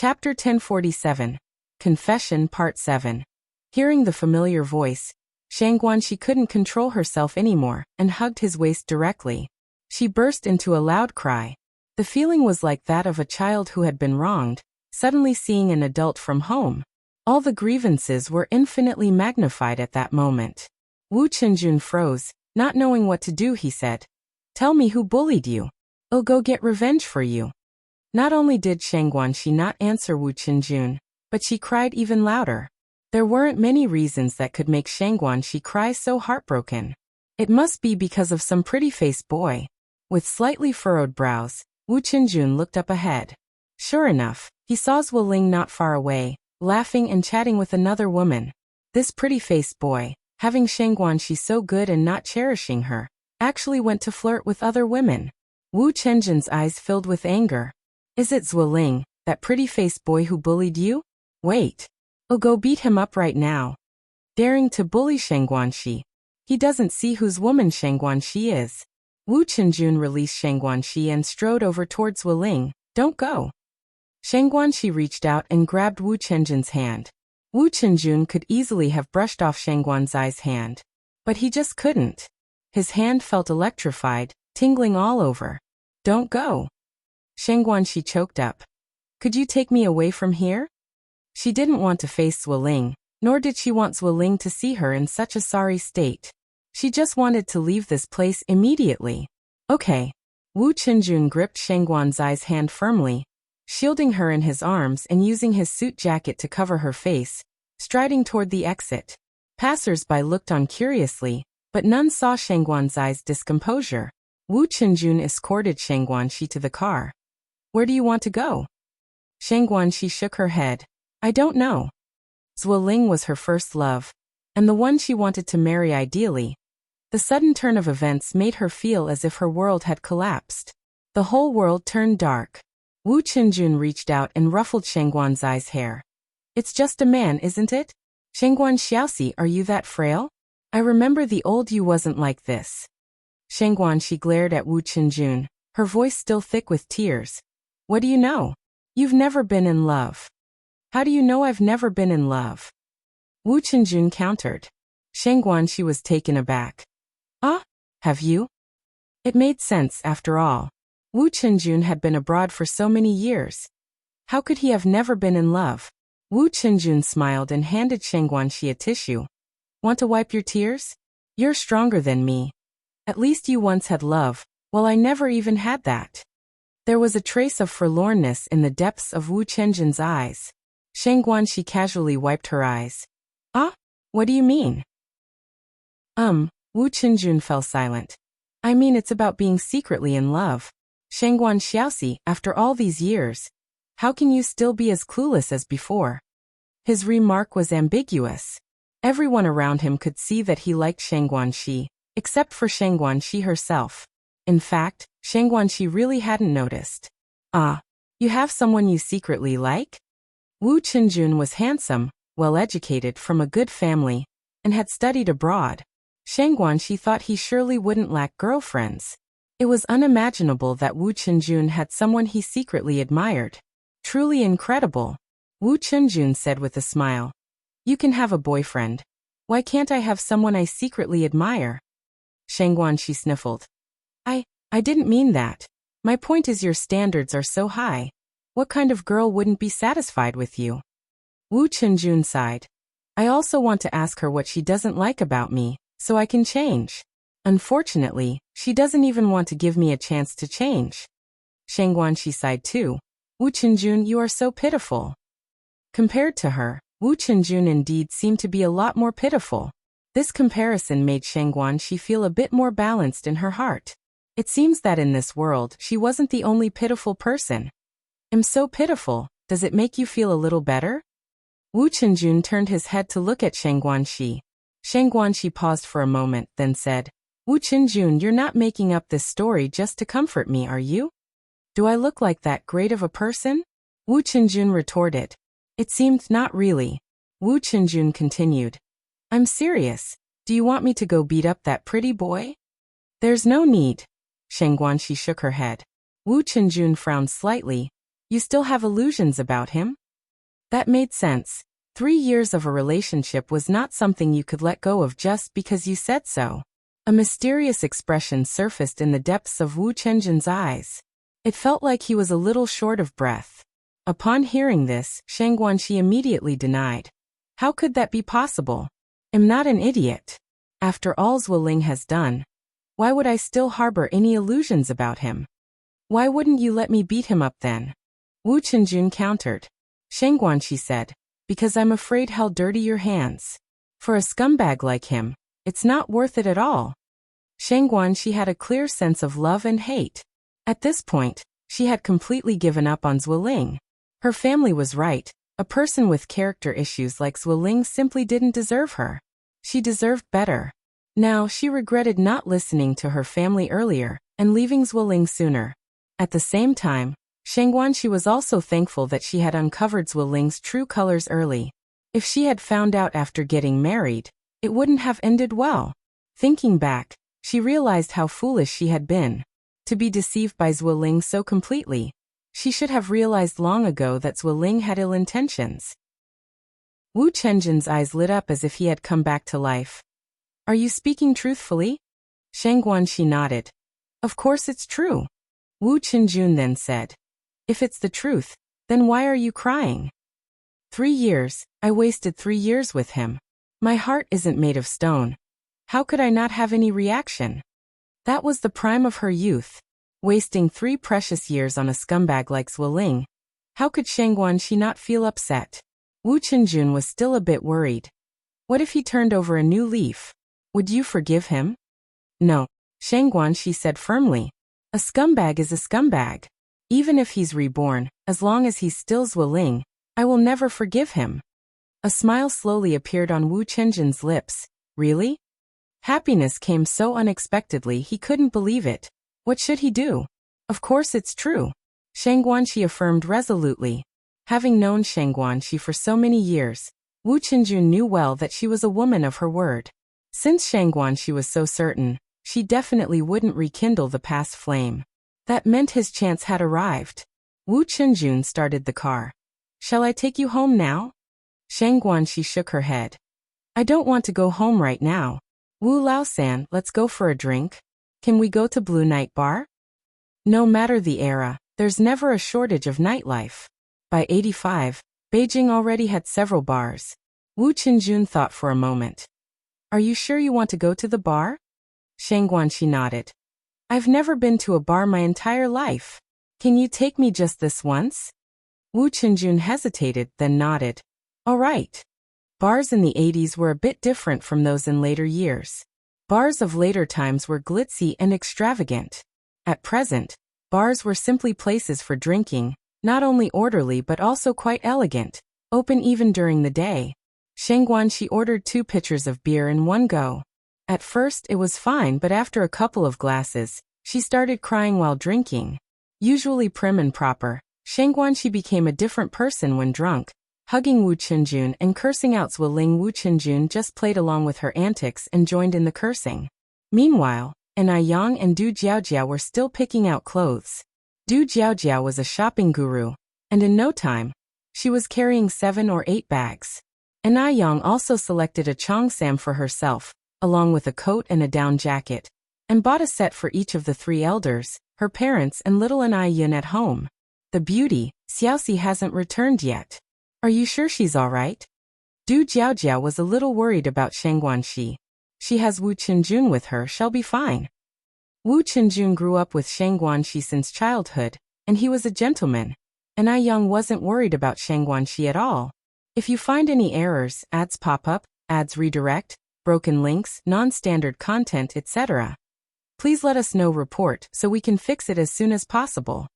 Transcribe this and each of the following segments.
Chapter 1047. Confession Part 7. Hearing the familiar voice, Shangguanxi couldn't control herself anymore and hugged his waist directly. She burst into a loud cry. The feeling was like that of a child who had been wronged, suddenly seeing an adult from home. All the grievances were infinitely magnified at that moment. Wu Chenjun froze, not knowing what to do. He said, "Tell me who bullied you. I'll go get revenge for you." Not only did Shangguanxi not answer Wu Chenjun, but she cried even louder. There weren't many reasons that could make Shangguanxi cry so heartbroken. It must be because of some pretty-faced boy. With slightly furrowed brows, Wu Chenjun looked up ahead. Sure enough, he saw Zhuoling not far away, laughing and chatting with another woman. This pretty-faced boy, having Shangguanxi so good and not cherishing her, actually went to flirt with other women. Wu Chenjun's eyes filled with anger. "Is it Zhuoling, that pretty-faced boy who bullied you? Wait. I'll go beat him up right now." Daring to bully Shangguanxi. He doesn't see whose woman Shangguanxi is. Wu Chenjun released Shangguanxi and strode over towards Zhuoling. "Don't go." Shangguanxi reached out and grabbed Wu Chenjun's hand. Wu Chenjun could easily have brushed off Shangguanxi's hand. But he just couldn't. His hand felt electrified, tingling all over. "Don't go." Shangguanxi choked up. "Could you take me away from here?" She didn't want to face Zhuoling, nor did she want Zhuoling to see her in such a sorry state. She just wanted to leave this place immediately. "Okay." Wu Chenjun gripped Shangguanxi's hand firmly, shielding her in his arms and using his suit jacket to cover her face, striding toward the exit. Passers-by looked on curiously, but none saw Shangguanxi's discomposure. Wu Chenjun escorted Shangguanxi to the car. "Where do you want to go?" Shangguanxi shook her head. "I don't know." Zhuoling was her first love, and the one she wanted to marry ideally. The sudden turn of events made her feel as if her world had collapsed. The whole world turned dark. Wu Chenjun reached out and ruffled Shangguanxi's hair. "It's just a man, isn't it? Shangguanxiaosi, are you that frail? I remember the old you wasn't like this." Shangguanxi glared at Wu Chenjun, her voice still thick with tears. "What do you know? You've never been in love." "How do you know I've never been in love?" Wu Chenjun countered. Shangguanxi was taken aback. "Ah, have you?" It made sense after all. Wu Chenjun had been abroad for so many years. How could he have never been in love? Wu Chenjun smiled and handed Shangguanxi a tissue. "Want to wipe your tears? You're stronger than me. At least you once had love, while I never even had that." There was a trace of forlornness in the depths of Wu Chenjun's eyes. Shangguanxi casually wiped her eyes. "Ah? What do you mean?" Wu Chenjun fell silent. "I mean it's about being secretly in love. Shangguanxiaosi, after all these years, how can you still be as clueless as before?" His remark was ambiguous. Everyone around him could see that he liked Shangguanxi, except for Shangguanxi herself. In fact, Shangguanxi really hadn't noticed. "Ah, you have someone you secretly like?" Wu Chenjun was handsome, well-educated from a good family, and had studied abroad. Shangguanxi thought he surely wouldn't lack girlfriends. It was unimaginable that Wu Chenjun had someone he secretly admired. Truly incredible. Wu Chenjun said with a smile, "You can have a boyfriend. Why can't I have someone I secretly admire?" Shangguanxi sniffled. I didn't mean that. My point is your standards are so high. What kind of girl wouldn't be satisfied with you?" Wu Chenjun sighed. "I also want to ask her what she doesn't like about me, so I can change. Unfortunately, she doesn't even want to give me a chance to change." Shangguanxi sighed too. "Wu Chenjun, you are so pitiful." Compared to her, Wu Chenjun indeed seemed to be a lot more pitiful. This comparison made Shangguanxi feel a bit more balanced in her heart. It seems that in this world she wasn't the only pitiful person. "I'm so pitiful, does it make you feel a little better?" Wu Chenjun turned his head to look at Shangguanxi. Shangguanxi paused for a moment, then said, "Wu Chenjun, you're not making up this story just to comfort me, are you? Do I look like that great of a person?" Wu Chenjun retorted. It seemed not really. Wu Chenjun continued, "I'm serious. Do you want me to go beat up that pretty boy?" "There's no need." Shangguanxi shook her head. Wu Chenjun frowned slightly. You still have illusions about him? That made sense. 3 years of a relationship was not something you could let go of just because you said so. A mysterious expression surfaced in the depths of Wu Chenjin's eyes. It felt like he was a little short of breath. Upon hearing this, Shang Guanxi immediately denied. How could that be possible? I'm not an idiot. After all Zuoling has done, why would I still harbor any illusions about him? Why wouldn't you let me beat him up then? Wu Chenjun countered. Shang Guanxi said, because I'm afraid he'll dirty your hands. For a scumbag like him, it's not worth it at all. Shang Guanxi had a clear sense of love and hate. At this point, she had completely given up on Zuoling. Her family was right. A person with character issues like Zuoling simply didn't deserve her. She deserved better. Now she regretted not listening to her family earlier and leaving Zuoling sooner. At the same time, Shang Guanxi was also thankful that she had uncovered Zuoling's true colors early. If she had found out after getting married, it wouldn't have ended well. Thinking back, she realized how foolish she had been. To be deceived by Zuoling so completely. She should have realized long ago that Zuoling had ill intentions. Wu Chenjin's eyes lit up as if he had come back to life. Are you speaking truthfully? Shang Guanxi nodded. Of course it's true. Wu Chenjun then said. If it's the truth, then why are you crying? 3 years, I wasted 3 years with him. My heart isn't made of stone. How could I not have any reaction? That was the prime of her youth. Wasting 3 precious years on a scumbag like Zuoling. How could Shang Guanxi not feel upset? Wu Chenjun was still a bit worried. What if he turned over a new leaf? Would you forgive him? No, Shang Guanxi said firmly. A scumbag is a scumbag. Even if he's reborn, as long as he's still Zuoling, I will never forgive him. A smile slowly appeared on Wu Chenjin's lips. Really? Happiness came so unexpectedly he couldn't believe it. What should he do? Of course it's true. Shang Guanxi affirmed resolutely. Having known Shang Guanxi for so many years, Wu Chenjun knew well that she was a woman of her word. Since Shang Guanxi was so certain, she definitely wouldn't rekindle the past flame. That meant his chance had arrived. Wu Chenjun started the car. Shall I take you home now? Shang Guanxi shook her head. I don't want to go home right now. Wu Lao-san, let's go for a drink. Can we go to Blue Night Bar? No matter the era, there's never a shortage of nightlife. By 85, Beijing already had several bars. Wu Chenjun thought for a moment. Are you sure you want to go to the bar? Shang Guanxi nodded. I've never been to a bar my entire life. Can you take me just this once? Wu Chenjun hesitated, then nodded. All right. Bars in the 80s were a bit different from those in later years. Bars of later times were glitzy and extravagant. At present, bars were simply places for drinking, not only orderly but also quite elegant, open even during the day. Shang Guanxi ordered 2 pitchers of beer in one go. At first it was fine, but after a couple of glasses, she started crying while drinking. Usually prim and proper, Shang Guanxi became a different person when drunk, hugging Wu Chenjun and cursing out Zuoling. Wu Chenjun just played along with her antics and joined in the cursing. Meanwhile, Anai Yang and Du Jiaojiao were still picking out clothes. Du Jiaojiao was a shopping guru, and in no time, she was carrying 7 or 8 bags. Anai Yang also selected a cheongsam for herself, along with a coat and a down jacket, and bought a set for each of the 3 elders, her parents and little Anai Yin at home. The beauty, Xiaoxi, hasn't returned yet. Are you sure she's all right? Du Jiaojiao was a little worried about Shang Guanxi. She has Wu Chenjun with her, she'll be fine. Wu Chenjun grew up with Shang Guanxi since childhood, and he was a gentleman. Anai Yang wasn't worried about Shang Guanxi at all. If you find any errors, ads pop up, ads redirect, broken links, non-standard content, etc., please let us know. Report so we can fix it as soon as possible.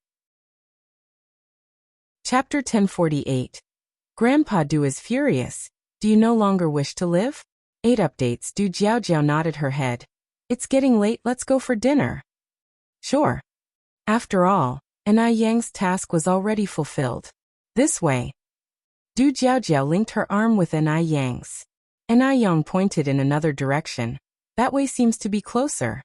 Chapter 1048. Grandpa Du is furious. Do you no longer wish to live? 8 updates. Du Jiaojiao nodded her head. It's getting late, let's go for dinner. Sure. After all, Anai Yang's task was already fulfilled. This way. Du Jiaojiao linked her arm with Anai Yang's. Anai Yang pointed in another direction. That way seems to be closer.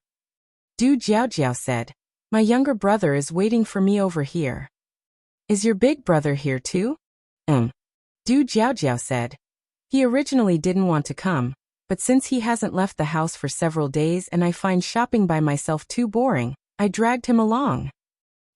Du Jiaojiao said, my younger brother is waiting for me over here. Is your big brother here too? Du Jiaojiao said. He originally didn't want to come, but since he hasn't left the house for several days and I find shopping by myself too boring, I dragged him along.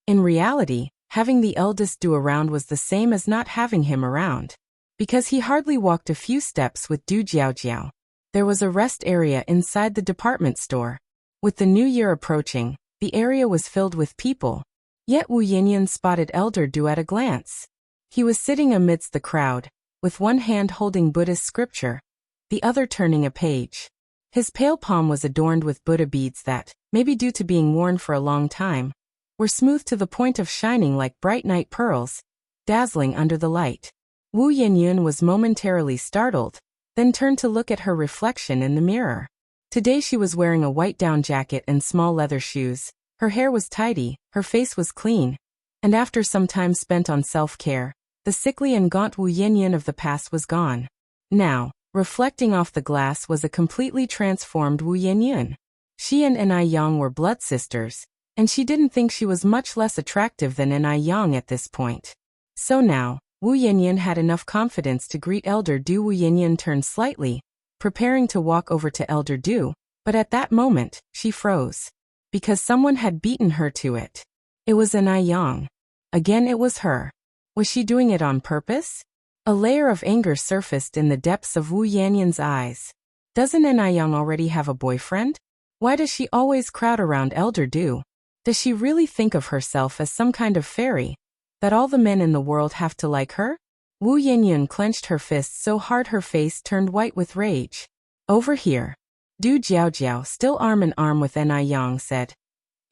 In reality, having the eldest Du around was the same as not having him around. Because he hardly walked a few steps with Du Jiaojiao. There was a rest area inside the department store. With the new year approaching, the area was filled with people. Yet Wu Yinyan spotted Elder Du at a glance. He was sitting amidst the crowd, with one hand holding Buddhist scripture, the other turning a page. His pale palm was adorned with Buddha beads that, maybe due to being worn for a long time, were smooth to the point of shining like bright night pearls, dazzling under the light. Wu Yinyun was momentarily startled, then turned to look at her reflection in the mirror. Today she was wearing a white down jacket and small leather shoes. Her hair was tidy, her face was clean, and after some time spent on self-care, the sickly and gaunt Wu Yinyun of the past was gone. Now, reflecting off the glass was a completely transformed Wu Yinyun. She and Enai Yang were blood sisters, and she didn't think she was much less attractive than Enai Yang at this point. So now, Wu Yinyun had enough confidence to greet Elder Du. Wu Yinyun turned slightly, preparing to walk over to Elder Du, but at that moment, she froze. Because someone had beaten her to it. It was Enai Yang. Again it was her. Was she doing it on purpose? A layer of anger surfaced in the depths of Wu Yanyun's eyes. Doesn't Enai Yang already have a boyfriend? Why does she always crowd around Elder Du? Does she really think of herself as some kind of fairy, that all the men in the world have to like her? Wu Yinyun clenched her fists so hard her face turned white with rage. Over here. Du Jiaojiao, still arm in arm with Enai Yang, said,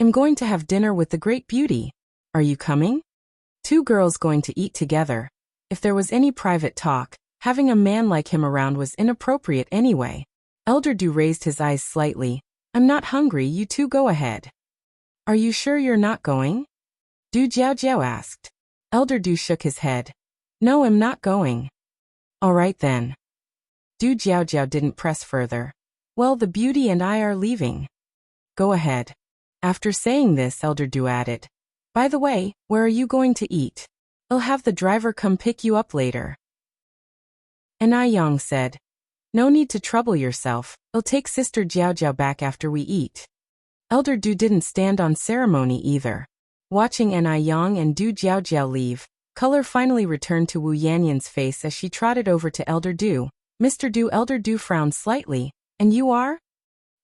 I'm going to have dinner with the great beauty. Are you coming? Two girls going to eat together. If there was any private talk, having a man like him around was inappropriate anyway. Elder Du raised his eyes slightly. I'm not hungry, you two go ahead. Are you sure you're not going? Du Jiaojiao asked. Elder Du shook his head. No, I'm not going. All right then. Du Jiaojiao didn't press further. Well, the beauty and I are leaving. Go ahead. After saying this, Elder Du added, by the way, where are you going to eat? I'll have the driver come pick you up later. Enai Yang said, no need to trouble yourself, I'll take Sister Jiaojiao back after we eat. Elder Du didn't stand on ceremony either. Watching Enai Yang and Du Jiaojiao leave, color finally returned to Wu Yanyun's face as she trotted over to Elder Du. Mr. Du. Elder Du frowned slightly. And you are?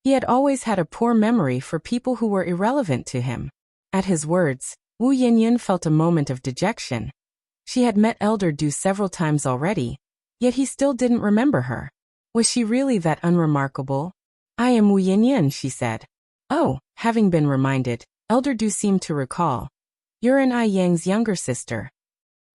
He had always had a poor memory for people who were irrelevant to him. At his words, Wu Yinyun felt a moment of dejection. She had met Elder Du several times already, yet he still didn't remember her. Was she really that unremarkable? I am Wu Yinyun, she said. Oh, having been reminded, Elder Du seemed to recall. You're Enai Yang's younger sister.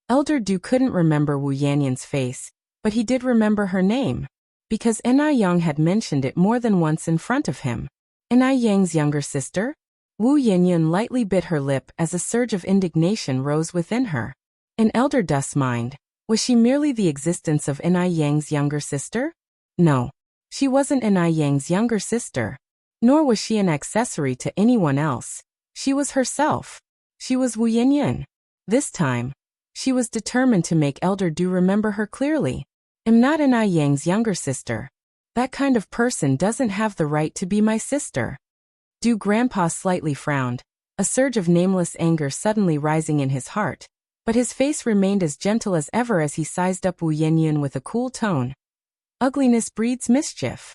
Elder Du couldn't remember Wu Yanyun's face, but he did remember her name. Because Enai Yang had mentioned it more than once in front of him. Enai Yang's younger sister? Wu Yinyun lightly bit her lip as a surge of indignation rose within her. In Elder Du's mind, was she merely the existence of Enai Yang's younger sister? No. She wasn't Enai Yang's younger sister. Nor was she an accessory to anyone else. She was herself. She was Wu Yinyun. This time, she was determined to make Elder Du remember her clearly. I'm not Enai Yang's younger sister. That kind of person doesn't have the right to be my sister. Du Grandpa slightly frowned, a surge of nameless anger suddenly rising in his heart, but his face remained as gentle as ever as he sized up Wu Yinyun with a cool tone. Ugliness breeds mischief.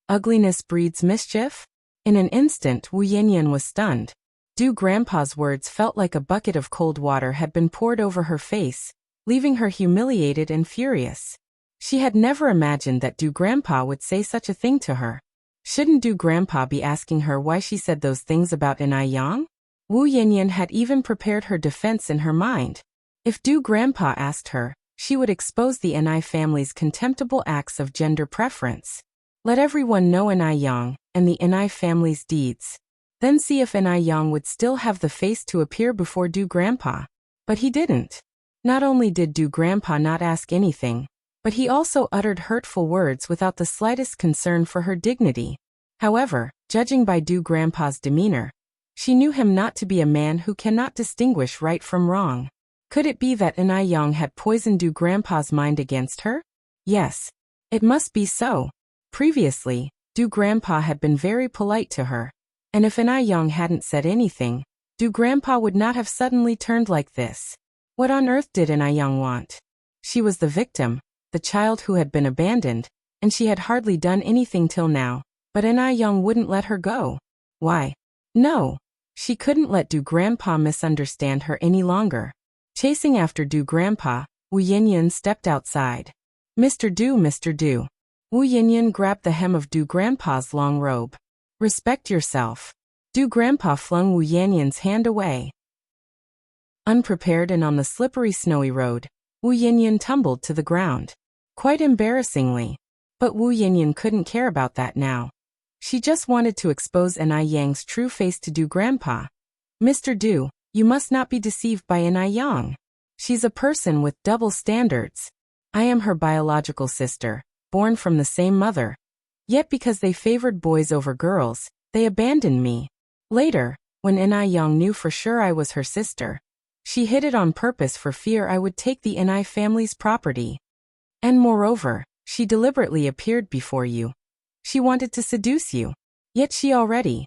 Ugliness breeds mischief? In an instant Wu Yinyun was stunned. Du Grandpa's words felt like a bucket of cold water had been poured over her face, leaving her humiliated and furious. She had never imagined that Du Grandpa would say such a thing to her. Shouldn't Du Grandpa be asking her why she said those things about Enai Yang? Wu Yinyun had even prepared her defense in her mind. If Du Grandpa asked her, she would expose the Enai family's contemptible acts of gender preference. Let everyone know Enai Yang and the Enai family's deeds. Then see if Enai Yang would still have the face to appear before Du Grandpa. But he didn't. Not only did Du Grandpa not ask anything, but he also uttered hurtful words without the slightest concern for her dignity. However, judging by Du Grandpa's demeanor, she knew him not to be a man who cannot distinguish right from wrong. Could it be that Anai Yang had poisoned Du Grandpa's mind against her? Yes. It must be so. Previously, Du Grandpa had been very polite to her, and if Anai Yang hadn't said anything, Du Grandpa would not have suddenly turned like this. What on earth did Anai Yang want? She was the victim, the child who had been abandoned, and she had hardly done anything till now, but Anai Yang wouldn't let her go. Why? No. She couldn't let Du Grandpa misunderstand her any longer. Chasing after Du Grandpa, Wu Yinyan stepped outside. Mr. Du, Mr. Du. Wu Yinyan grabbed the hem of Du Grandpa's long robe. Respect yourself. Du Grandpa flung Wu Yanyan's hand away. Unprepared and on the slippery snowy road, Wu Yinyan tumbled to the ground. Quite embarrassingly. But Wu Yinyan couldn't care about that now. She just wanted to expose Anai Yang's true face to Du Grandpa. Mr. Du, you must not be deceived by Anai Yang. She's a person with double standards. I am her biological sister, born from the same mother. Yet because they favored boys over girls, they abandoned me. Later, when Anai Yang knew for sure I was her sister, she hid it on purpose for fear I would take the Anai family's property. And moreover, she deliberately appeared before you. She wanted to seduce you. Yet she already.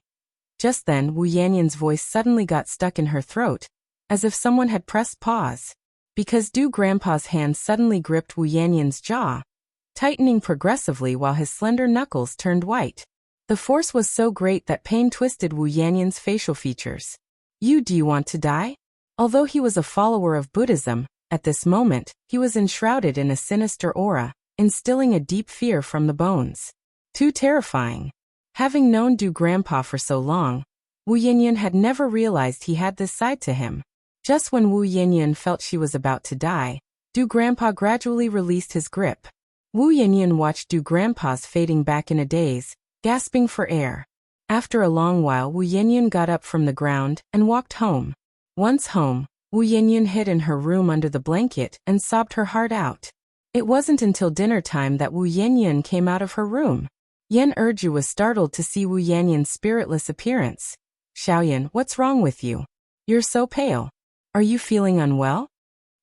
Just then Wu Yanyan's voice suddenly got stuck in her throat, as if someone had pressed pause. Because Du Grandpa's hand suddenly gripped Wu Yanyan's jaw, tightening progressively while his slender knuckles turned white. The force was so great that pain twisted Wu Yanyan's facial features. Do you want to die? Although he was a follower of Buddhism, at this moment, he was enshrouded in a sinister aura, instilling a deep fear from the bones. Too terrifying. Having known Du Grandpa for so long, Wu Yinyan had never realized he had this side to him. Just when Wu Yinyan felt she was about to die, Du Grandpa gradually released his grip. Wu Yinyan watched Du Grandpa's fading back in a daze, gasping for air. After a long while Wu Yinyan got up from the ground and walked home. Once home, Wu Yinyan hid in her room under the blanket and sobbed her heart out. It wasn't until dinner time that Wu Yanyan came out of her room. Yan Erju was startled to see Wu Yanyan's spiritless appearance. Xiaoyan, what's wrong with you? You're so pale. Are you feeling unwell?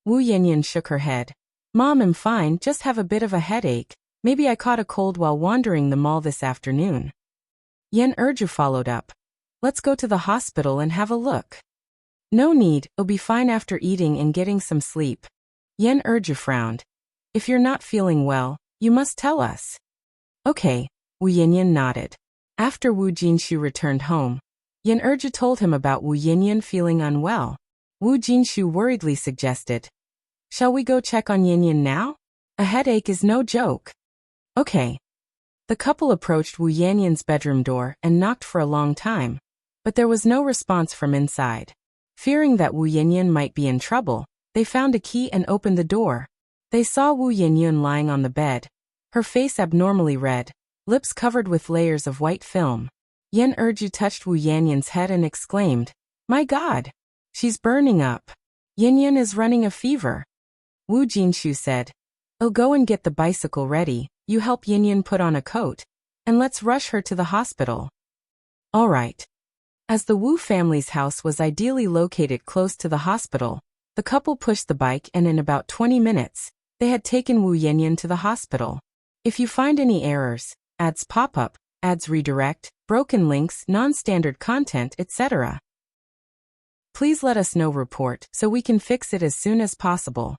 Wu Yanyan shook her head. Mom, I'm fine, just have a bit of a headache. Maybe I caught a cold while wandering the mall this afternoon. Yan Erju followed up. Let's go to the hospital and have a look. No need, I'll be fine after eating and getting some sleep. Yan Erju frowned. If you're not feeling well, you must tell us. Okay. Wu Yinyan nodded. After Wu Jinshu returned home, Yan Erju told him about Wu Yinyan feeling unwell. Wu Jinshu worriedly suggested, shall we go check on Yinyan now? A headache is no joke. Okay. The couple approached Wu Yanyan's bedroom door and knocked for a long time, but there was no response from inside. Fearing that Wu Yanyan might be in trouble, they found a key and opened the door. They saw Wu Yanyan lying on the bed, her face abnormally red, lips covered with layers of white film. Yan Erju touched Wu Yanyan's head and exclaimed, my God! She's burning up. Yinyan is running a fever. Wu Jinshu said, I'll go and get the bicycle ready, you help Yinyan put on a coat, and let's rush her to the hospital. All right. As the Wu family's house was ideally located close to the hospital, the couple pushed the bike and in about 20 minutes, they had taken Wu Yanyan to the hospital. If you find any errors, ads pop up, ads redirect, broken links, non-standard content, etc., please let us know report so we can fix it as soon as possible.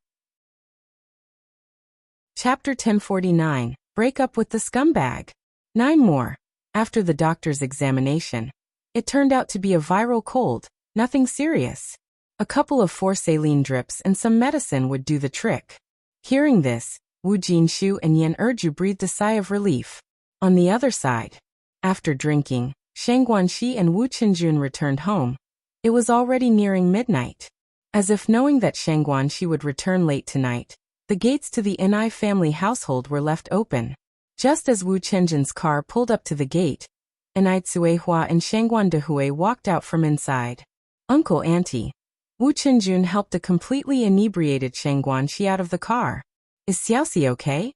Chapter 1049, Break Up with the Scumbag. 9 more. After the doctor's examination, it turned out to be a viral cold, nothing serious. A couple of 4 saline drips and some medicine would do the trick. Hearing this, Wu Jinshu and Yan Erju breathed a sigh of relief. On the other side, after drinking, Shang Guanxi and Wu Qinjun returned home. It was already nearing midnight. As if knowing that Shang Guanxi would return late tonight, the gates to the Anai family household were left open. Just as Wu Qinjun's car pulled up to the gate, Anai Tsuehua and Shangguan Dehui walked out from inside. Uncle Auntie. Wu Qinjun helped a completely inebriated Shang Guanxi out of the car. Is Xiaoxi okay?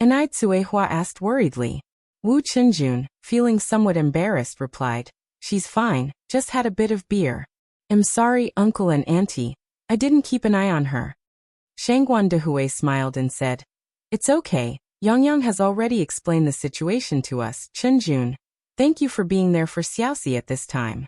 Anai Tsuehua asked worriedly. Wu Qinjun, feeling somewhat embarrassed, replied, she's fine, just had a bit of beer. I'm sorry, Uncle and Auntie. I didn't keep an eye on her. Shangguan Dehui smiled and said, It's okay, Yang has already explained the situation to us, Chenjun. Thank you for being there for Xiaoxi at this time.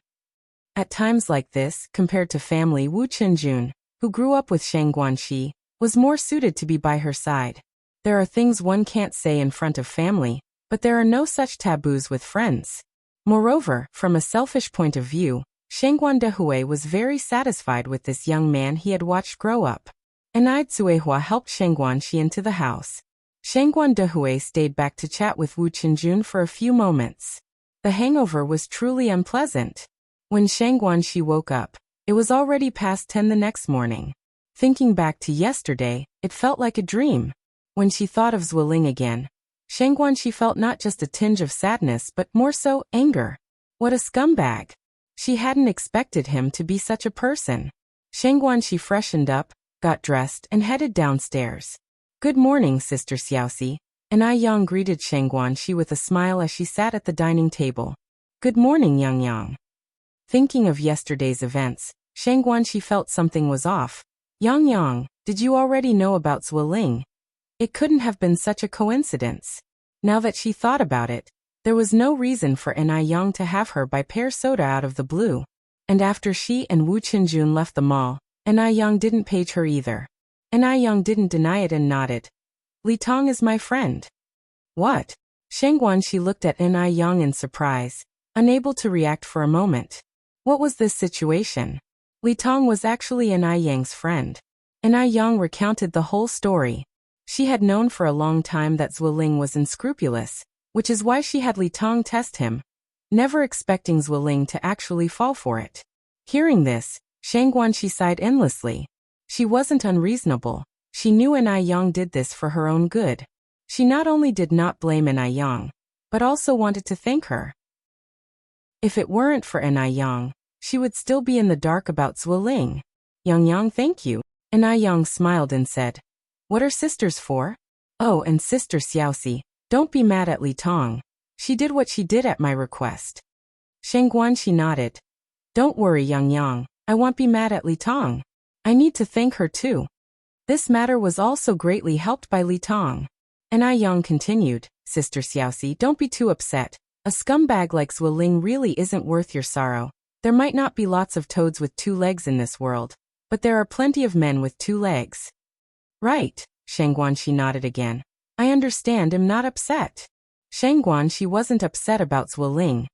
At times like this, compared to family, Wu Chenjun, who grew up with Shangguan Shi, was more suited to be by her side. There are things one can't say in front of family, but there are no such taboos with friends. Moreover, from a selfish point of view, Shangguan Dehui was very satisfied with this young man he had watched grow up. Anaid Suehua helped Shangguan Shi into the house. Shangguan Dehui stayed back to chat with Wu Chenjun for a few moments. The hangover was truly unpleasant. When Shangguan Shi woke up, it was already past 10 the next morning. Thinking back to yesterday, it felt like a dream. When she thought of Zueling again, Shangguan Shi felt not just a tinge of sadness but more so, anger. What a scumbag. She hadn't expected him to be such a person. Shangguan Shi freshened up, got dressed and headed downstairs. Good morning, Sister Xiaoxi. Anai Yang greeted Shangguan Shi with a smile as she sat at the dining table. Good morning, Yang. Thinking of yesterday's events, Shangguan Shi felt something was off. Yang, did you already know about Zueling? It couldn't have been such a coincidence. Now that she thought about it, there was no reason for Anai Yang to have her buy pear soda out of the blue. And after she and Wu Chenjun left the mall, Anai Yang didn't page her either. Anai Yang didn't deny it and nodded. Li Tong is my friend. What? Shangguan Shi looked at Anai Yang in surprise, unable to react for a moment. What was this situation? Li Tong was actually Anai Yang's friend. Anai Yang recounted the whole story. She had known for a long time that Zueling was unscrupulous, which is why she had Li Tong test him, never expecting Zueling to actually fall for it. Hearing this, Shangguan Shi sighed endlessly. She wasn't unreasonable. She knew Anai Yang did this for her own good. She not only did not blame Anai Yang, but also wanted to thank her. If it weren't for Anai Yang, she would still be in the dark about Zueling. Yang, thank you. Anai Yang smiled and said, What are sisters for? Oh, and Sister Xiaoxi, don't be mad at Li Tong. She did what she did at my request. Shangguan Shi nodded. Don't worry, Yang, I won't be mad at Li Tong. I need to thank her too. This matter was also greatly helped by Li Tong. Anai Yang continued, Sister Xiaoxi, don't be too upset. A scumbag like Zueling really isn't worth your sorrow. There might not be lots of toads with 2 legs in this world, but there are plenty of men with 2 legs. Right, Shangguan Shi nodded again. I understand, I'm not upset. Shangguan Shi wasn't upset about Zueling.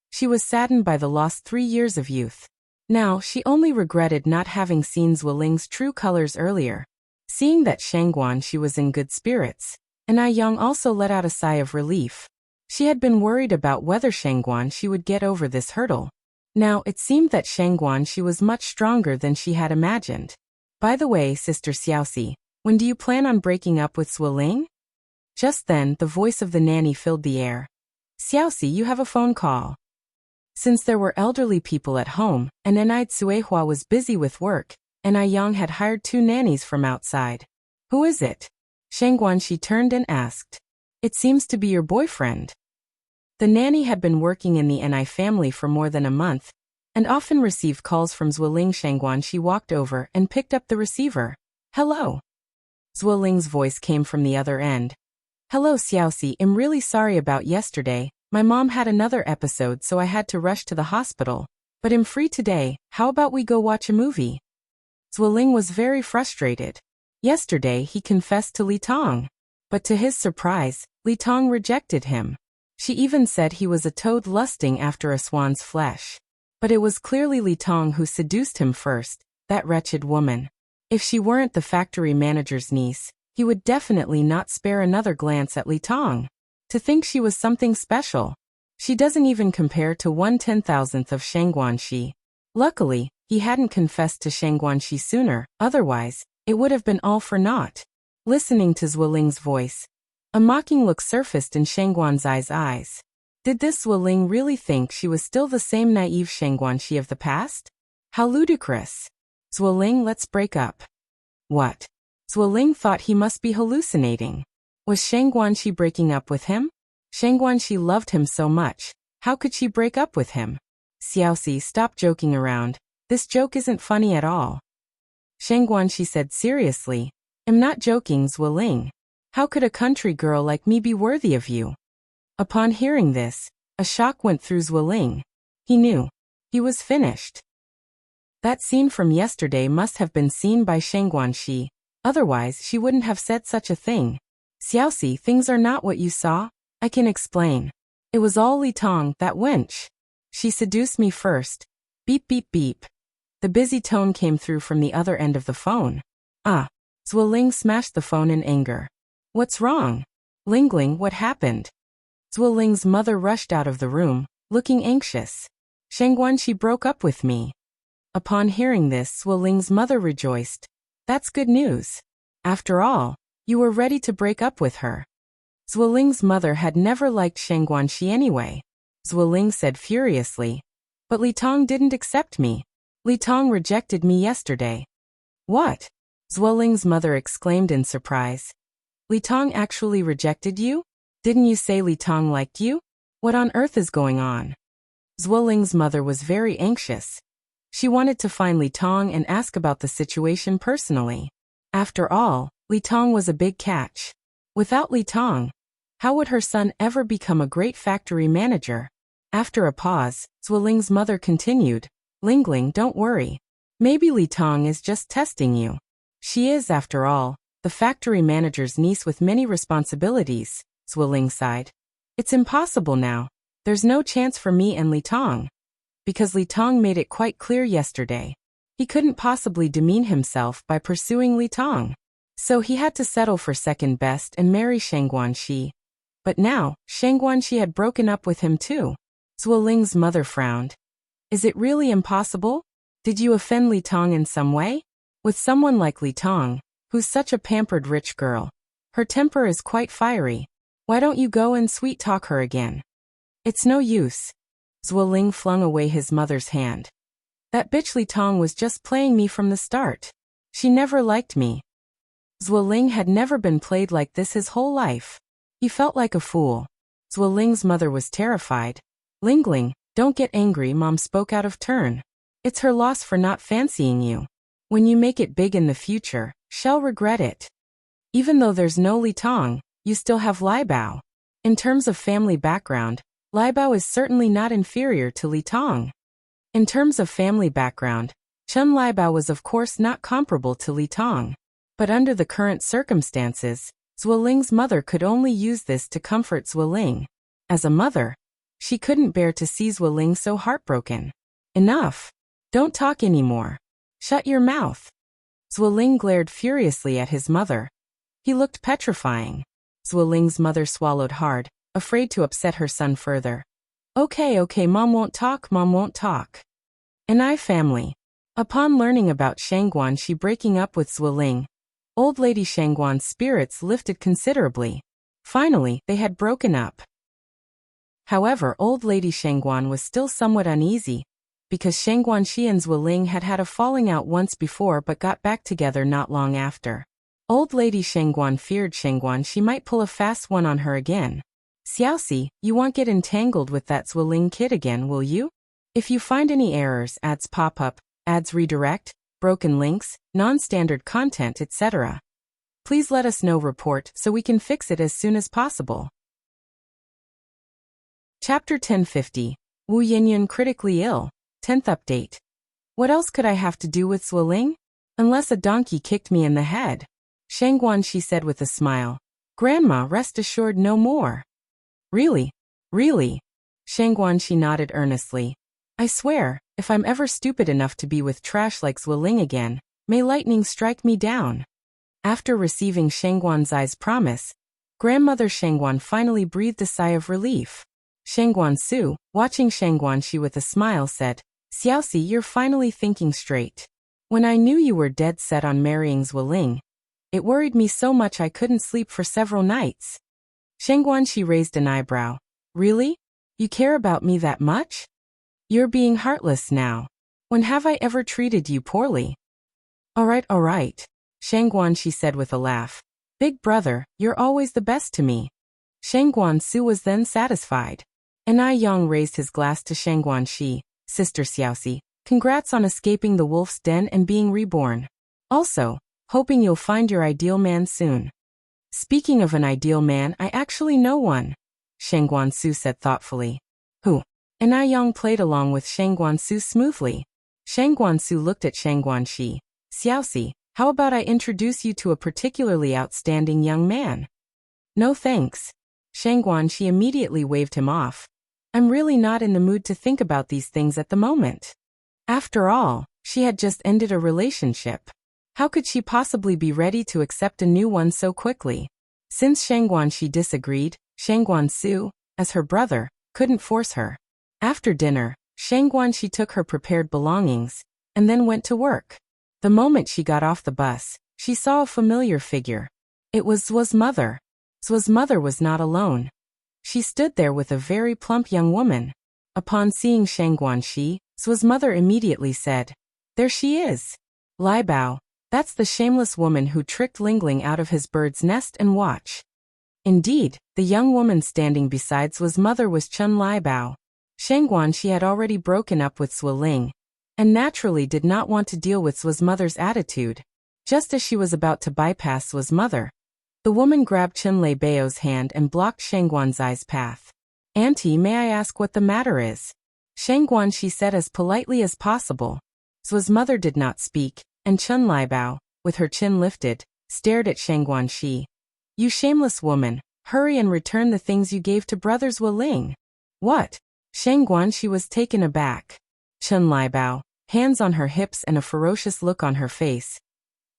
She was saddened by the lost 3 years of youth. Now, she only regretted not having seen Zueling's true colors earlier. Seeing that Shangguan Shi was in good spirits, Anai Yang also let out a sigh of relief. She had been worried about whether Shangguan Shi would get over this hurdle. Now, it seemed that Shangguan Shi was much stronger than she had imagined. By the way, Sister Xiaoxi, when do you plan on breaking up with Zueling? Just then, the voice of the nanny filled the air. Xiaoxi, you have a phone call. Since there were elderly people at home, and Anaid Suehua was busy with work, Anai Yang had hired 2 nannies from outside. Who is it? Shangguan Shi turned and asked. It seems to be your boyfriend. The nanny had been working in the Anai family for more than a month, and often received calls from Zueling. Shangguan Shi walked over and picked up the receiver. Hello. Zueling's voice came from the other end. Hello Xiaoxi, I'm really sorry about yesterday. My mom had another episode so I had to rush to the hospital. But I'm free today, how about we go watch a movie? Zueling was very frustrated. Yesterday he confessed to Li Tong. But to his surprise, Li Tong rejected him. She even said he was a toad lusting after a swan's flesh. But it was clearly Li Tong who seduced him first, that wretched woman. If she weren't the factory manager's niece, he would definitely not spare another glance at Li Tong. To think she was something special. She doesn't even compare to 1/10,000th of Shangguan Shi. Luckily, he hadn't confessed to Shangguan Shi sooner, otherwise, it would have been all for naught. Listening to Zueling's voice, a mocking look surfaced in Shangguan's eyes. Did this Zueling really think she was still the same naive Shangguan Shi of the past? How ludicrous. Zueling, let's break up. What? Zueling thought he must be hallucinating. Was Shangguan Shi breaking up with him? Shangguan Shi loved him so much. How could she break up with him? Xiaoxi, stop joking around. This joke isn't funny at all. Shangguanxi said seriously. I'm not joking, Zueling. How could a country girl like me be worthy of you? Upon hearing this, a shock went through Zueling. He knew. He was finished. That scene from yesterday must have been seen by Shangguanxi, otherwise she wouldn't have said such a thing. Xiaoxi, things are not what you saw. I can explain. It was all Li Tong, that wench. She seduced me first. Beep beep beep. The busy tone came through from the other end of the phone. Zueling smashed the phone in anger. What's wrong? Lingling, what happened? Zueling's mother rushed out of the room, looking anxious. Shangguanxi broke up with me. Upon hearing this, Zueling's mother rejoiced. That's good news. After all, you were ready to break up with her. Zueling's mother had never liked Shangguanxi anyway. Zueling said furiously. But Li Tong didn't accept me. Li Tong rejected me yesterday. What? Zueling's mother exclaimed in surprise. Li Tong actually rejected you? Didn't you say Li Tong liked you? What on earth is going on? Zueling's mother was very anxious. She wanted to find Li Tong and ask about the situation personally. After all, Li Tong was a big catch. Without Li Tong, how would her son ever become a great factory manager? After a pause, Zueling's mother continued, Lingling, don't worry. Maybe Li Tong is just testing you. She is, after all, the factory manager's niece with many responsibilities, Zueling sighed. It's impossible now. There's no chance for me and Li Tong. Because Li Tong made it quite clear yesterday. He couldn't possibly demean himself by pursuing Li Tong. So he had to settle for second best and marry Shangguanxi. But now, Shangguanxi had broken up with him too. Zueling's mother frowned. Is it really impossible? Did you offend Li Tong in some way? With someone like Li Tong, who's such a pampered rich girl. Her temper is quite fiery. Why don't you go and sweet-talk her again? It's no use. Zueling flung away his mother's hand. That bitch Li Tong was just playing me from the start. She never liked me. Zueling had never been played like this his whole life. He felt like a fool. Zueling's mother was terrified. Lingling, don't get angry, Mom spoke out of turn. It's her loss for not fancying you. When you make it big in the future, she'll regret it. Even though there's no Li Tong, you still have Lai Bao. In terms of family background, Lai Bao is certainly not inferior to Li Tong. In terms of family background, Chen Lai Bao was of course not comparable to Li Tong. But under the current circumstances, Zueling's mother could only use this to comfort Zueling. As a mother, she couldn't bear to see Zueling so heartbroken. Enough. Don't talk anymore. Shut your mouth. Zueling glared furiously at his mother. He looked petrifying. Zueling's mother swallowed hard, afraid to upset her son further. Okay, Mom won't talk, Mom won't talk. An I family. Upon learning about Shangguanxi breaking up with Zueling, old lady Shangguan's spirits lifted considerably. Finally, they had broken up. However, old lady Shangguan was still somewhat uneasy, because Shangguanxi and Zueling had had a falling out once before but got back together not long after. Old lady Shangguan feared Shangguanxi might pull a fast one on her again. Xiaoxi, you won't get entangled with that Zueling kid again, will you? If you find any errors, ads pop up, ads redirect, broken links, non-standard content, etc., please let us know, report, so we can fix it as soon as possible. Chapter 1050. Wu Yinyun critically ill. 10th update. What else could I have to do with Zueling? Unless a donkey kicked me in the head. Shangguanxi said with a smile. Grandma, rest assured no more. Really? Really? Shangguanxi nodded earnestly. I swear, if I'm ever stupid enough to be with trash like Zueling again, may lightning strike me down. After receiving Shangguanzai's promise, grandmother Shangguan finally breathed a sigh of relief. Shangguan Su, watching Shangguanxi with a smile, said, Xiaoxi, you're finally thinking straight. When I knew you were dead set on marrying Zueling, it worried me so much I couldn't sleep for several nights. Shangguanxi raised an eyebrow. Really? You care about me that much? You're being heartless now. When have I ever treated you poorly? All right, Shangguanxi said with a laugh. Big brother, you're always the best to me. Shangguan Su was then satisfied. Anai Yang raised his glass to Shangguanxi. Sister Xiaoxi, congrats on escaping the wolf's den and being reborn. Also, hoping you'll find your ideal man soon. Speaking of an ideal man, I actually know one, Shang Guansu said thoughtfully. Who? And Na Yang played along with Shang Guansu smoothly. Shang Guansu looked at Shang Guanxi. Xiaoxi, how about I introduce you to a particularly outstanding young man? No thanks. Shang Guanxi immediately waved him off. I'm really not in the mood to think about these things at the moment. After all, she had just ended a relationship. How could she possibly be ready to accept a new one so quickly? Since Shang Guanxi disagreed, Shang Guansu, as her brother, couldn't force her. After dinner, Shang Guanxi took her prepared belongings, and then went to work. The moment she got off the bus, she saw a familiar figure. It was Zhuo's mother. Zhuo's mother was not alone. She stood there with a very plump young woman. Upon seeing Shang Guanxi, Zhuo's mother immediately said, "There she is. Lai Bao, that's the shameless woman who tricked Lingling out of his bird's nest and watch." Indeed, the young woman standing beside Zhuo's mother was Chun Lai Bao. Shang Guanxi had already broken up with Zhuo Ling, and naturally did not want to deal with Zhuo's mother's attitude. Just as she was about to bypass Zhuo's mother, the woman grabbed Chun Lai Bao's hand and blocked Shang Guanxi's path. "Auntie, may I ask what the matter is?" Shang Guanxi said as politely as possible. Zhuo's mother did not speak, and Chun Lai Bao, with her chin lifted, stared at Shang Guanxi. "You shameless woman, hurry and return the things you gave to Brother Zhuo Ling." "What?" Shang Guanxi was taken aback. Chun Lai Bao, hands on her hips and a ferocious look on her face.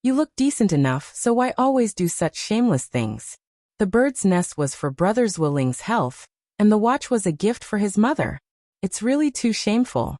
"You look decent enough, so why always do such shameless things? The bird's nest was for Brother Zhuo Ling's health, and the watch was a gift for his mother. It's really too shameful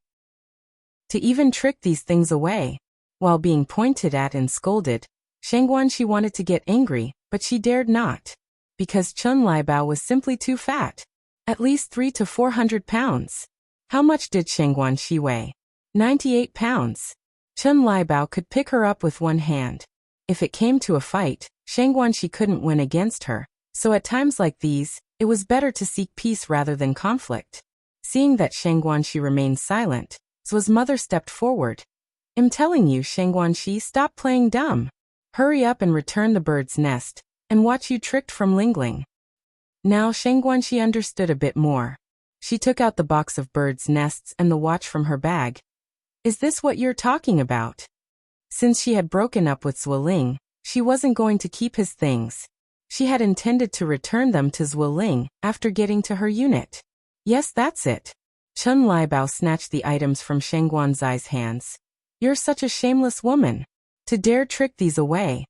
to even trick these things away." While being pointed at and scolded, Shang Guanxi wanted to get angry, but she dared not. Because Chun Lai Bao was simply too fat. At least 300 to 400 pounds. How much did Shang Guanxi weigh? 98 pounds. Chun Lai Bao could pick her up with one hand. If it came to a fight, Shang Guanxi couldn't win against her, so at times like these, it was better to seek peace rather than conflict. Seeing that Shang Guanxi remained silent, Zhuo's mother stepped forward. "I'm telling you, Shang Guanxi, stop playing dumb. Hurry up and return the bird's nest, and watch you tricked from Lingling." Now Shang Guanxi understood a bit more. She took out the box of birds' nests and the watch from her bag. "Is this what you're talking about?" Since she had broken up with Zhuo Ling, she wasn't going to keep his things. She had intended to return them to Zhuo Ling after getting to her unit. "Yes, that's it." Chun Lai Bao snatched the items from Shang Guanxi's hands. "You're such a shameless woman. To dare trick these away."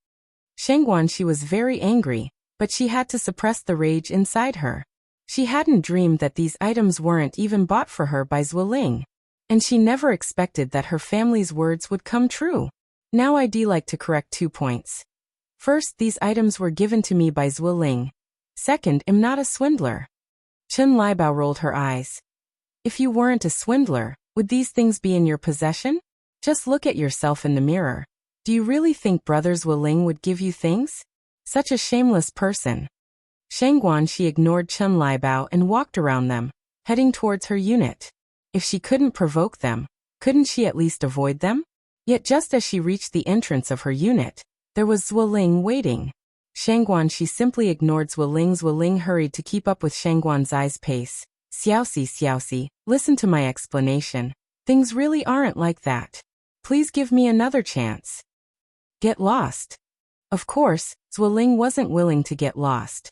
Shang Guanxi was very angry, but she had to suppress the rage inside her. She hadn't dreamed that these items weren't even bought for her by Zhuo Ling. And she never expected that her family's words would come true. Now I'd like to correct 2 points. First, these items were given to me by Zhuo Ling. Second, I'm not a swindler. Chun Lai Bao rolled her eyes. "If you weren't a swindler, would these things be in your possession? Just look at yourself in the mirror. Do you really think Brother Zhuo Ling would give you things? Such a shameless person." Shang Guanxi ignored Chun Lai Bao and walked around them, heading towards her unit. If she couldn't provoke them, couldn't she at least avoid them? Yet just as she reached the entrance of her unit, there was Zhuo Ling waiting. Shang Guanxi simply ignored Zhuo Ling. Zhuo Ling hurried to keep up with Shang Guanxi's pace. Xiaoxi, listen to my explanation. Things really aren't like that. Please give me another chance." "Get lost." Of course, Zhuo Ling wasn't willing to get lost.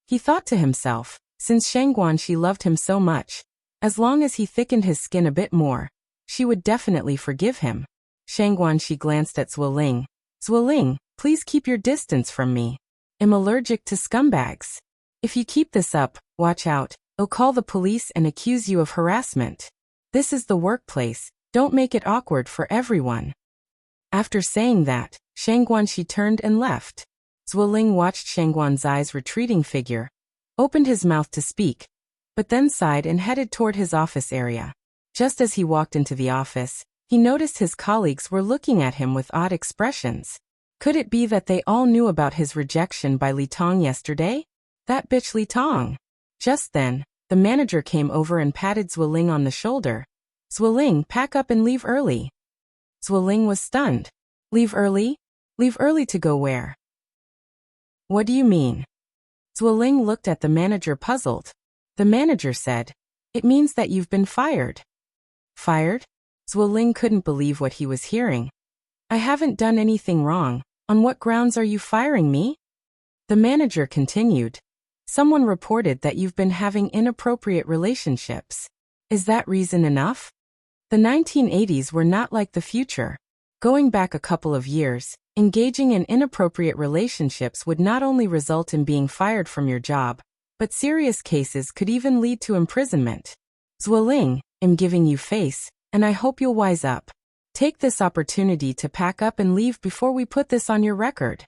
He thought to himself, since Shang Guanxi loved him so much, as long as he thickened his skin a bit more, she would definitely forgive him. Shang Guanxi glanced at Zhuo Ling. "Zhuo Ling, please keep your distance from me. I'm allergic to scumbags. If you keep this up, watch out, I'll call the police and accuse you of harassment. This is the workplace, don't make it awkward for everyone." After saying that, Shang Guanxi turned and left. Zhuo Ling watched Shang Guanxi's retreating figure, opened his mouth to speak, but then sighed and headed toward his office area. Just as he walked into the office, he noticed his colleagues were looking at him with odd expressions. Could it be that they all knew about his rejection by Li Tong yesterday? That bitch Li Tong. Just then, the manager came over and patted Zhuo Ling on the shoulder. "Zhuo Ling, pack up and leave early." Zhuo Ling was stunned. "Leave early? Leave early to go where? What do you mean? Zuoling looked at the manager puzzled. The manager said, it means that you've been fired. Fired? Zuoling couldn't believe what he was hearing. I haven't done anything wrong. On what grounds are you firing me? The manager continued. Someone reported that you've been having inappropriate relationships. Is that reason enough? The 1980s were not like the future. Going back a couple of years, engaging in inappropriate relationships would not only result in being fired from your job, but serious cases could even lead to imprisonment. Zuoling, I'm giving you face, and I hope you'll wise up. Take this opportunity to pack up and leave before we put this on your record.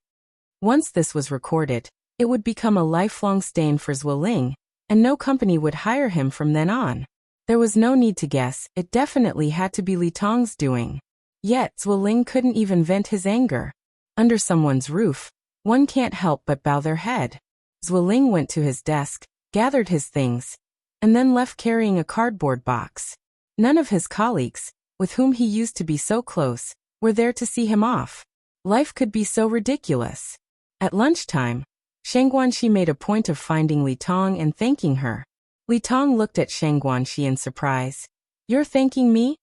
Once this was recorded, it would become a lifelong stain for Zuoling, and no company would hire him from then on. There was no need to guess, it definitely had to be Li Tong's doing. Yet Zuoling couldn't even vent his anger. Under someone's roof, one can't help but bow their head. Zuoling went to his desk, gathered his things, and then left carrying a cardboard box. None of his colleagues, with whom he used to be so close, were there to see him off. Life could be so ridiculous. At lunchtime, Shang Guanxi made a point of finding Li Tong and thanking her. Li Tong looked at Shang Guanxi in surprise. You're thanking me?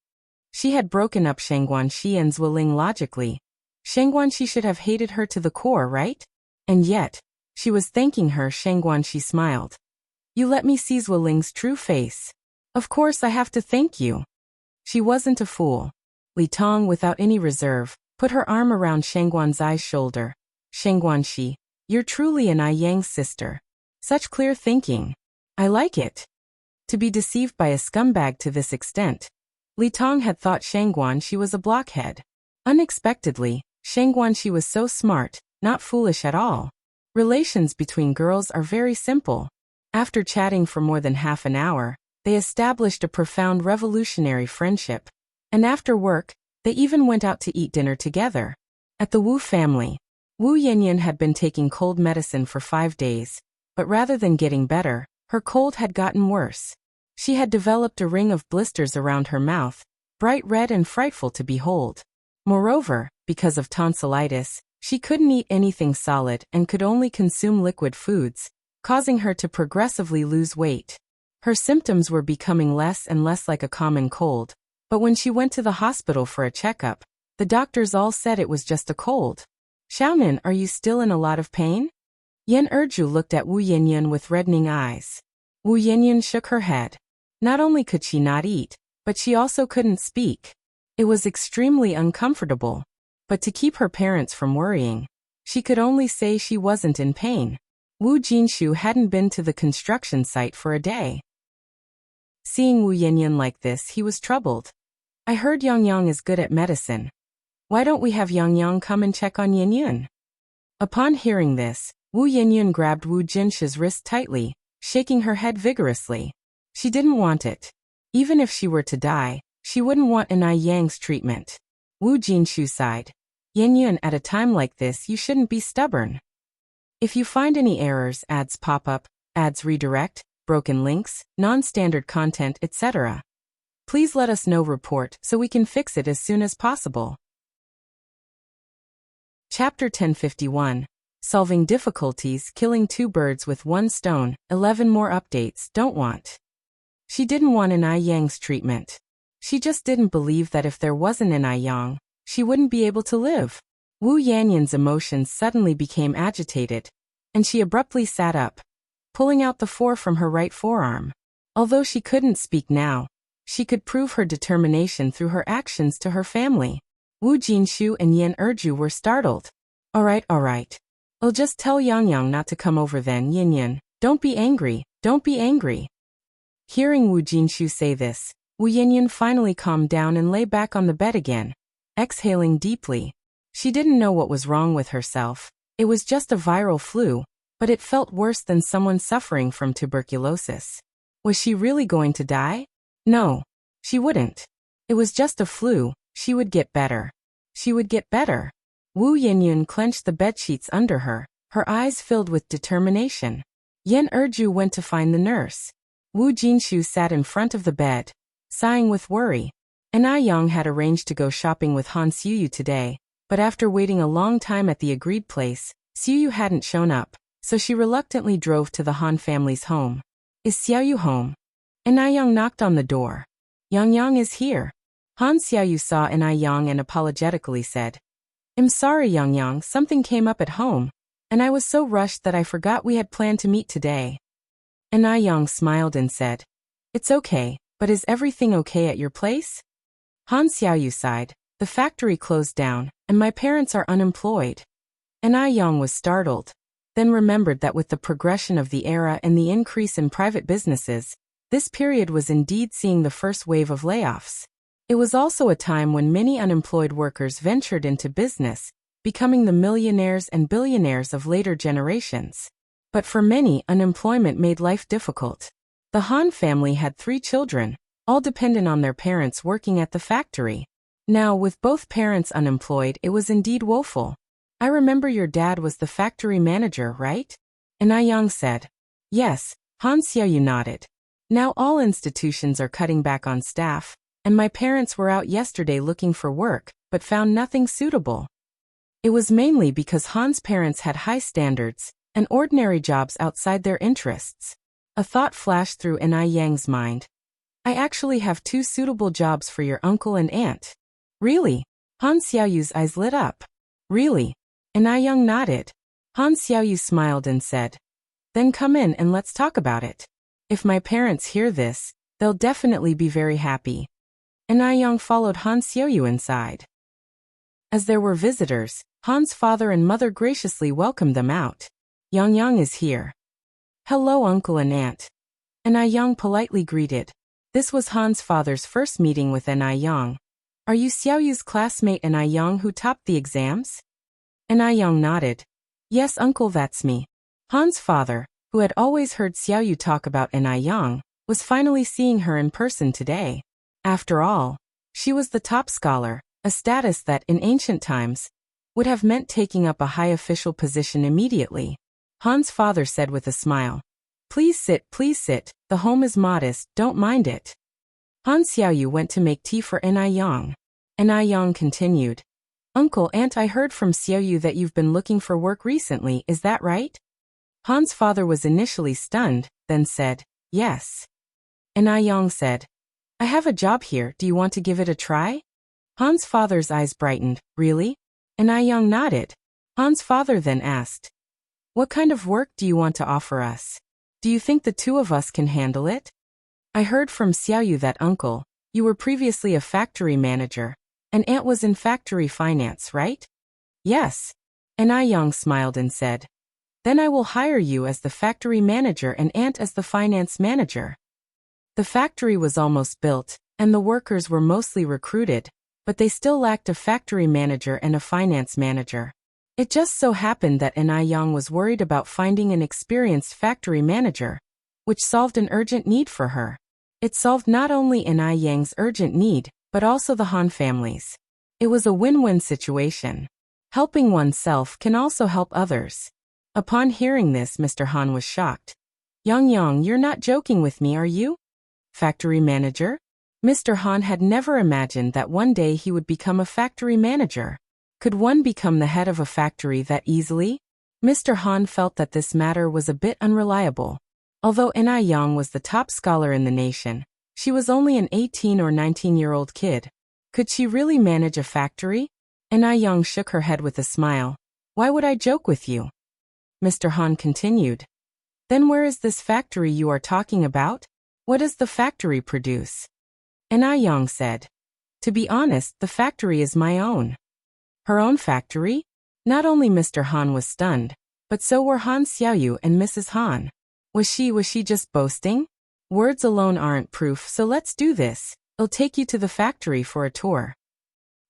She had broken up Shang Guanxi and Zuoling logically. Shang Guanxi should have hated her to the core, right? And yet, she was thanking her. Shang Guanxi smiled. You let me see Zuoling's true face. Of course I have to thank you. She wasn't a fool. Li Tong, without any reserve, put her arm around Shang Guanxi's shoulder. Shang Guanxi, you're truly an Yang sister. Such clear thinking. I like it. To be deceived by a scumbag to this extent. Li Tong had thought Shang Guanxi was a blockhead. Unexpectedly, Shang Guanxi was so smart, not foolish at all. Relations between girls are very simple. After chatting for more than half an hour, they established a profound revolutionary friendship. And after work, they even went out to eat dinner together. At the Wu family, Wu Yanyan had been taking cold medicine for 5 days, but rather than getting better, her cold had gotten worse. She had developed a ring of blisters around her mouth, bright red and frightful to behold. Moreover, because of tonsillitis, she couldn't eat anything solid and could only consume liquid foods, causing her to progressively lose weight. Her symptoms were becoming less and less like a common cold, but when she went to the hospital for a checkup, the doctors all said it was just a cold. Xiaonan, are you still in a lot of pain? Yan Erju looked at Wu Yanyan with reddening eyes. Wu Yanyan shook her head. Not only could she not eat, but she also couldn't speak. It was extremely uncomfortable. But to keep her parents from worrying, she could only say she wasn't in pain. Wu Jinshu hadn't been to the construction site for a day. Seeing Wu Yanyan like this, he was troubled. I heard Yang Yang is good at medicine. Why don't we have Yang Yang come and check on Yanyan? Upon hearing this, Wu Yanyan grabbed Wu Jinshu's wrist tightly, shaking her head vigorously. She didn't want it. Even if she were to die, she wouldn't want an Yang's treatment. Wu Jinshu sighed. Yanyan, at a time like this you shouldn't be stubborn. If you find any errors, ads pop up, ads redirect, broken links, non-standard content, etc., please let us know. Report so we can fix it as soon as possible. Chapter 1051. Solving difficulties, killing 2 birds with 1 stone, 11 more updates, don't want. She didn't want an Yang's treatment. She just didn't believe that if there wasn't an Yang, she wouldn't be able to live. Wu Yanyan's emotions suddenly became agitated, and she abruptly sat up, pulling out the 4 from her right forearm. Although she couldn't speak now, she could prove her determination through her actions to her family. Wu Jinshu and Yan Erju were startled. All right. I'll just tell Yang Yang not to come over then. Yanyan, don't be angry. Hearing Wu Jinshu say this, Wu Yanyan finally calmed down and lay back on the bed again, exhaling deeply. She didn't know what was wrong with herself. It was just a viral flu, but it felt worse than someone suffering from tuberculosis. Was she really going to die? No, she wouldn't. It was just a flu. She would get better. Wu Yanyan clenched the bedsheets under her, her eyes filled with determination. Yan Erju went to find the nurse. Wu Jinshu sat in front of the bed, sighing with worry. An Yang had arranged to go shopping with Han Xiuyu today, But after waiting a long time at the agreed place, Xiaoyu hadn't shown up, so she reluctantly drove to the Han family's home. Is Xiaoyu home? Yang knocked on the door. Yang is here. Han Xiaoyu saw Yang and apologetically said, I'm sorry Yang, something came up at home, and I was so rushed that I forgot we had planned to meet today. Yang smiled and said, It's okay, but is everything okay at your place? Han Xiaoyu sighed, the factory closed down, and my parents are unemployed. Yang was startled, then remembered that with the progression of the era and the increase in private businesses, this period was indeed seeing the first wave of layoffs. It was also a time when many unemployed workers ventured into business, becoming the millionaires and billionaires of later generations. But for many, unemployment made life difficult. The Han family had 3 children, all dependent on their parents working at the factory. Now, with both parents unemployed, it was indeed woeful. I remember your dad was the factory manager, right? Yang said. Yes, Han Xiaoyu nodded. Now all institutions are cutting back on staff, and my parents were out yesterday looking for work, but found nothing suitable. It was mainly because Han's parents had high standards, and ordinary jobs outside their interests. A thought flashed through Yang's mind. I actually have 2 suitable jobs for your uncle and aunt. Really? Han Xiaoyu's eyes lit up. Really? Yang nodded. Han Xiaoyu smiled and said, Then come in and let's talk about it. If my parents hear this, they'll definitely be very happy. Yang followed Han Xiaoyu inside. As there were visitors, Han's father and mother graciously welcomed them out. Yang is here. Hello uncle and aunt. Yang politely greeted. This was Han's father's first meeting with Yang. Are you Xiaoyu's classmate Yang who topped the exams? Yang nodded. Yes uncle, that's me. Han's father, who had always heard Xiaoyu talk about Yang, was finally seeing her in person today. After all, she was the top scholar, a status that, in ancient times, would have meant taking up a high official position immediately. Han's father said with a smile, please sit, the home is modest, don't mind it. Han Xiaoyu went to make tea for Yang. Yang continued, Uncle, aunt, I heard from Xiaoyu that you've been looking for work recently, is that right? Han's father was initially stunned, then said, yes. Yang said, I have a job here, do you want to give it a try? Han's father's eyes brightened, really? Yang nodded. Han's father then asked, what kind of work do you want to offer us? Do you think the 2 of us can handle it? I heard from Xiaoyu that uncle, you were previously a factory manager, and aunt was in factory finance, right? Yes. Yang smiled and said, then I will hire you as the factory manager and aunt as the finance manager. The factory was almost built, and the workers were mostly recruited, but they still lacked a factory manager and a finance manager. It just so happened that Yang was worried about finding an experienced factory manager, which solved an urgent need for her. It solved not only Yang's urgent need, but also the Han family's. It was a win-win situation. Helping oneself can also help others. Upon hearing this, Mr. Han was shocked. Yang, you're not joking with me, are you? Factory manager? Mr. Han had never imagined that one day he would become a factory manager. Could one become the head of a factory that easily? Mr. Han felt that this matter was a bit unreliable. Although Yang was the top scholar in the nation, she was only an 18 or 19-year-old kid. Could she really manage a factory? Yang shook her head with a smile. Why would I joke with you? Mr. Han continued. Then where is this factory you are talking about? What does the factory produce? Yang said. To be honest, the factory is my own. Her own factory? Not only Mr. Han was stunned, but so were Han Xiaoyu and Mrs. Han. Was she just boasting? Words alone aren't proof, so let's do this. I'll take you to the factory for a tour.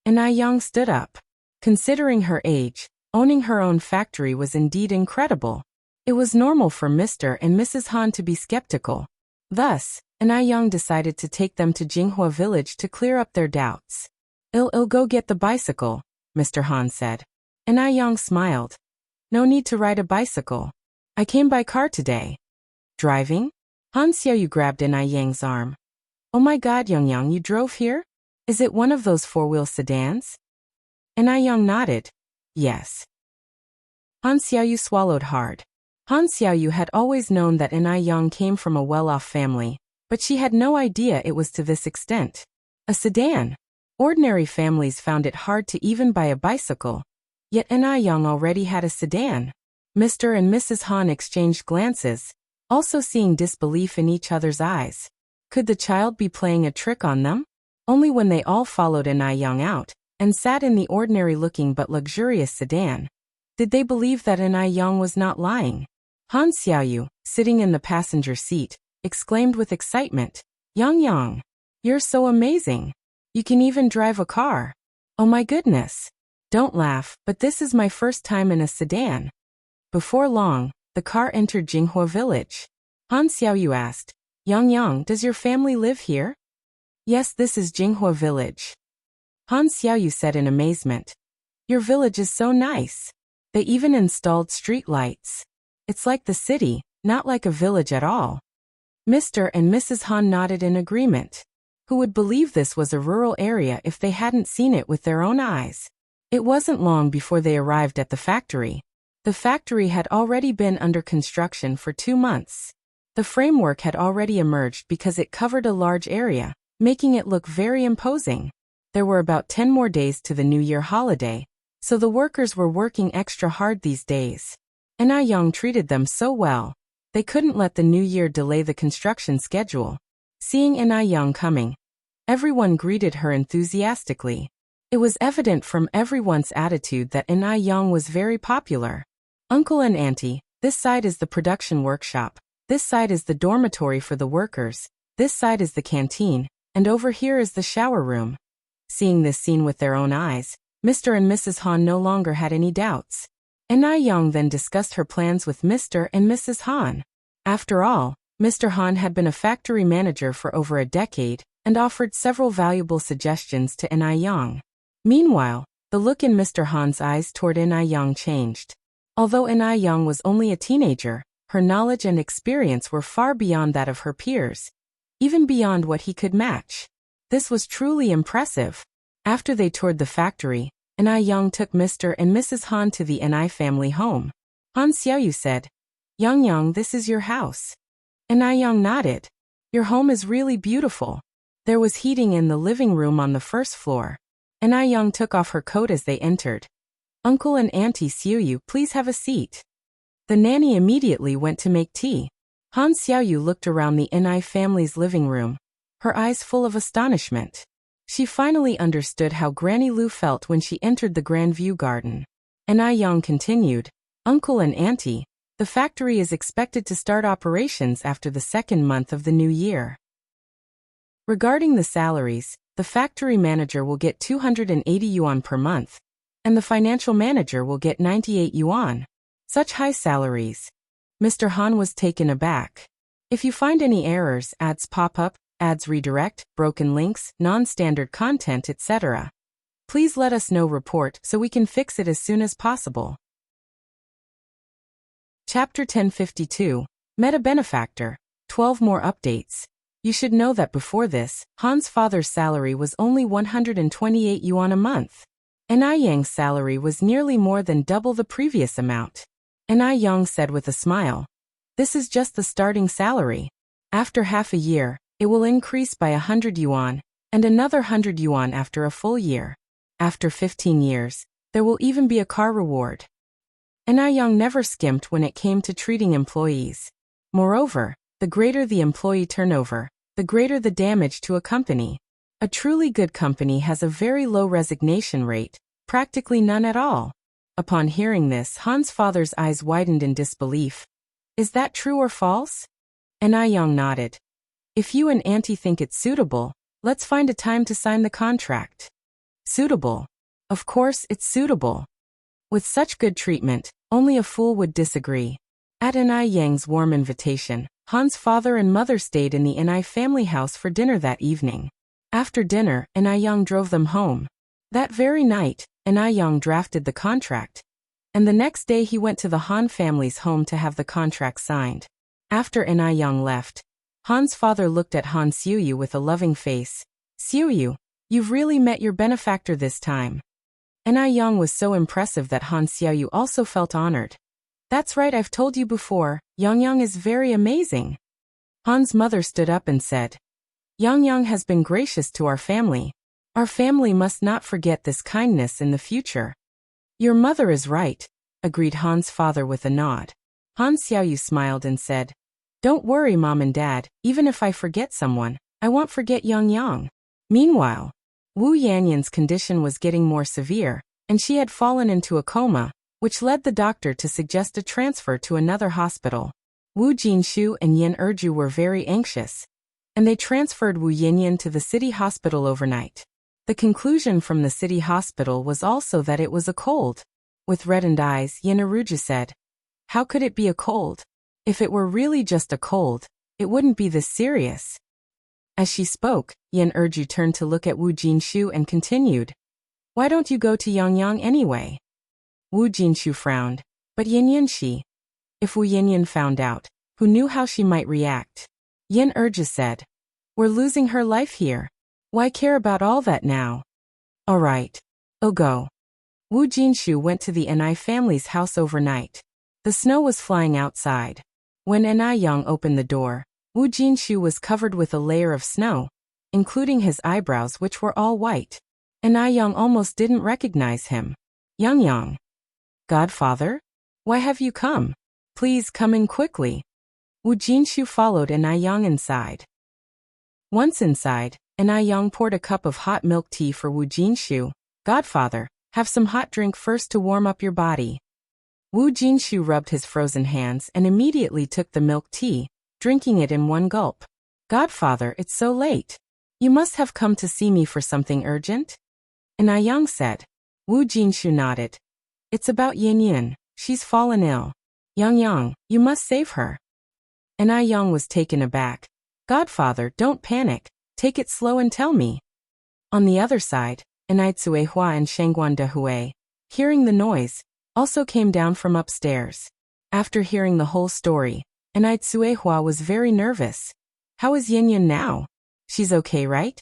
Yang stood up. Considering her age, owning her own factory was indeed incredible. It was normal for Mr. and Mrs. Han to be skeptical. Thus, Yang decided to take them to Jinghua village to clear up their doubts. I'll go get the bicycle, Mr. Han said. Yang smiled. No need to ride a bicycle. I came by car today. Driving? Han Xiaoyu grabbed Yang's arm. Oh my god, Yang, you drove here? Is it one of those 4-wheel sedans? And Young nodded. Yes. Han Xiaoyu swallowed hard. Han Xiaoyu had always known that Young came from a well-off family, but she had no idea it was to this extent. A sedan. Ordinary families found it hard to even buy a bicycle, yet Young already had a sedan. Mr. and Mrs. Han exchanged glances, also seeing disbelief in each other's eyes. Could the child be playing a trick on them? Only when they all followed Young out, and sat in the ordinary-looking but luxurious sedan, did they believe that Young was not lying. Han Xiaoyu, sitting in the passenger seat, exclaimed with excitement, Yang, you're so amazing. You can even drive a car. Oh my goodness. Don't laugh, but this is my first time in a sedan. Before long, the car entered Jinghua village. Han Xiaoyu asked, Yang, does your family live here? Yes, this is Jinghua village. Han Xiaoyu said in amazement. Your village is so nice. They even installed street lights. It's like the city, not like a village at all. Mr. and Mrs. Han nodded in agreement. Who would believe this was a rural area if they hadn't seen it with their own eyes? It wasn't long before they arrived at the factory. The factory had already been under construction for 2 months. The framework had already emerged because it covered a large area, making it look very imposing. There were about 10 more days to the New Year holiday, so the workers were working extra hard these days. And Young treated them so well. They couldn't let the New Year delay the construction schedule. Seeing Young coming, everyone greeted her enthusiastically. It was evident from everyone's attitude that Young was very popular. Uncle and Auntie, this side is the production workshop, this side is the dormitory for the workers, this side is the canteen, and over here is the shower room. Seeing this scene with their own eyes, Mr. and Mrs. Han no longer had any doubts. Young then discussed her plans with Mr. and Mrs. Han. After all, Mr. Han had been a factory manager for over a decade and offered several valuable suggestions to Young. Meanwhile, the look in Mr. Han's eyes toward Young changed. Although Young was only a teenager, her knowledge and experience were far beyond that of her peers, even beyond what he could match. This was truly impressive. After they toured the factory, Young took Mr. and Mrs. Han to the family home. Han Xiaoyu said, Yang, this is your house. Young nodded. Your home is really beautiful. There was heating in the living room on the first floor. Young took off her coat as they entered. Uncle and Auntie Xiaoyu, please have a seat. The nanny immediately went to make tea. Han Xiaoyu looked around the family's living room, her eyes full of astonishment. She finally understood how Granny Lu felt when she entered the Grand View Garden. Young continued, Uncle and Auntie, the factory is expected to start operations after the 2nd month of the new year. Regarding the salaries, the factory manager will get 280 yuan per month, and the financial manager will get 98 yuan. Such high salaries. Mr. Han was taken aback. If you find any errors, ads pop up, ads redirect, broken links, non-standard content, etc., please let us know report so we can fix it as soon as possible. Chapter 1052, Meta Benefactor, 12 more updates. You should know that before this, Han's father's salary was only 128 yuan a month. Yang's salary was nearly more than double the previous amount. Young said with a smile, this is just the starting salary. After half a year, it will increase by 100 yuan, and another 100 yuan after a full year. After 15 years, there will even be a car reward. Young never skimped when it came to treating employees. Moreover, the greater the employee turnover, the greater the damage to a company. A truly good company has a very low resignation rate, practically none at all. Upon hearing this, Han's father's eyes widened in disbelief. Is that true or false? Young nodded. If you and Auntie think it's suitable, let's find a time to sign the contract. Suitable. Of course, it's suitable. With such good treatment, only a fool would disagree. At Yang's warm invitation, Han's father and mother stayed in the family house for dinner that evening. After dinner, Young drove them home. That very night, Young drafted the contract, and the next day he went to the Han family's home to have the contract signed. After Young left, Han's father looked at Han Xiaoyu with a loving face. Xiaoyu, you've really met your benefactor this time. And Yang was so impressive that Han Xiaoyu also felt honored. That's right, I've told you before, Yang is very amazing. Han's mother stood up and said, Yang has been gracious to our family. Our family must not forget this kindness in the future. Your mother is right, agreed Han's father with a nod. Han Xiaoyu smiled and said, Don't worry, Mom and Dad, even if I forget someone, I won't forget Yang. Meanwhile, Wu Yanyan's condition was getting more severe, and she had fallen into a coma, which led the doctor to suggest a transfer to another hospital. Wu Jinshu and Yin Erju were very anxious, and they transferred Wu Yanyan to the city hospital overnight. The conclusion from the city hospital was also that it was a cold. With reddened eyes, Yin Erju said, How could it be a cold? If it were really just a cold, it wouldn't be this serious. As she spoke, Yin Erju turned to look at Wu Jinshu and continued, Why don't you go to Yang anyway? Wu Jinshu frowned, but Yin Yanxi. If Wu Yanyan found out, who knew how she might react? Yin Erju said, We're losing her life here. Why care about all that now? All right. I'll go. Wu Jinshu went to the Ni family's house overnight. The snow was flying outside. When Ni Yang opened the door, Wu Jinshu was covered with a layer of snow, including his eyebrows which were all white. Ni Yang almost didn't recognize him. Yang. Godfather? Why have you come? Please come in quickly. Wu Jinshu followed Ni Yang inside. Once inside, Ni Yang poured a cup of hot milk tea for Wu Jinshu. Godfather, have some hot drink first to warm up your body. Wu Jinshu rubbed his frozen hands and immediately took the milk tea, drinking it in one gulp. Godfather, it's so late. You must have come to see me for something urgent? Ni Yang said. Wu Jinshu nodded. It's about Yin. She's fallen ill. Yang, you must save her. Ni Yang was taken aback. Godfather, don't panic. Take it slow and tell me. On the other side, Ni Cuehua and Shangguan Dehui, hearing the noise, also came down from upstairs. After hearing the whole story, Ni Cuehua was very nervous. How is Yin now? She's okay, right?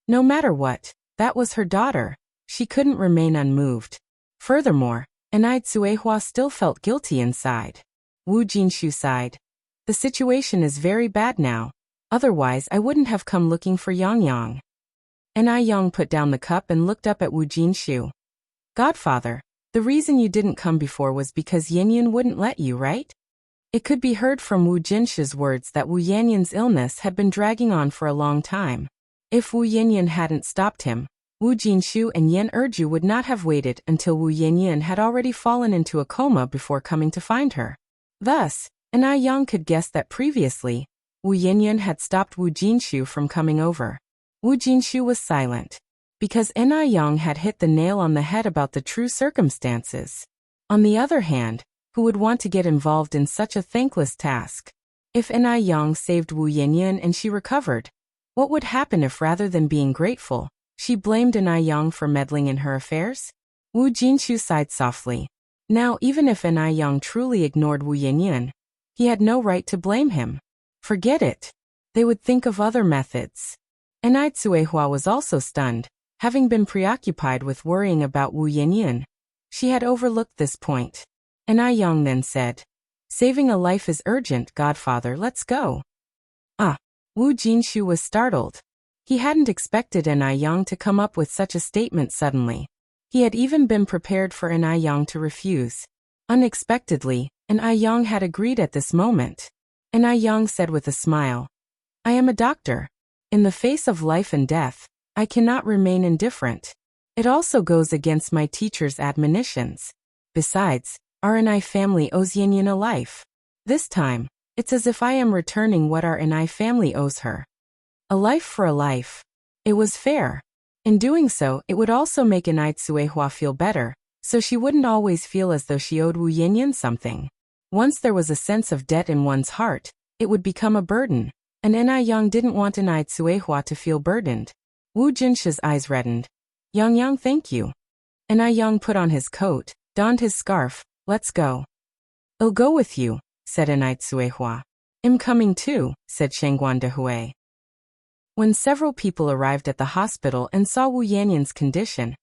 No matter what, that was her daughter. She couldn't remain unmoved. Furthermore, Ni Cuehua still felt guilty inside. Wu Jinshu sighed. The situation is very bad now. Otherwise, I wouldn't have come looking for Yang. Ni Yang put down the cup and looked up at Wu Jinshu. Godfather, the reason you didn't come before was because Yin wouldn't let you, right? It could be heard from Wu Jinshu's words that Wu Yanyan's illness had been dragging on for a long time. If Wu Yanyan hadn't stopped him, Wu Jinshu and Yin Erju would not have waited until Wu Yanyan had already fallen into a coma before coming to find her. Thus, Ni Yang could guess that previously, Wu Yanyan had stopped Wu Jinshu from coming over. Wu Jinshu was silent, because Ni Yang had hit the nail on the head about the true circumstances. On the other hand, who would want to get involved in such a thankless task? If Ni Yang saved Wu Yanyan and she recovered, what would happen if rather than being grateful, she blamed Ni Yang for meddling in her affairs? Wu Jinshu sighed softly. Now even if Ni Yang truly ignored Wu Yanyan, he had no right to blame him. Forget it. They would think of other methods. Ni Cuehua was also stunned, having been preoccupied with worrying about Wu Yanyan. She had overlooked this point. Ni Yang then said, Saving a life is urgent, Godfather, let's go. Wu Jinshu was startled. He hadn't expected Ni Yang to come up with such a statement suddenly. He had even been prepared for Ni Yang to refuse. Unexpectedly, Ni Yang had agreed at this moment. Ni Yang said with a smile, I am a doctor. In the face of life and death, I cannot remain indifferent. It also goes against my teacher's admonitions. Besides, our Ni family owes Yin a life. This time, it's as if I am returning what our Ni family owes her. A life for a life. It was fair. In doing so, it would also make Ni Cuehua feel better, so she wouldn't always feel as though she owed Wu Yanyan something. Once there was a sense of debt in one's heart, it would become a burden, and Ni Yang didn't want Ni Cuehua to feel burdened. Wu Jinshu's eyes reddened. Yang, thank you. Ni Yang put on his coat, donned his scarf. Let's go. I'll go with you, said Ni Cuehua. I'm coming too, said Shangguan Dehui. When several people arrived at the hospital and saw Wu Yanyan's condition,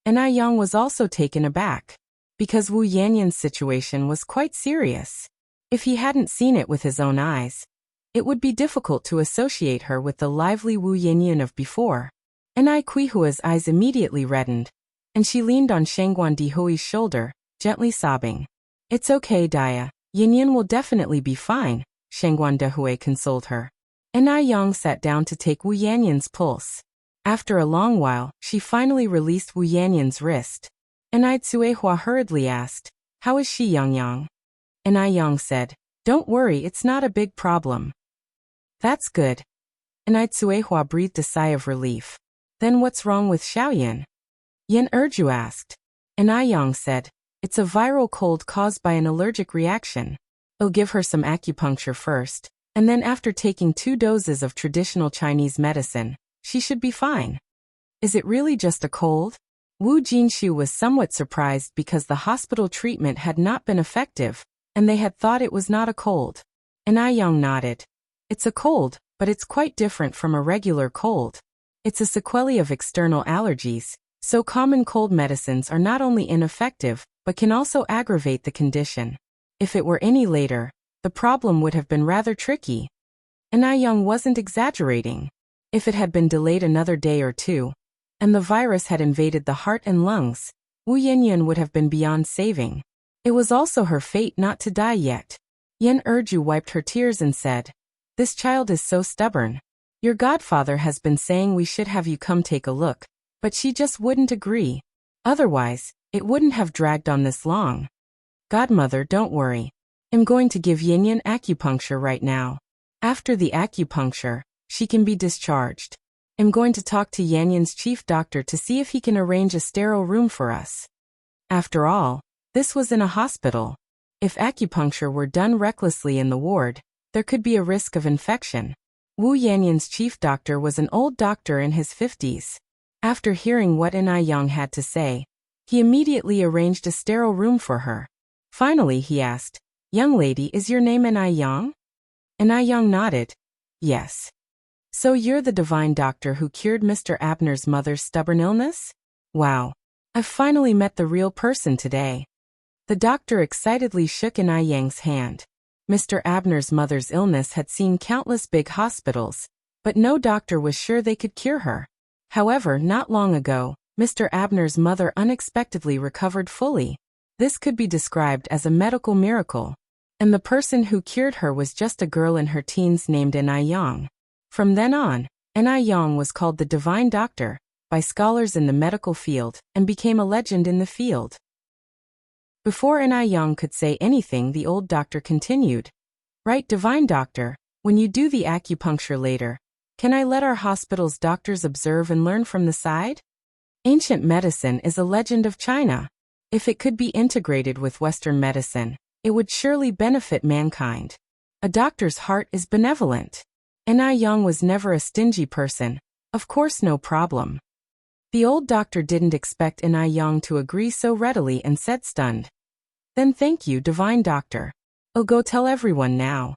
and Ai Yang was also taken aback, because Wu Yanyan's situation was quite serious. If he hadn't seen it with his own eyes, it would be difficult to associate her with the lively Wu Yanyan of before. And Ai Kuihua's eyes immediately reddened, and she leaned on Shangguan Dihui's shoulder, gently sobbing. "It's okay, Dia. Yanyan will definitely be fine," Shangguan Dihui consoled her. And Ai Yang sat down to take Wu Yanyan's pulse. After a long while, she finally released Wu Yanyan's wrist. And Ai Tsuehua hurriedly asked, "How is she, Yang Yang?" And Ai Yang said, "Don't worry, it's not a big problem." "That's good." And Ai Tsuehua breathed a sigh of relief. "Then what's wrong with Xiaoyan?" Yan Erju asked. And Ai Yang said, "It's a viral cold caused by an allergic reaction. I'll give her some acupuncture first, and then after taking 2 doses of traditional Chinese medicine, she should be fine." "Is it really just a cold?" Wu Jinshu was somewhat surprised because the hospital treatment had not been effective, and they had thought it was not a cold. And Ai Yang nodded. "It's a cold, but it's quite different from a regular cold. It's a sequelae of external allergies, so common cold medicines are not only ineffective, but can also aggravate the condition. If it were any later, the problem would have been rather tricky." And Ai Yang wasn't exaggerating. If it had been delayed another day or two, and the virus had invaded the heart and lungs, Wu Yanyan would have been beyond saving. It was also her fate not to die yet. Yan Erju wiped her tears and said, "This child is so stubborn. Your godfather has been saying we should have you come take a look, but she just wouldn't agree. Otherwise, it wouldn't have dragged on this long." "Godmother, don't worry. I'm going to give Yanyan acupuncture right now. After the acupuncture, she can be discharged. I'm going to talk to Yanyan's chief doctor to see if he can arrange a sterile room for us." After all, this was in a hospital. If acupuncture were done recklessly in the ward, there could be a risk of infection. Wu Yanyan's chief doctor was an old doctor in his 50s. After hearing what Ai Yang had to say, he immediately arranged a sterile room for her. Finally he asked, "Young lady, is your name Ai Yang?" And Ai Yang nodded. "Yes." "So you're the divine doctor who cured Mr. Abner's mother's stubborn illness? Wow. I've finally met the real person today." The doctor excitedly shook Ai Yang's hand. Mr. Abner's mother's illness had seen countless big hospitals, but no doctor was sure they could cure her. However, not long ago, Mr. Abner's mother unexpectedly recovered fully. This could be described as a medical miracle. And the person who cured her was just a girl in her teens named Ai Yang. From then on, Ai Yang was called the Divine Doctor by scholars in the medical field and became a legend in the field. Before Ai Yang could say anything, the old doctor continued. "Right, Divine Doctor, when you do the acupuncture later, can I let our hospital's doctors observe and learn from the side? Ancient medicine is a legend of China. If it could be integrated with Western medicine, it would surely benefit mankind. A doctor's heart is benevolent." And Ai Yang was never a stingy person. Of course, no problem. The old doctor didn't expect Ai Yang to agree so readily and said stunned. "Then thank you, Divine Doctor. I'll go tell everyone now.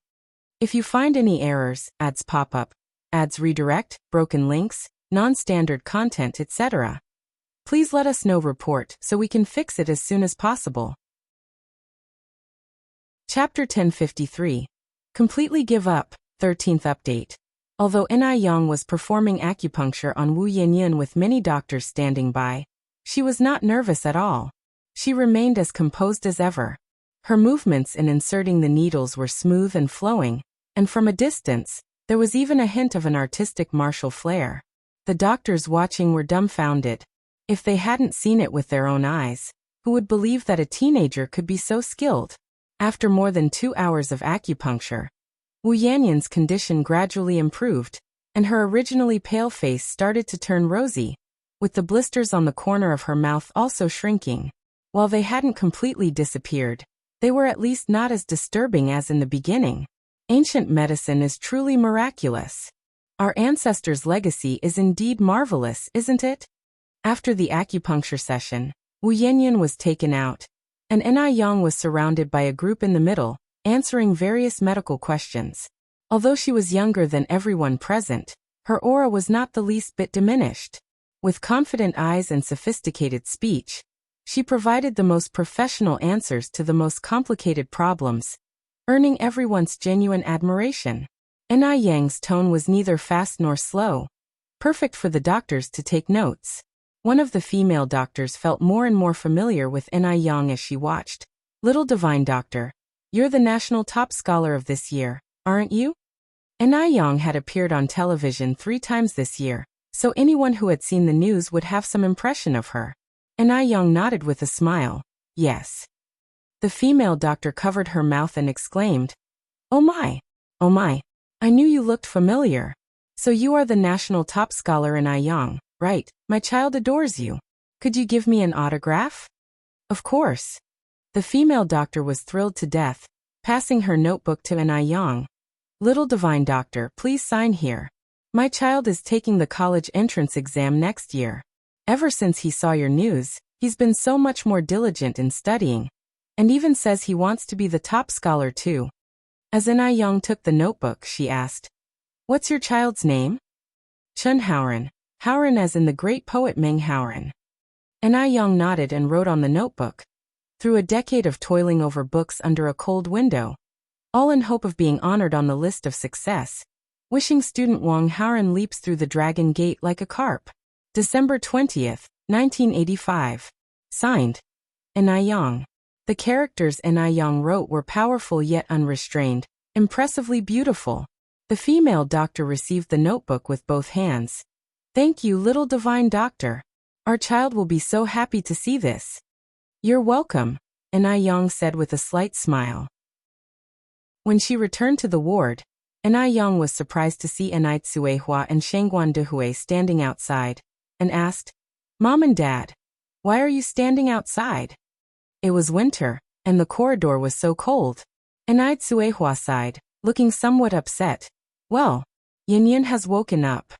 If you find any errors, ads pop up, ads redirect, broken links, non-standard content, etc., please let us know report so we can fix it as soon as possible." Chapter 1053. Completely Give Up, 13th Update. Although Ai Yang was performing acupuncture on Wu Yanyan with many doctors standing by, she was not nervous at all. She remained as composed as ever. Her movements in inserting the needles were smooth and flowing, and from a distance, there was even a hint of an artistic martial flair. The doctors watching were dumbfounded. If they hadn't seen it with their own eyes, who would believe that a teenager could be so skilled? After more than 2 hours of acupuncture, Wu Yanyan's condition gradually improved, and her originally pale face started to turn rosy, with the blisters on the corner of her mouth also shrinking. While they hadn't completely disappeared, they were at least not as disturbing as in the beginning. Ancient medicine is truly miraculous. Our ancestors' legacy is indeed marvelous, isn't it? After the acupuncture session, Wu Yanyan was taken out, and Ai Yang was surrounded by a group in the middle, answering various medical questions. Although she was younger than everyone present, her aura was not the least bit diminished. With confident eyes and sophisticated speech, she provided the most professional answers to the most complicated problems, earning everyone's genuine admiration. Ni Yang's tone was neither fast nor slow, perfect for the doctors to take notes. One of the female doctors felt more and more familiar with Ni Yang as she watched. Little divine doctor, you're the national top scholar of this year, aren't you? Ni Yang had appeared on television 3 times this year, so anyone who had seen the news would have some impression of her. Ni Yang nodded with a smile. Yes. The female doctor covered her mouth and exclaimed, oh my, I knew you looked familiar. So you are the national top scholar Ni Yang, right? My child adores you. Could you give me an autograph? Of course. The female doctor was thrilled to death, passing her notebook to Ni Yang. Little divine doctor, please sign here. My child is taking the college entrance exam next year. Ever since he saw your news, he's been so much more diligent in studying, and even says he wants to be the top scholar too. As Ni Yang took the notebook, she asked, what's your child's name? Chun Haoran. Haoran as in the great poet Meng Haoran. Ni Yang nodded and wrote on the notebook. Through a decade of toiling over books under a cold window, all in hope of being honored on the list of success, wishing student Wang Haoran leaps through the dragon gate like a carp. December 20th, 1985. Signed, Ni Yang. The characters Ni Yang wrote were powerful yet unrestrained, impressively beautiful. The female doctor received the notebook with both hands. Thank you, little divine doctor. Our child will be so happy to see this. You're welcome, Ni Yang said with a slight smile. When she returned to the ward, Ni Yang was surprised to see Ni Tsuehua and Shangguan Dehui standing outside, and asked, Mom and Dad, why are you standing outside? It was winter, and the corridor was so cold. Ni Tsuehua sighed, looking somewhat upset. Well, Yin has woken up.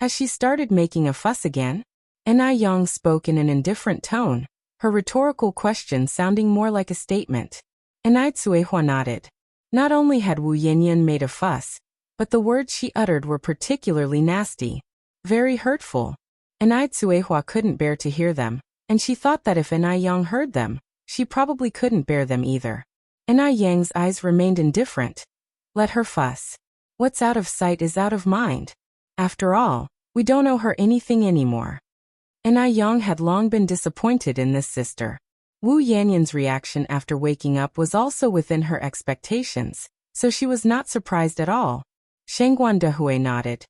Has she started making a fuss again? Ni Yang spoke in an indifferent tone, her rhetorical question sounding more like a statement. Ni Tsuehua nodded. Not only had Wu Yanyan made a fuss, but the words she uttered were particularly nasty, very hurtful. Ni Tsuehua couldn't bear to hear them, and she thought that if Ni Yang heard them, she probably couldn't bear them either. Ni Yang's eyes remained indifferent. Let her fuss. What's out of sight is out of mind. After all, we don't owe her anything anymore. Ni Yang had long been disappointed in this sister. Wu Yanyan's reaction after waking up was also within her expectations, so she was not surprised at all. Shangguan Dehui nodded.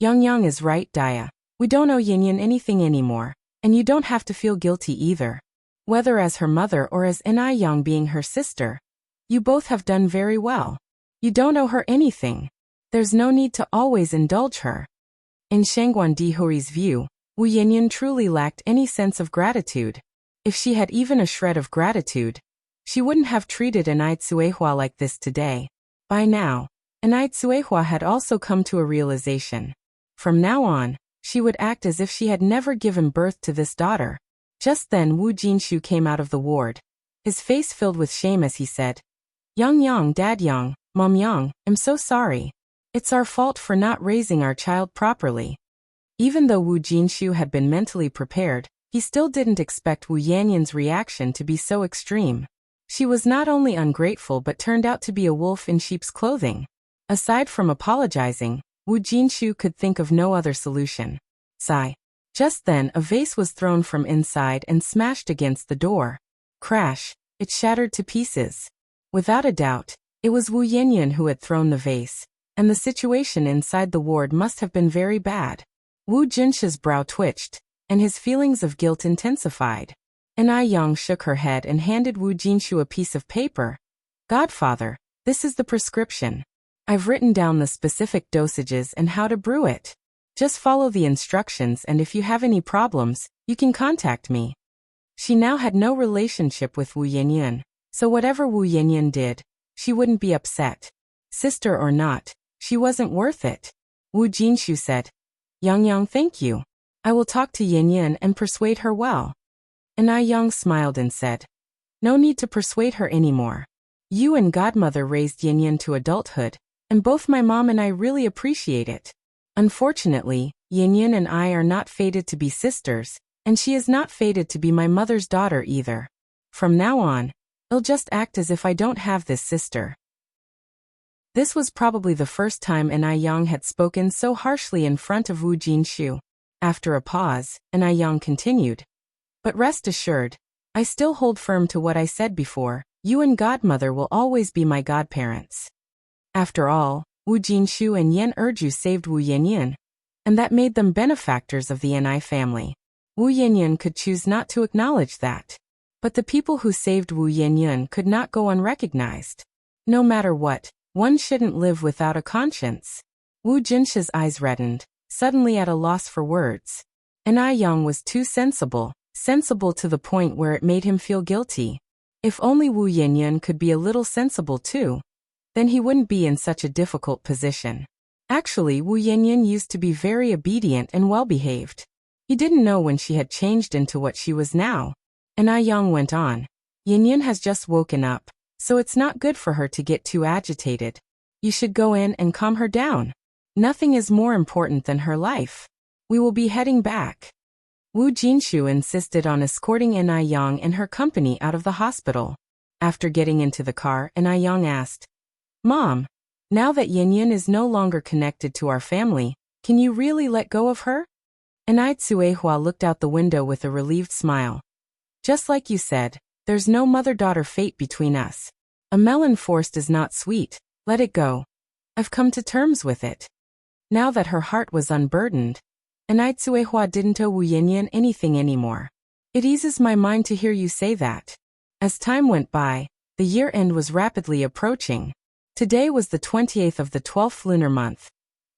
Yang is right, Daya. We don't owe Yanyan anything anymore, and you don't have to feel guilty either. Whether as her mother or as Ni Yang being her sister, you both have done very well. You don't owe her anything. There's no need to always indulge her. In Shangguan Dehui's view, Wu Yanyan truly lacked any sense of gratitude. If she had even a shred of gratitude, she wouldn't have treated Ni Tsuehua like this today. By now, Ni Tsuehua had also come to a realization. From now on, she would act as if she had never given birth to this daughter. Just then Wu Jinshu came out of the ward, his face filled with shame as he said, Yang, Dad Yang, Mom Yang, I'm so sorry. It's our fault for not raising our child properly. Even though Wu Jinshu had been mentally prepared, he still didn't expect Wu Yanyan's reaction to be so extreme. She was not only ungrateful but turned out to be a wolf in sheep's clothing. Aside from apologizing, Wu Jinshu could think of no other solution. Sigh. Just then a vase was thrown from inside and smashed against the door. Crash, it shattered to pieces. Without a doubt, it was Wu Yanyan who had thrown the vase, and the situation inside the ward must have been very bad. Wu Jinshu's brow twitched, and his feelings of guilt intensified. Ni Yang shook her head and handed Wu Jinshu a piece of paper. Godfather, this is the prescription. I've written down the specific dosages and how to brew it. Just follow the instructions, and if you have any problems, you can contact me. She now had no relationship with Wu Yanyan, so whatever Wu Yanyan did, she wouldn't be upset. Sister or not, she wasn't worth it. Wu Jinshu said, Yang, thank you. I will talk to Yanyan and persuade her well. Ni Yang smiled and said, no need to persuade her anymore. You and Godmother raised Yanyan to adulthood, and both my mom and I really appreciate it. Unfortunately, Yin and I are not fated to be sisters, and she is not fated to be my mother's daughter either. From now on, I'll just act as if I don't have this sister." This was probably the first time Yang had spoken so harshly in front of Wu Jinshu. After a pause, Yang continued, "But rest assured, I still hold firm to what I said before. You and godmother will always be my godparents." After all, Wu Jinshu and Yan Erju saved Wu Yanyan, and that made them benefactors of the Ni family. Wu Yanyan could choose not to acknowledge that. But the people who saved Wu Yanyan could not go unrecognized. No matter what, one shouldn't live without a conscience. Wu Jinshu's eyes reddened, suddenly at a loss for words. Yang was too sensible to the point where it made him feel guilty. If only Wu Yanyan could be a little sensible too, then he wouldn't be in such a difficult position. Actually, Wu Yanyan used to be very obedient and well-behaved. He didn't know when she had changed into what she was now. Yang went on, "Yanyan has just woken up, so it's not good for her to get too agitated. You should go in and calm her down. Nothing is more important than her life. We will be heading back." Wu Jinshu insisted on escorting Yang and her company out of the hospital. After getting into the car, Yang asked, "Mom, now that Yanyan is no longer connected to our family, can you really let go of her?" Tsuehua looked out the window with a relieved smile. "Just like you said, there's no mother-daughter fate between us. A melon forced is not sweet, let it go. I've come to terms with it." Now that her heart was unburdened, Tsuehua didn't owe Wu Yanyan anything anymore. "It eases my mind to hear you say that." As time went by, the year-end was rapidly approaching. Today was the 28th of the 12th lunar month,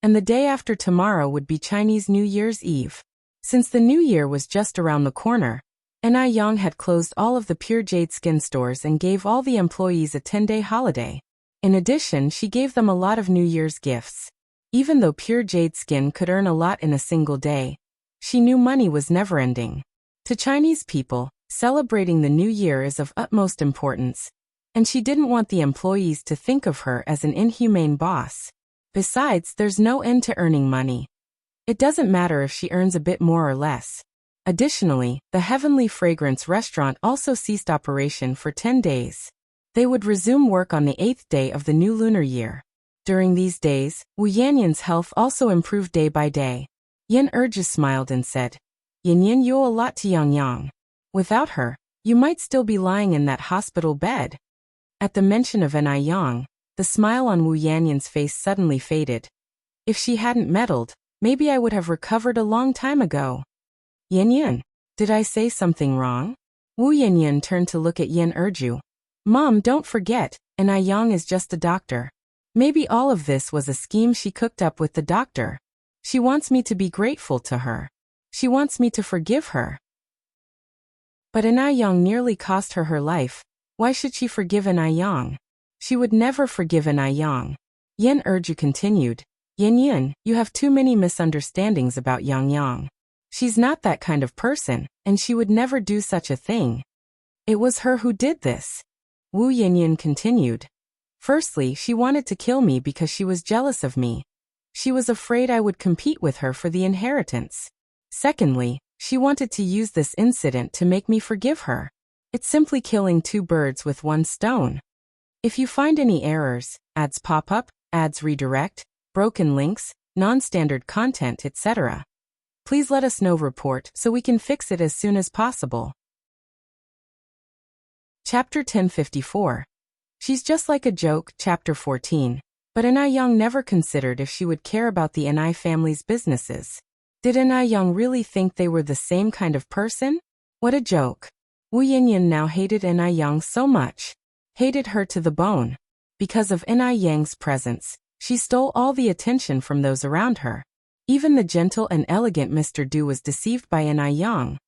and the day after tomorrow would be Chinese New Year's Eve. Since the new year was just around the corner, Yang had closed all of the Pure Jade Skin stores and gave all the employees a 10-day holiday. In addition, she gave them a lot of New Year's gifts. Even though Pure Jade Skin could earn a lot in a single day, she knew money was never-ending. To Chinese people, celebrating the new year is of utmost importance, and she didn't want the employees to think of her as an inhumane boss. Besides, there's no end to earning money. It doesn't matter if she earns a bit more or less. Additionally, the Heavenly Fragrance restaurant also ceased operation for 10 days. They would resume work on the 8th day of the new lunar year. During these days, Wu Yanyan's health also improved day by day. Yan Erju smiled and said, "Yanyan, you owe a lot to Yang. Without her, you might still be lying in that hospital bed." At the mention of Yang, the smile on Wu Yanyan's face suddenly faded. "If she hadn't meddled, maybe I would have recovered a long time ago." "Yanyan, did I say something wrong?" Wu Yanyan turned to look at Yan Erju. "Mom, don't forget, Yang is just a doctor. Maybe all of this was a scheme she cooked up with the doctor. She wants me to be grateful to her. She wants me to forgive her." But Yang nearly cost her her life. Why should she forgive Yang? She would never forgive Yang. Yan Erju continued, "Yanyan, you have too many misunderstandings about Yang. She's not that kind of person, and she would never do such a thing. It was her who did this." Wu Yanyan continued, "Firstly, she wanted to kill me because she was jealous of me. She was afraid I would compete with her for the inheritance. Secondly, she wanted to use this incident to make me forgive her. It's simply killing two birds with one stone. If you find any errors, ads pop up, ads redirect, broken links, non-standard content, etc., please let us know report so we can fix it as soon as possible." Chapter 1054. She's just like a joke, Chapter 14. But Yang never considered if she would care about the Ni family's businesses. Did Yang really think they were the same kind of person? What a joke. Wu Yanyan now hated Yang so much. Hated her to the bone. Because of Yang's presence, she stole all the attention from those around her. Even the gentle and elegant Mr. Du was deceived by Yang.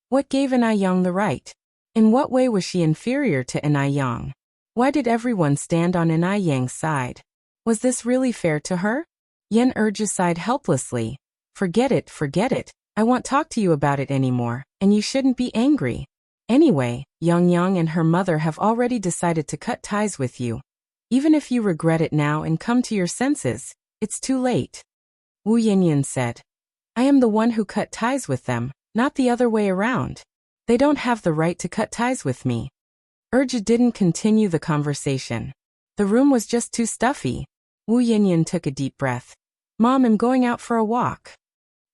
What gave Yang the right? In what way was she inferior to Yang? Why did everyone stand on Yang's side? Was this really fair to her? Yan Erju sighed helplessly. Forget it. I won't talk to you about it anymore, and you shouldn't be angry. Anyway, Yang and her mother have already decided to cut ties with you. Even if you regret it now and come to your senses, it's too late." Wu Yanyan said. I am the one who cut ties with them, not the other way around. They don't have the right to cut ties with me. Urju didn't continue the conversation. The room was just too stuffy. Wu Yinyan took a deep breath. Mom, I'm going out for a walk.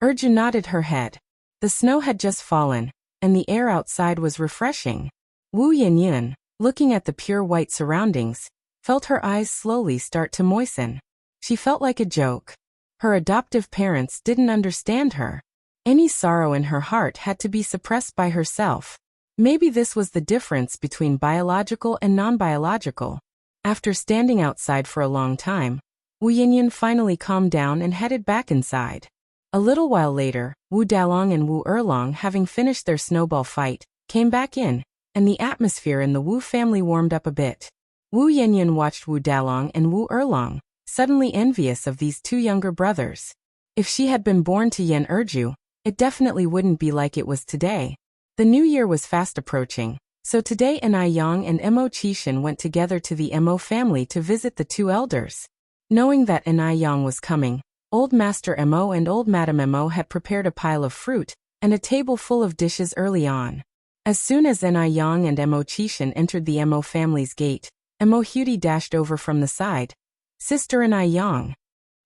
Urju nodded her head. The snow had just fallen, and the air outside was refreshing. Wu Yinyan, looking at the pure white surroundings, felt her eyes slowly start to moisten. She felt like a joke. Her adoptive parents didn't understand her. Any sorrow in her heart had to be suppressed by herself. Maybe this was the difference between biological and non-biological. After standing outside for a long time, Wu Yinyan finally calmed down and headed back inside. A little while later, Wu Dalong and Wu Erlong, having finished their snowball fight, came back in, and the atmosphere in the Wu family warmed up a bit. Wu Yinyan watched Wu Dalong and Wu Erlong, suddenly envious of these two younger brothers. If she had been born to Yen Urju, it definitely wouldn't be like it was today. The new year was fast approaching, so today Enai Yang and Mo Qishan went together to the Mo family to visit the two elders. Knowing that Enai Yang was coming, Old Master Mo and Old Madam Mo had prepared a pile of fruit and a table full of dishes early on. As soon as Enai Yang and Mo Qishan entered the Mo family's gate, Mo Hudi dashed over from the side. Sister Enai Yang.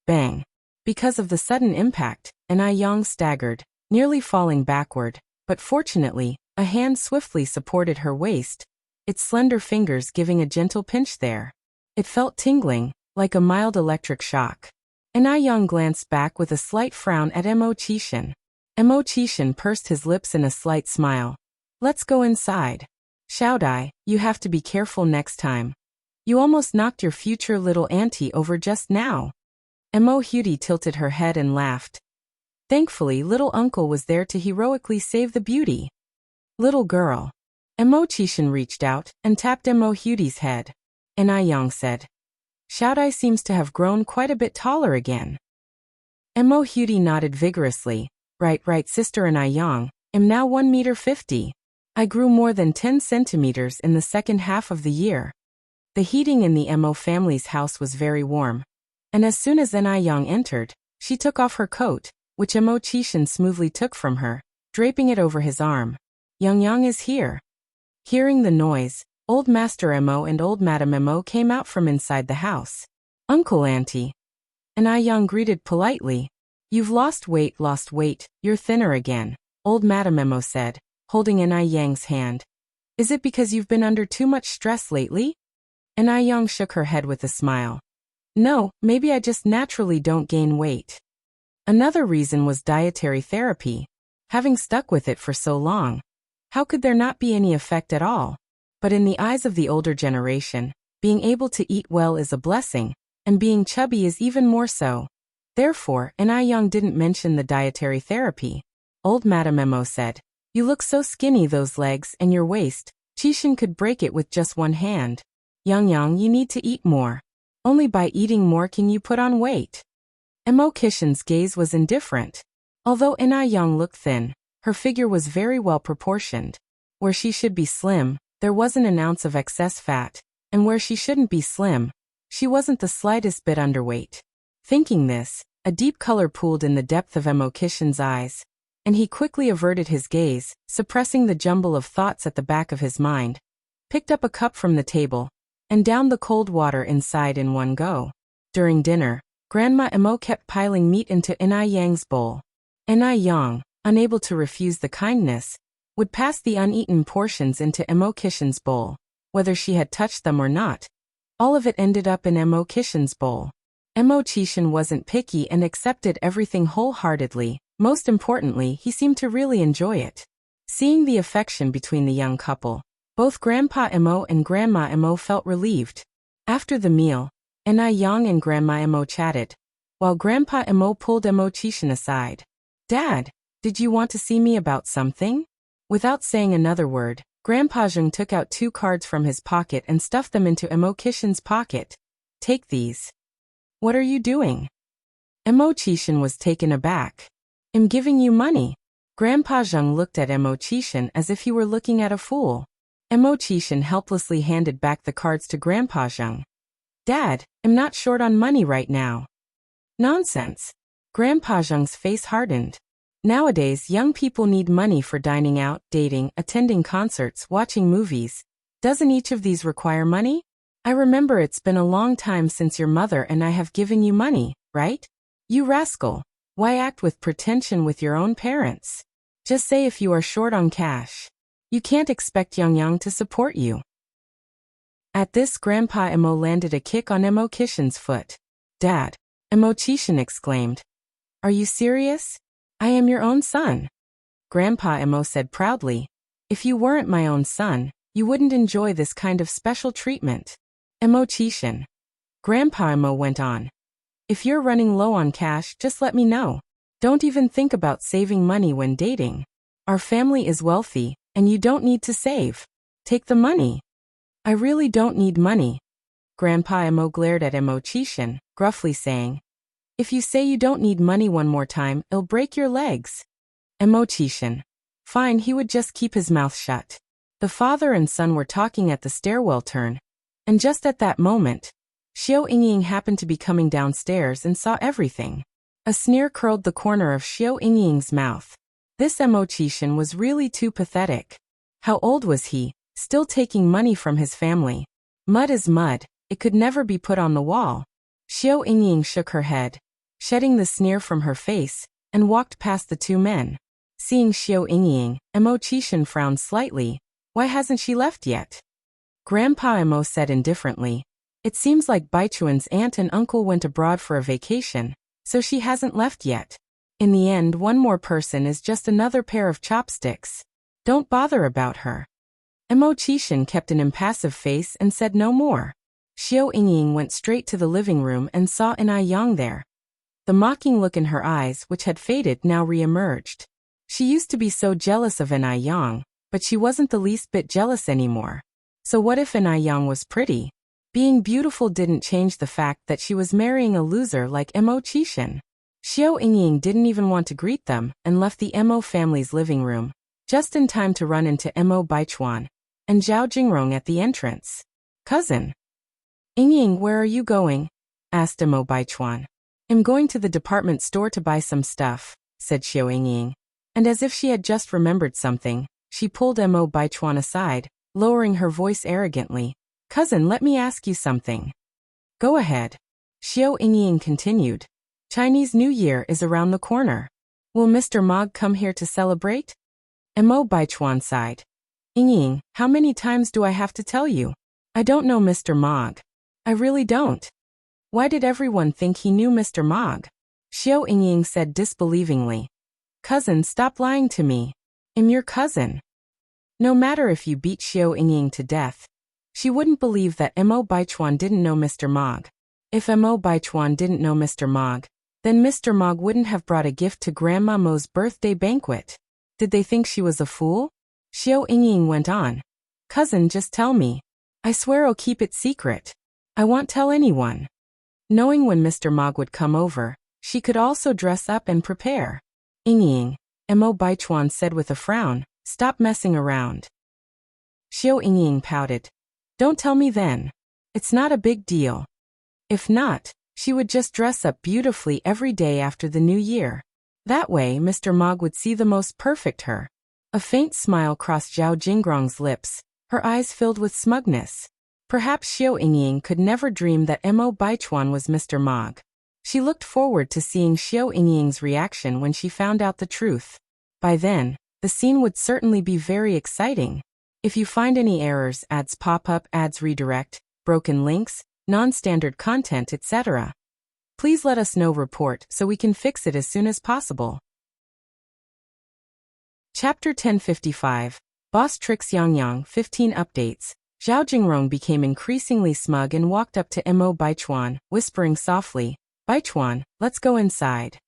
Bang. Because of the sudden impact, Enai Yang staggered, nearly falling backward, but fortunately, a hand swiftly supported her waist, its slender fingers giving a gentle pinch there. It felt tingling, like a mild electric shock. Enai Yang glanced back with a slight frown at Mo Qishan. Mo Qishan pursed his lips in a slight smile. Let's go inside. Xiaodai, you have to be careful next time. You almost knocked your future little auntie over just now. Mo Hudi tilted her head and laughed. Thankfully, little uncle was there to heroically save the beauty. Little girl. Mo Qishan reached out and tapped Mo Hudi's head. Enai Yang said. Xiaodai seems to have grown quite a bit taller again. Mo Hudi nodded vigorously. Right, Sister Enai Yang, am now 1.50 meters. I grew more than 10 centimeters in the second half of the year. The heating in the Mo family's house was very warm, and as soon as Enai Yang entered, she took off her coat, which Mo Qishan smoothly took from her, draping it over his arm. Yang is here. Hearing the noise, Old Master Mo and Old Madam Mo came out from inside the house. Uncle Auntie. Enai Yang greeted politely. You've lost weight, you're thinner again, Old Madam Mo said, holding Enai Yang's hand. Is it because you've been under too much stress lately? Enai Yang shook her head with a smile. No, maybe I just naturally don't gain weight. Another reason was dietary therapy. Having stuck with it for so long, how could there not be any effect at all? But in the eyes of the older generation, being able to eat well is a blessing, and being chubby is even more so. Therefore, Enai Yang didn't mention the dietary therapy. Old Madam Mo said, You look so skinny, those legs and your waist, Qishan could break it with just one hand. Yang, you need to eat more. Only by eating more can you put on weight. Mo Qishan's gaze was indifferent. Although Enai Yang looked thin, her figure was very well proportioned. Where she should be slim, there wasn't an ounce of excess fat, and where she shouldn't be slim, she wasn't the slightest bit underweight. Thinking this, a deep color pooled in the depth of Mo Qishan's eyes, and he quickly averted his gaze, suppressing the jumble of thoughts at the back of his mind, picked up a cup from the table, and downed the cold water inside in one go. During dinner, Grandma Mo kept piling meat into Enai Yang's bowl. Enai Yang, unable to refuse the kindness, would pass the uneaten portions into Mo Qishan's bowl, whether she had touched them or not. All of it ended up in Mo Qishan's bowl. Mo Qishan wasn't picky and accepted everything wholeheartedly. Most importantly, he seemed to really enjoy it. Seeing the affection between the young couple, both Grandpa Mo and Grandma Mo felt relieved. After the meal, Enai Yang and Grandma Mo chatted, while Grandpa Mo pulled Mo Qishan aside. Dad, did you want to see me about something? Without saying another word, Grandpa Zheng took out 2 cards from his pocket and stuffed them into Mo Qishan's pocket. Take these. What are you doing? Mo Qishan was taken aback. I'm giving you money. Grandpa Zheng looked at Mo Qishan as if he were looking at a fool. Mo Qishan helplessly handed back the cards to Grandpa Zheng. Dad, I'm not short on money right now. Nonsense. Grandpa Zheng's face hardened. Nowadays, young people need money for dining out, dating, attending concerts, watching movies. Doesn't each of these require money? I remember it's been a long time since your mother and I have given you money, right? You rascal. Why act with pretension with your own parents? Just say if you are short on cash. You can't expect Yang to support you. At this, Grandpa Emo landed a kick on Emo Kishin's foot. Dad, Emo Chishin exclaimed. Are you serious? I am your own son. Grandpa Emo said proudly. If you weren't my own son, you wouldn't enjoy this kind of special treatment. Emo Chishin. Grandpa Emo went on. If you're running low on cash, just let me know. Don't even think about saving money when dating. Our family is wealthy, and you don't need to save. Take the money. I really don't need money. Grandpa Emo glared at Emo Chishin, gruffly saying, if you say you don't need money one more time, it'll break your legs. Emo Chishin. Fine, he would just keep his mouth shut. The father and son were talking at the stairwell turn, and just at that moment, Xiao Yingying happened to be coming downstairs and saw everything. A sneer curled the corner of Xiao Yingying's mouth. This Emo Chishin was really too pathetic. How old was he, still taking money from his family? Mud is mud, it could never be put on the wall. Xiao Yingying shook her head, shedding the sneer from her face, and walked past the two men. Seeing Xiao Yingying, Emo Chishin frowned slightly. Why hasn't she left yet? Grandpa Emo said indifferently. It seems like Baichuan's aunt and uncle went abroad for a vacation, so she hasn't left yet. In the end, one more person is just another pair of chopsticks. Don't bother about her. Emo Chishin kept an impassive face and said no more. Xiao Yingying went straight to the living room and saw Yang there. The mocking look in her eyes, which had faded, now re-emerged. She used to be so jealous of Yang, but she wasn't the least bit jealous anymore. So what if Yang was pretty? Being beautiful didn't change the fact that she was marrying a loser like Emo Chishin. Xiao Yingying didn't even want to greet them and left the Emo family's living room, just in time to run into Emo Baichuan and Zhao Jingrong at the entrance. Cousin. Yingying, where are you going? Asked Emo Baichuan. I'm going to the department store to buy some stuff, said Xiao Yingying. And as if she had just remembered something, she pulled Emo Baichuan aside, lowering her voice arrogantly. Cousin, let me ask you something. Go ahead. Xiao Yingying continued. Chinese New Year is around the corner. Will Mr. Mog come here to celebrate? Emo Baichuan sighed. Yingying, how many times do I have to tell you? I don't know Mr. Mog. I really don't. Why did everyone think he knew Mr. Mog? Xiao Yingying said disbelievingly. Cousin, stop lying to me. I'm your cousin. No matter if you beat Xiao Yingying to death, she wouldn't believe that Emo Baichuan didn't know Mr. Mog. If Emo Baichuan didn't know Mr. Mog, then Mr. Mog wouldn't have brought a gift to Grandma Mo's birthday banquet. Did they think she was a fool? Xiao Yingying went on. Cousin, just tell me. I swear I'll keep it secret. I won't tell anyone. Knowing when Mr. Mog would come over, she could also dress up and prepare. Yingying, Emo Baichuan said with a frown, stop messing around. Xiao Yingying pouted. Don't tell me then. It's not a big deal. If not, she would just dress up beautifully every day after the new year. That way Mr. Mog would see the most perfect her. A faint smile crossed Zhao Jingrong's lips, her eyes filled with smugness. Perhaps Xiao Yingying could never dream that Emo Baichuan was Mr. Mog. She looked forward to seeing Xiao Yingying's reaction when she found out the truth. By then, the scene would certainly be very exciting. If you find any errors, ads pop up, ads redirect, broken links, non-standard content, etc., please let us know. Report so we can fix it as soon as possible. Chapter 1055. Boss Tricks Yang 15 Updates. Zhao Jingrong became increasingly smug and walked up to Emo Baichuan, whispering softly, Baichuan, let's go inside.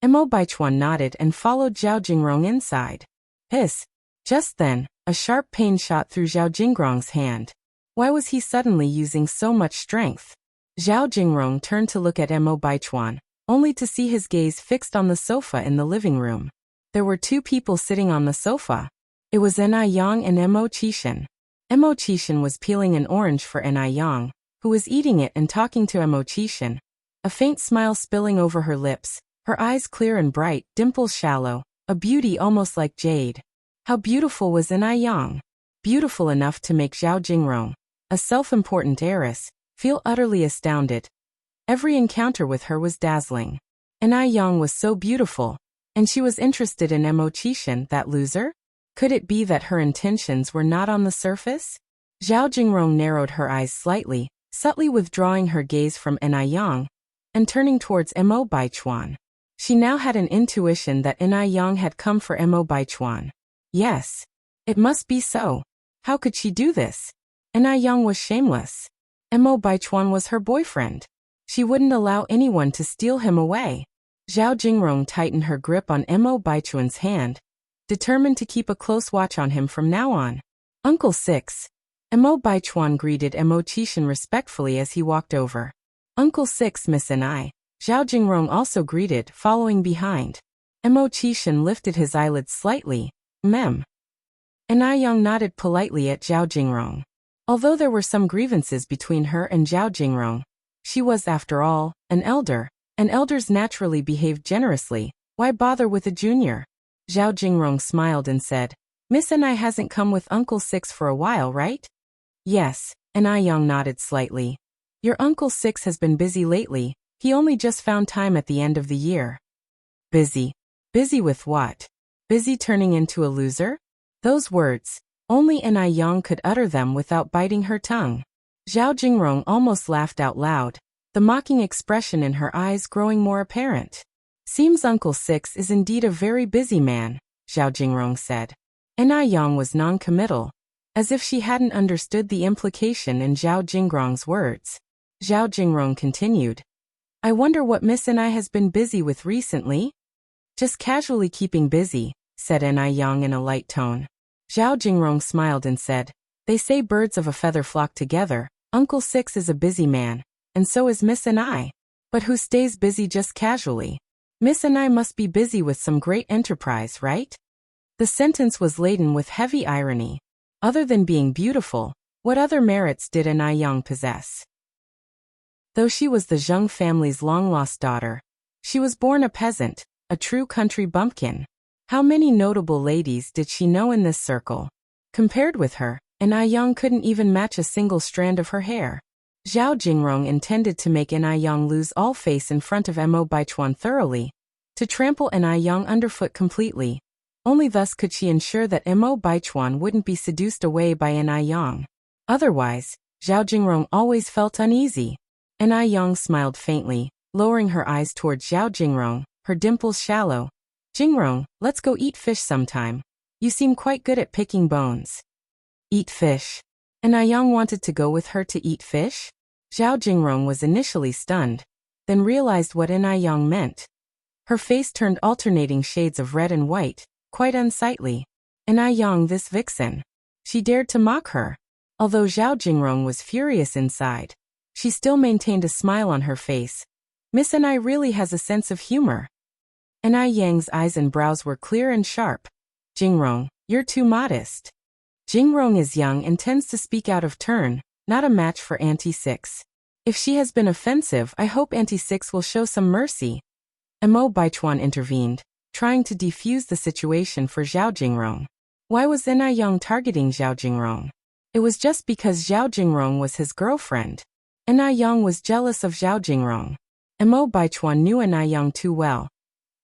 Emo Baichuan nodded and followed Zhao Jingrong inside. Hiss. Just then, a sharp pain shot through Zhao Jingrong's hand. Why was he suddenly using so much strength? Zhao Jingrong turned to look at Emo Baichuan, only to see his gaze fixed on the sofa in the living room. There were two people sitting on the sofa. It was Yang and Emo Chishin. Emo Chishin was peeling an orange for Yang, who was eating it and talking to Emo Chishin. A faint smile spilling over her lips, Her eyes clear and bright, dimples shallow, a beauty almost like jade. How beautiful was In-ai, beautiful enough to make Zhao Jingrong, a self-important heiress, feel utterly astounded. Every encounter with her was dazzling. In-ai was so beautiful, and she was interested in Mo Qixin, that loser? Could it be that her intentions were not on the surface? Zhao Jingrong narrowed her eyes slightly, subtly withdrawing her gaze from In-ai, and turning towards Mo Baichuan. She now had an intuition that In-ai had come for Mo Baichuan. Yes. It must be so. How could she do this? In-ai was shameless. Mo Baichuan was her boyfriend. She wouldn't allow anyone to steal him away. Zhao Jingrong tightened her grip on Mo Baichuan's hand, determined to keep a close watch on him from now on. Uncle Six. Mo Baichuan greeted Mo Qixin respectfully as he walked over. Uncle Six, Miss In-ai. Zhao Jingrong also greeted, following behind. Mo Qixin lifted his eyelids slightly. Mem. In-ai nodded politely at Zhao Jingrong. Although there were some grievances between her and Zhao Jingrong, she was, after all, an elder, and elders naturally behaved generously. Why bother with a junior? Zhao Jingrong smiled and said, Miss In-ai hasn't come with Uncle Six for a while, right? Yes, In-ai nodded slightly. Your Uncle Six has been busy lately. He only just found time at the end of the year. Busy. Busy with what? Busy turning into a loser? Those words, only In-ai could utter them without biting her tongue. Zhao Jingrong almost laughed out loud, the mocking expression in her eyes growing more apparent. Seems Uncle Six is indeed a very busy man, Zhao Jingrong said. In-ai was non-committal, as if she hadn't understood the implication in Zhao Jingrong's words. Zhao Jingrong continued. I wonder what Miss In-ai has been busy with recently? Just casually keeping busy, said In-ai in a light tone. Zhao Jingrong smiled and said, They say birds of a feather flock together. Uncle Six is a busy man, and so is Miss In-ai. But who stays busy just casually? Miss In-ai must be busy with some great enterprise, right? The sentence was laden with heavy irony. Other than being beautiful, what other merits did In-ai possess? Though she was the Zheng family's long-lost daughter, she was born a peasant, a true country bumpkin. How many notable ladies did she know in this circle? Compared with her, In-ai couldn't even match a single strand of her hair. Zhao Jingrong intended to make In-ai lose all face in front of Mo Baichuan thoroughly, to trample In-ai underfoot completely. Only thus could she ensure that Mo Baichuan wouldn't be seduced away by In-ai. Otherwise, Zhao Jingrong always felt uneasy. In-ai smiled faintly, lowering her eyes toward Zhao Jingrong, her dimples shallow. Jingrong, let's go eat fish sometime. You seem quite good at picking bones. Eat fish. In-ai wanted to go with her to eat fish? Zhao Jingrong was initially stunned, then realized what In-ai meant. Her face turned alternating shades of red and white, quite unsightly. In-ai, this vixen. She dared to mock her. Although Zhao Jingrong was furious inside, she still maintained a smile on her face. Miss In-ai really has a sense of humor. In-ai's eyes and brows were clear and sharp. Jingrong, you're too modest. Jingrong is young and tends to speak out of turn, not a match for Auntie Six. If she has been offensive, I hope Auntie Six will show some mercy. Mo Baichuan intervened, trying to defuse the situation for Zhao Jingrong. Why was In-ai targeting Zhao Jingrong? It was just because Zhao Jingrong was his girlfriend. In-ai was jealous of Zhao Jingrong. Mo Baichuan knew In-ai too well.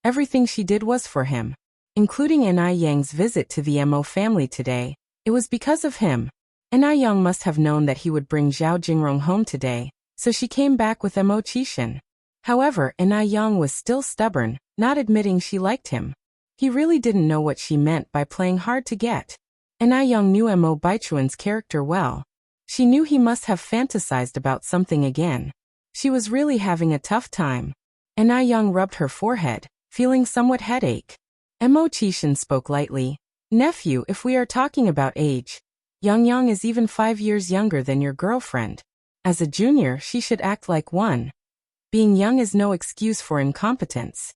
Everything she did was for him. Including In-ai's visit to the Mo family today. It was because of him. In-ai must have known that he would bring Zhao Jingrong home today, so she came back with Mo Qixin. However, In-ai was still stubborn, not admitting she liked him. He really didn't know what she meant by playing hard to get. In-ai knew Mo Baichuan's character well. She knew he must have fantasized about something again. She was really having a tough time. In-ai rubbed her forehead, feeling somewhat headache. Mo Qixin spoke lightly. Nephew, if we are talking about age, Yang is even 5 years younger than your girlfriend. As a junior, she should act like one. Being young is no excuse for incompetence.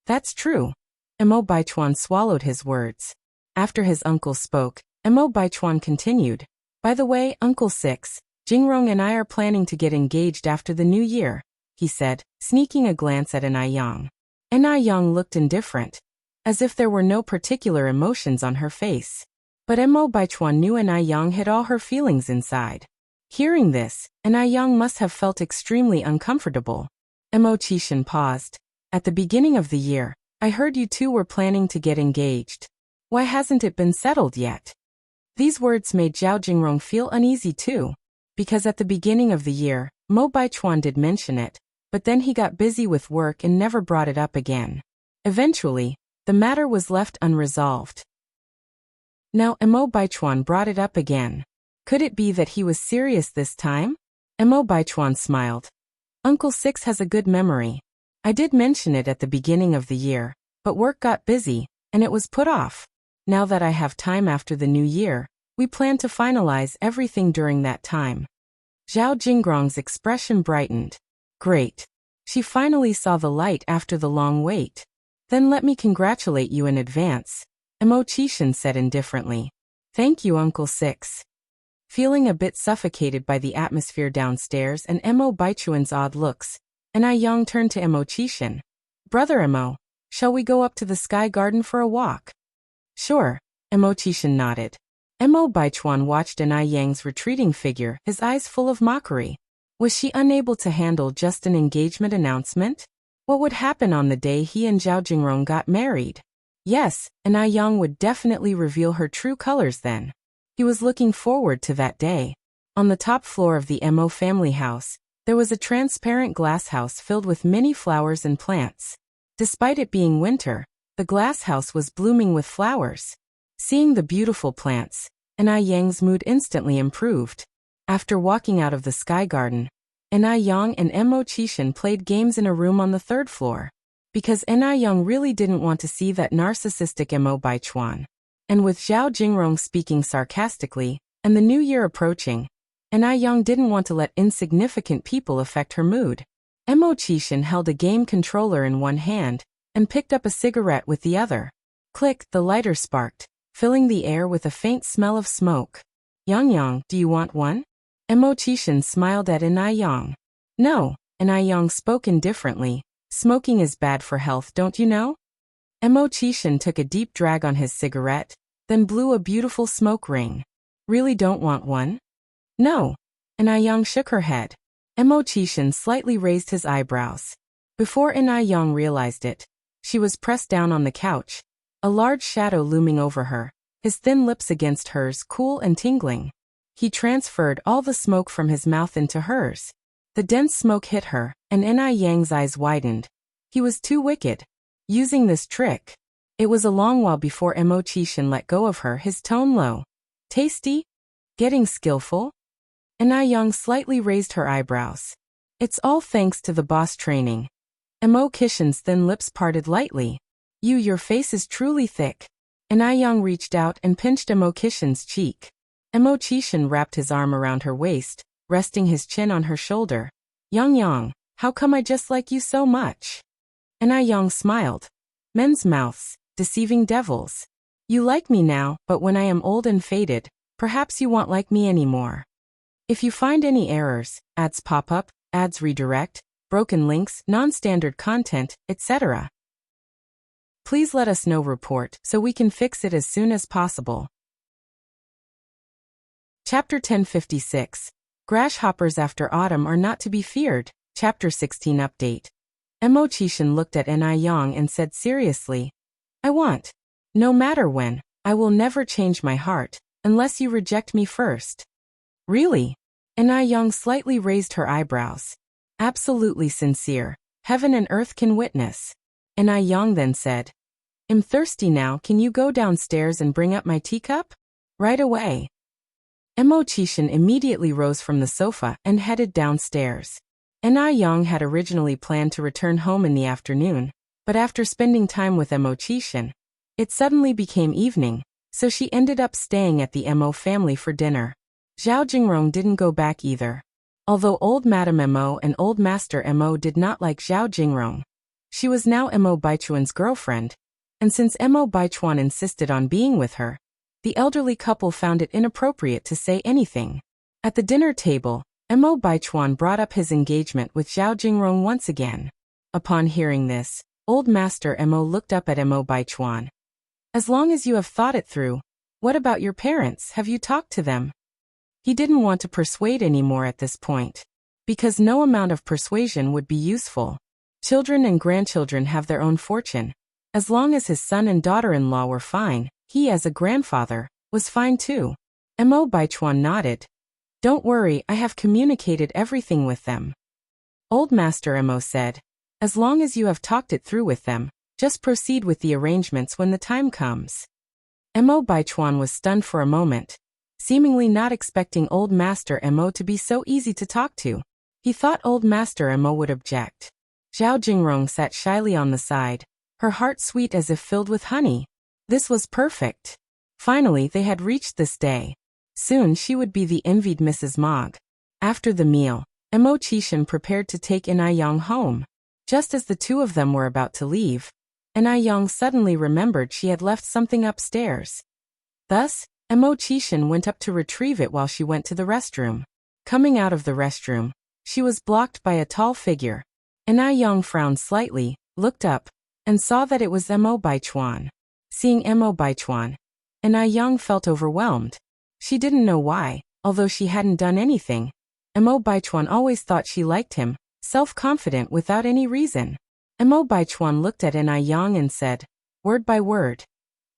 That's true. Mo Baichuan swallowed his words. After his uncle spoke, Mo Baichuan continued. By the way, Uncle Six, Jingrong and I are planning to get engaged after the new year, he said, sneaking a glance at In-ai. Na Yang looked indifferent, as if there were no particular emotions on her face. But Mo Baichuan knew Na Yang hid all her feelings inside. Hearing this, Na Yang must have felt extremely uncomfortable. Mo Qixin paused. At the beginning of the year, I heard you two were planning to get engaged. Why hasn't it been settled yet? These words made Zhao Jingrong feel uneasy too, because at the beginning of the year, Mo Baichuan did mention it, but then he got busy with work and never brought it up again. Eventually, the matter was left unresolved. Now Mo Baichuan brought it up again. Could it be that he was serious this time? Mo Baichuan smiled. Uncle Six has a good memory. I did mention it at the beginning of the year, but work got busy, and it was put off. Now that I have time after the new year, we plan to finalize everything during that time. Zhao Jingrong's expression brightened. Great. She finally saw the light after the long wait. Then let me congratulate you in advance, Mo Qixin said indifferently. Thank you, Uncle Six. Feeling a bit suffocated by the atmosphere downstairs and Mo Baichuan's odd looks, Na Yang turned to Mo Qixin. Brother Mo, shall we go up to the Sky Garden for a walk? Sure, Mo Qixin nodded. Mo Baichuan watched Na Yang's retreating figure, his eyes full of mockery. Was she unable to handle just an engagement announcement? What would happen on the day he and Zhao Jingrong got married? Yes, Na Yang would definitely reveal her true colors then. He was looking forward to that day. On the top floor of the Mo family house, there was a transparent glass house filled with many flowers and plants. Despite it being winter, the glass house was blooming with flowers. Seeing the beautiful plants, Na Yang's mood instantly improved. After walking out of the Sky Garden, Na Yang and Mo Qixin played games in a room on the third floor. Because Na Yang really didn't want to see that narcissistic Mo Baichuan. And with Zhao Jingrong speaking sarcastically, and the new year approaching, Na Yang didn't want to let insignificant people affect her mood. Mo Qixin held a game controller in one hand, and picked up a cigarette with the other. Click, the lighter sparked, filling the air with a faint smell of smoke. Yang, do you want one? Mo Qixin smiled at Na Yang. No, Na Yang spoke indifferently. Smoking is bad for health, don't you know? Mo Qixin took a deep drag on his cigarette, then blew a beautiful smoke ring. Really don't want one? No. Na Yang shook her head. Mo Qixin slightly raised his eyebrows. Before Na Yang realized it, she was pressed down on the couch, a large shadow looming over her, his thin lips against hers cool and tingling. He transferred all the smoke from his mouth into hers. The dense smoke hit her, and Na Yang's eyes widened. He was too wicked. Using this trick. It was a long while before Mo Qixin let go of her, his tone low. Tasty? Getting skillful? Na Yang slightly raised her eyebrows. It's all thanks to the boss training. Mo Qixin's thin lips parted lightly. Your face is truly thick. Na Yang reached out and pinched Mo Qixin's cheek. Mo Qixin wrapped his arm around her waist, resting his chin on her shoulder. Yang, how come I just like you so much? Na Yang smiled. Men's mouths, deceiving devils. You like me now, but when I am old and faded, perhaps you won't like me anymore. If you find any errors, ads pop up, ads redirect, broken links, non-standard content, etc., please let us know report so we can fix it as soon as possible. Chapter 1056. Grasshoppers after autumn are not to be feared. Chapter 16 update. Mo Qixin looked at Na Yang and said seriously, I want. No matter when, I will never change my heart, unless you reject me first. Really? Na Yang slightly raised her eyebrows. Absolutely sincere. Heaven and earth can witness. Na Yang then said, I'm thirsty now, can you go downstairs and bring up my teacup? Right away. Mo Qixin immediately rose from the sofa and headed downstairs. Na Yang had originally planned to return home in the afternoon, but after spending time with Mo Qixin, it suddenly became evening, so she ended up staying at the Mo family for dinner. Zhao Jingrong didn't go back either. Although old Madame Mo and old Master Mo did not like Zhao Jingrong, she was now Mo Baichuan's girlfriend, and since Mo Baichuan insisted on being with her, the elderly couple found it inappropriate to say anything. At the dinner table, Mo Baichuan brought up his engagement with Zhao Jingrong once again. Upon hearing this, Old Master Mo looked up at Mo Baichuan. As long as you have thought it through, what about your parents? Have you talked to them? He didn't want to persuade anymore at this point, because no amount of persuasion would be useful. Children and grandchildren have their own fortune. As long as his son and daughter-in-law were fine, he as a grandfather was fine too. Mo Baichuan nodded. Don't worry, I have communicated everything with them. Old Master Mo said, as long as you have talked it through with them, just proceed with the arrangements when the time comes. Mo Baichuan was stunned for a moment, seemingly not expecting Old Master Mo to be so easy to talk to. He thought Old Master Mo would object. Zhao Jingrong sat shyly on the side, her heart sweet as if filled with honey. This was perfect. Finally, they had reached this day. Soon she would be the envied Mrs. Mog. After the meal, Mo Qishan prepared to take Yang home. Just as the two of them were about to leave, Yang suddenly remembered she had left something upstairs. Thus, Mo Qishan went up to retrieve it while she went to the restroom. Coming out of the restroom, she was blocked by a tall figure. Yang frowned slightly, looked up, and saw that it was Mo Baichuan. Seeing Mo Baichuan, Yang felt overwhelmed. She didn't know why, although she hadn't done anything. Mo Baichuan always thought she liked him, self-confident without any reason. Mo Baichuan looked at Yang and said, word by word,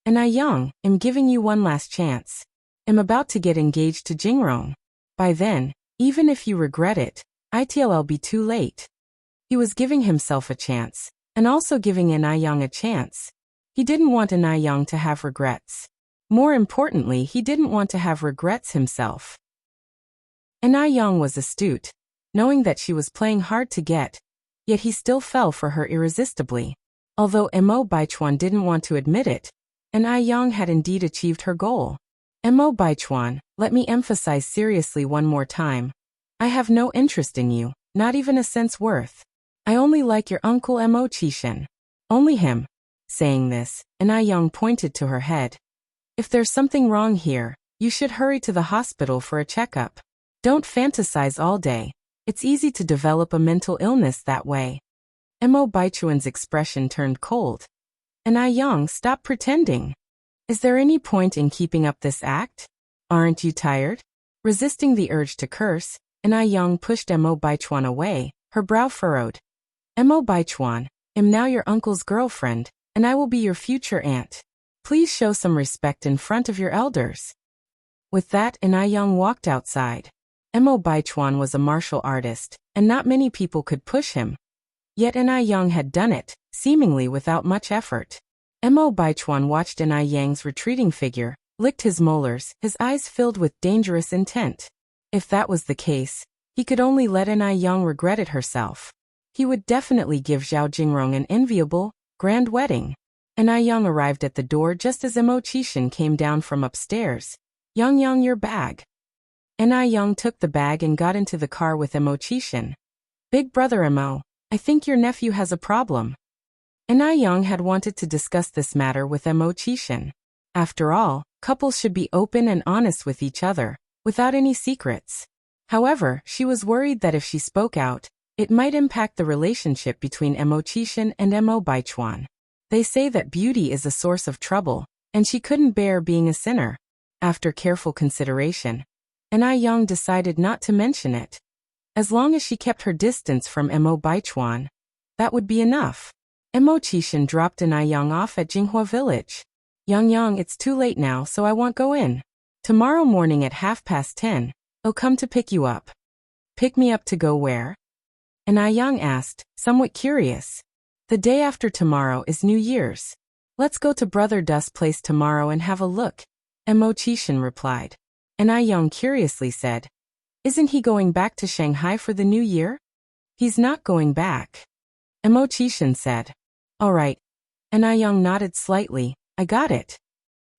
Yang, I'm giving you one last chance. I'm about to get engaged to Jingrong. By then, even if you regret it, it'll be too late. He was giving himself a chance, and also giving Yang a chance. He didn't want Yang to have regrets. More importantly, he didn't want to have regrets himself. Yang was astute, knowing that she was playing hard to get, yet he still fell for her irresistibly. Although Mo Baichuan didn't want to admit it, Yang had indeed achieved her goal. Mo Baichuan, let me emphasize seriously one more time. I have no interest in you, not even a cent's worth. I only like your uncle Mo Qishan. Only him. Saying this, Yang pointed to her head. If there's something wrong here, you should hurry to the hospital for a checkup. Don't fantasize all day. It's easy to develop a mental illness that way. Mo Baichuan's expression turned cold. Yang, stop pretending. Is there any point in keeping up this act? Aren't you tired? Resisting the urge to curse, Yang pushed Mo Baichuan away, her brow furrowed. Mo Baichuan, I'm now your uncle's girlfriend, and I will be your future aunt. Please show some respect in front of your elders. With that, Yang walked outside. Mo Baichuan was a martial artist, and not many people could push him. Yet Yang had done it, seemingly without much effort. Mo Baichuan watched Yang's retreating figure, licked his molars, his eyes filled with dangerous intent. If that was the case, he could only let Yang regret it herself. He would definitely give Zhao Jingrong an enviable, grand wedding. Yang arrived at the door just as Mo Qishan came down from upstairs. Yang, your bag. Yang took the bag and got into the car with Mo Qishan. Big brother Mo, I think your nephew has a problem. Yang had wanted to discuss this matter with Mo Qishan. After all, couples should be open and honest with each other, without any secrets. However, she was worried that if she spoke out, it might impact the relationship between Mo Qishan and Mo Baichuan. They say that beauty is a source of trouble, and she couldn't bear being a sinner. After careful consideration, Yang decided not to mention it. As long as she kept her distance from Mo Baichuan, that would be enough. Mo Qishan dropped Yang off at Jinghua village. Yang, it's too late now, so I won't go in. Tomorrow morning at 10:30, I'll come to pick you up. Pick me up to go where? Yang asked, somewhat curious. The day after tomorrow is New Year's. Let's go to Brother Dust's place tomorrow and have a look, Mo Qishan replied. Yang curiously said, isn't he going back to Shanghai for the new year? He's not going back. Mo Qishan said. All right. Yang nodded slightly, I got it.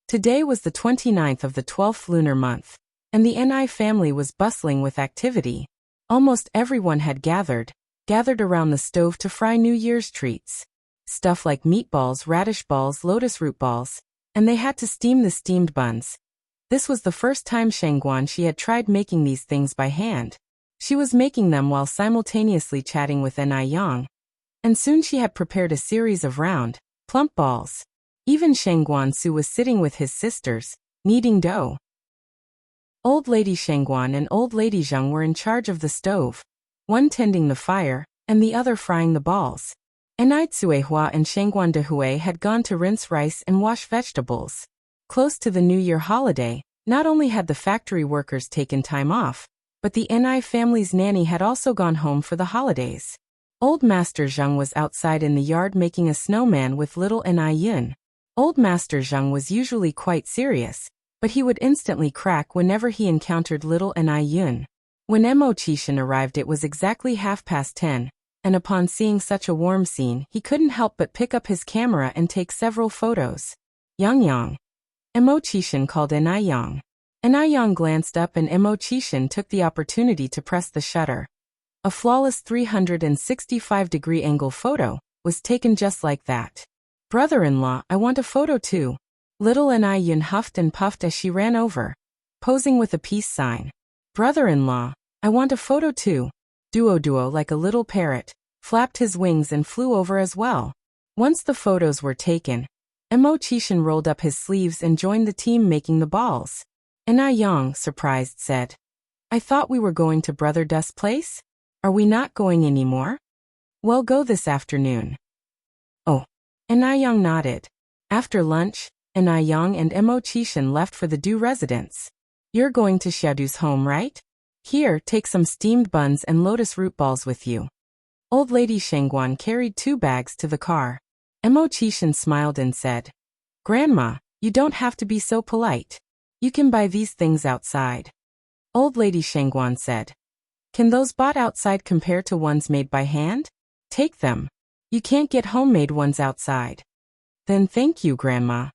Today was the 29th of the 12th lunar month, and the Ni family was bustling with activity. Almost everyone had gathered around the stove to fry New Year's treats. Stuff like meatballs, radish balls, lotus root balls, and they had to steam the steamed buns. This was the first time she had tried making these things by hand. She was making them while simultaneously chatting with Yang. And soon she had prepared a series of round, plump balls. Even Shang Guansu was sitting with his sisters, kneading dough. Old Lady Shangguan and Old Lady Zheng were in charge of the stove, one tending the fire, and the other frying the balls. Enai Tsuehua and Shangguan Dehui had gone to rinse rice and wash vegetables. Close to the New Year holiday, not only had the factory workers taken time off, but the Enai family's nanny had also gone home for the holidays. Old Master Zheng was outside in the yard making a snowman with little Enai Yun. Old Master Zheng was usually quite serious, but he would instantly crack whenever he encountered little Enai Yun. When Mo Qishan arrived it was exactly 10:30, and upon seeing such a warm scene he couldn't help but pick up his camera and take several photos. Yang Yang. Mo Qishan called Enai Yang. Enai Yang glanced up and Mo Qishan took the opportunity to press the shutter. A flawless 365-degree angle photo was taken just like that. "Brother-in-law, I want a photo too." Little Enai Yun huffed and puffed as she ran over, posing with a peace sign. "Brother-in-law, I want a photo too." Duo, like a little parrot, flapped his wings and flew over as well. Once the photos were taken, Mo Qishan rolled up his sleeves and joined the team making the balls. Enai Yang, surprised, said, "I thought we were going to Brother Dust's place? Are we not going anymore?" "We'll go this afternoon." "Oh." Enai Yang nodded. After lunch, Enai Yang and Mo Qishan left for the Du residence. "You're going to Xiaodu's home, right? Here, take some steamed buns and lotus root balls with you." Old Lady Shangguan carried 2 bags to the car. Mo Qishan smiled and said, "Grandma, you don't have to be so polite. You can buy these things outside." Old Lady Shangguan said, "Can those bought outside compare to ones made by hand? Take them. You can't get homemade ones outside." "Then thank you, Grandma."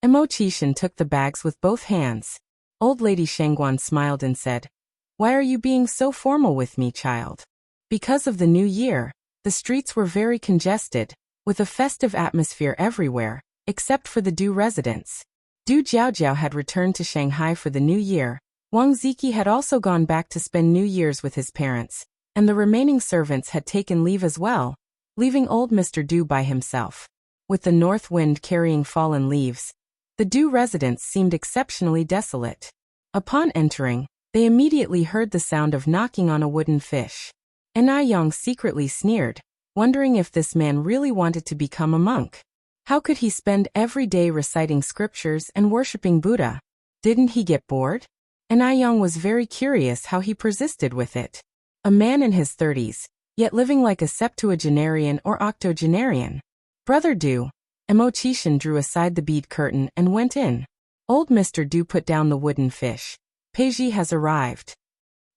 Mo Qishan took the bags with both hands. Old Lady Shangguan smiled and said, "Why are you being so formal with me, child?" Because of the new year, the streets were very congested, with a festive atmosphere everywhere, except for the Du residence. Du Jiaojiao had returned to Shanghai for the new year. Wang Ziki had also gone back to spend New Year's with his parents, and the remaining servants had taken leave as well, leaving old Mr. Du by himself. With the north wind carrying fallen leaves, the Du residence seemed exceptionally desolate. Upon entering, they immediately heard the sound of knocking on a wooden fish. Enai Yang secretly sneered, wondering if this man really wanted to become a monk. How could he spend every day reciting scriptures and worshipping Buddha? Didn't he get bored? Enai Yang was very curious how he persisted with it. A man in his 30s, yet living like a septuagenarian or octogenarian. "Brother Du." Mo Qishan drew aside the bead curtain and went in. Old Mr. Du put down the wooden fish. "Peiji has arrived."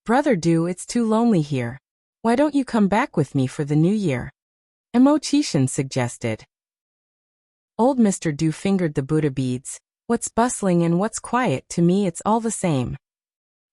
"Brother Du, it's too lonely here. Why don't you come back with me for the new year?" Mo Qishan suggested. Old Mr. Du fingered the Buddha beads. "What's bustling and what's quiet, to me it's all the same.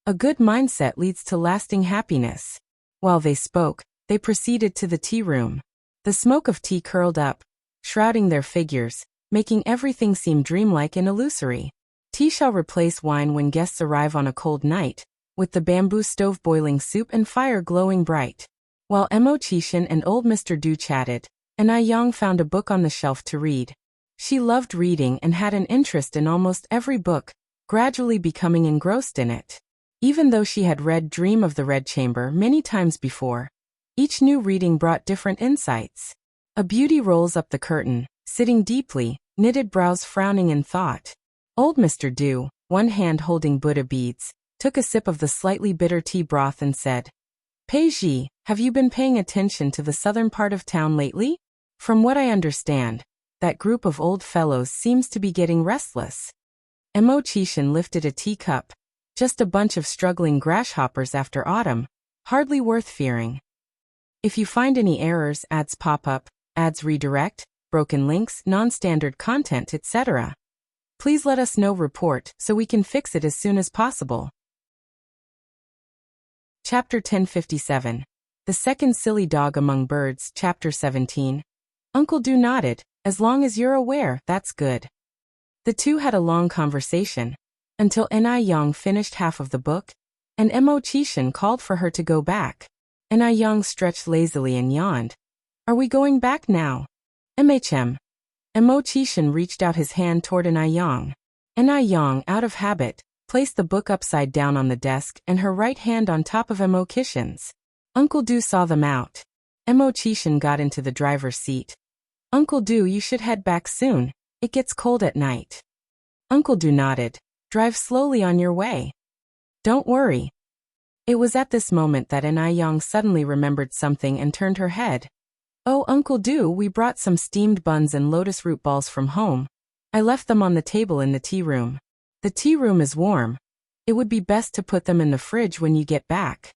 A good mindset leads to lasting happiness." While they spoke, they proceeded to the tea room. The smoke of tea curled up, shrouding their figures, making everything seem dreamlike and illusory. Tea shall replace wine when guests arrive on a cold night, with the bamboo stove boiling soup and fire glowing bright. While Mo Qishan and old Mr. Du chatted, Enai Yang found a book on the shelf to read. She loved reading and had an interest in almost every book, gradually becoming engrossed in it. Even though she had read Dream of the Red Chamber many times before, each new reading brought different insights. A beauty rolls up the curtain, sitting deeply, knitted brows frowning in thought. Old Mr. Du, one hand holding Buddha beads, took a sip of the slightly bitter tea broth and said, "Peiji, have you been paying attention to the southern part of town lately? From what I understand, that group of old fellows seems to be getting restless." Mo Qishan lifted a teacup. "Just a bunch of struggling grasshoppers after autumn, hardly worth fearing. If you find any errors, ads pop up, ads redirect, broken links, non-standard content, etc., please let us know, report, so we can fix it as soon as possible." Chapter 1057. The Second Silly Dog Among Birds, Chapter 17. Uncle Du nodded. "As long as you're aware, that's good." The two had a long conversation, until Enai Yang finished half of the book, and Mo Qishan called for her to go back. Enai Yang stretched lazily and yawned. Are we going back now? MHM. Mo Qishan reached out his hand toward An Yang. An Yang, out of habit, placed the book upside down on the desk and her right hand on top of Mo Qishan's. Uncle Du saw them out. Mo Qishan got into the driver's seat. Uncle Du, you should head back soon. It gets cold at night. Uncle Du nodded. Drive slowly on your way. Don't worry. It was at this moment that An Yang suddenly remembered something and turned her head. Oh, Uncle Du, we brought some steamed buns and lotus root balls from home. I left them on the table in the tea room. The tea room is warm. It would be best to put them in the fridge when you get back.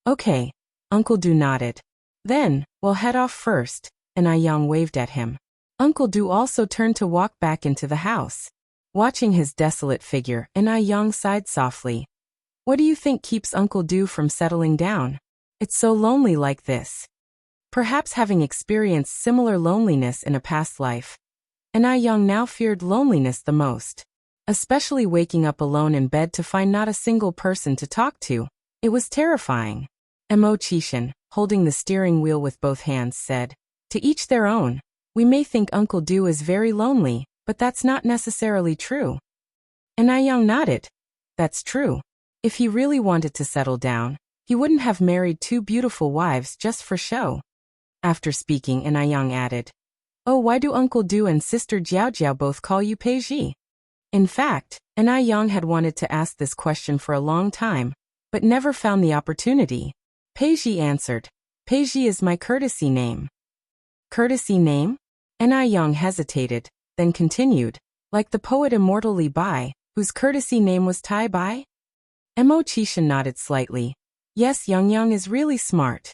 Okay. Uncle Du nodded. Then, we'll head off first. An Yang waved at him. Uncle Du also turned to walk back into the house. Watching his desolate figure, An Yang sighed softly. What do you think keeps Uncle Du from settling down? It's so lonely like this. Perhaps having experienced similar loneliness in a past life. An Yang now feared loneliness the most. Especially waking up alone in bed to find not a single person to talk to. It was terrifying. Mo Qishan, holding the steering wheel with both hands, said, To each their own. We may think Uncle Du is very lonely, but that's not necessarily true. An Yang nodded. That's true. If he really wanted to settle down, he wouldn't have married two beautiful wives just for show. After speaking, An Yang added, Oh, why do Uncle Du and Sister Jiao Jiao both call you Peiji? In fact, An Yang had wanted to ask this question for a long time, but never found the opportunity. Peiji answered, Peiji is my courtesy name. Courtesy name? An Yang hesitated, then continued, like the poet immortal Li Bai, whose courtesy name was Tai Bai? Mo Qishan nodded slightly. Yes, Yang is really smart.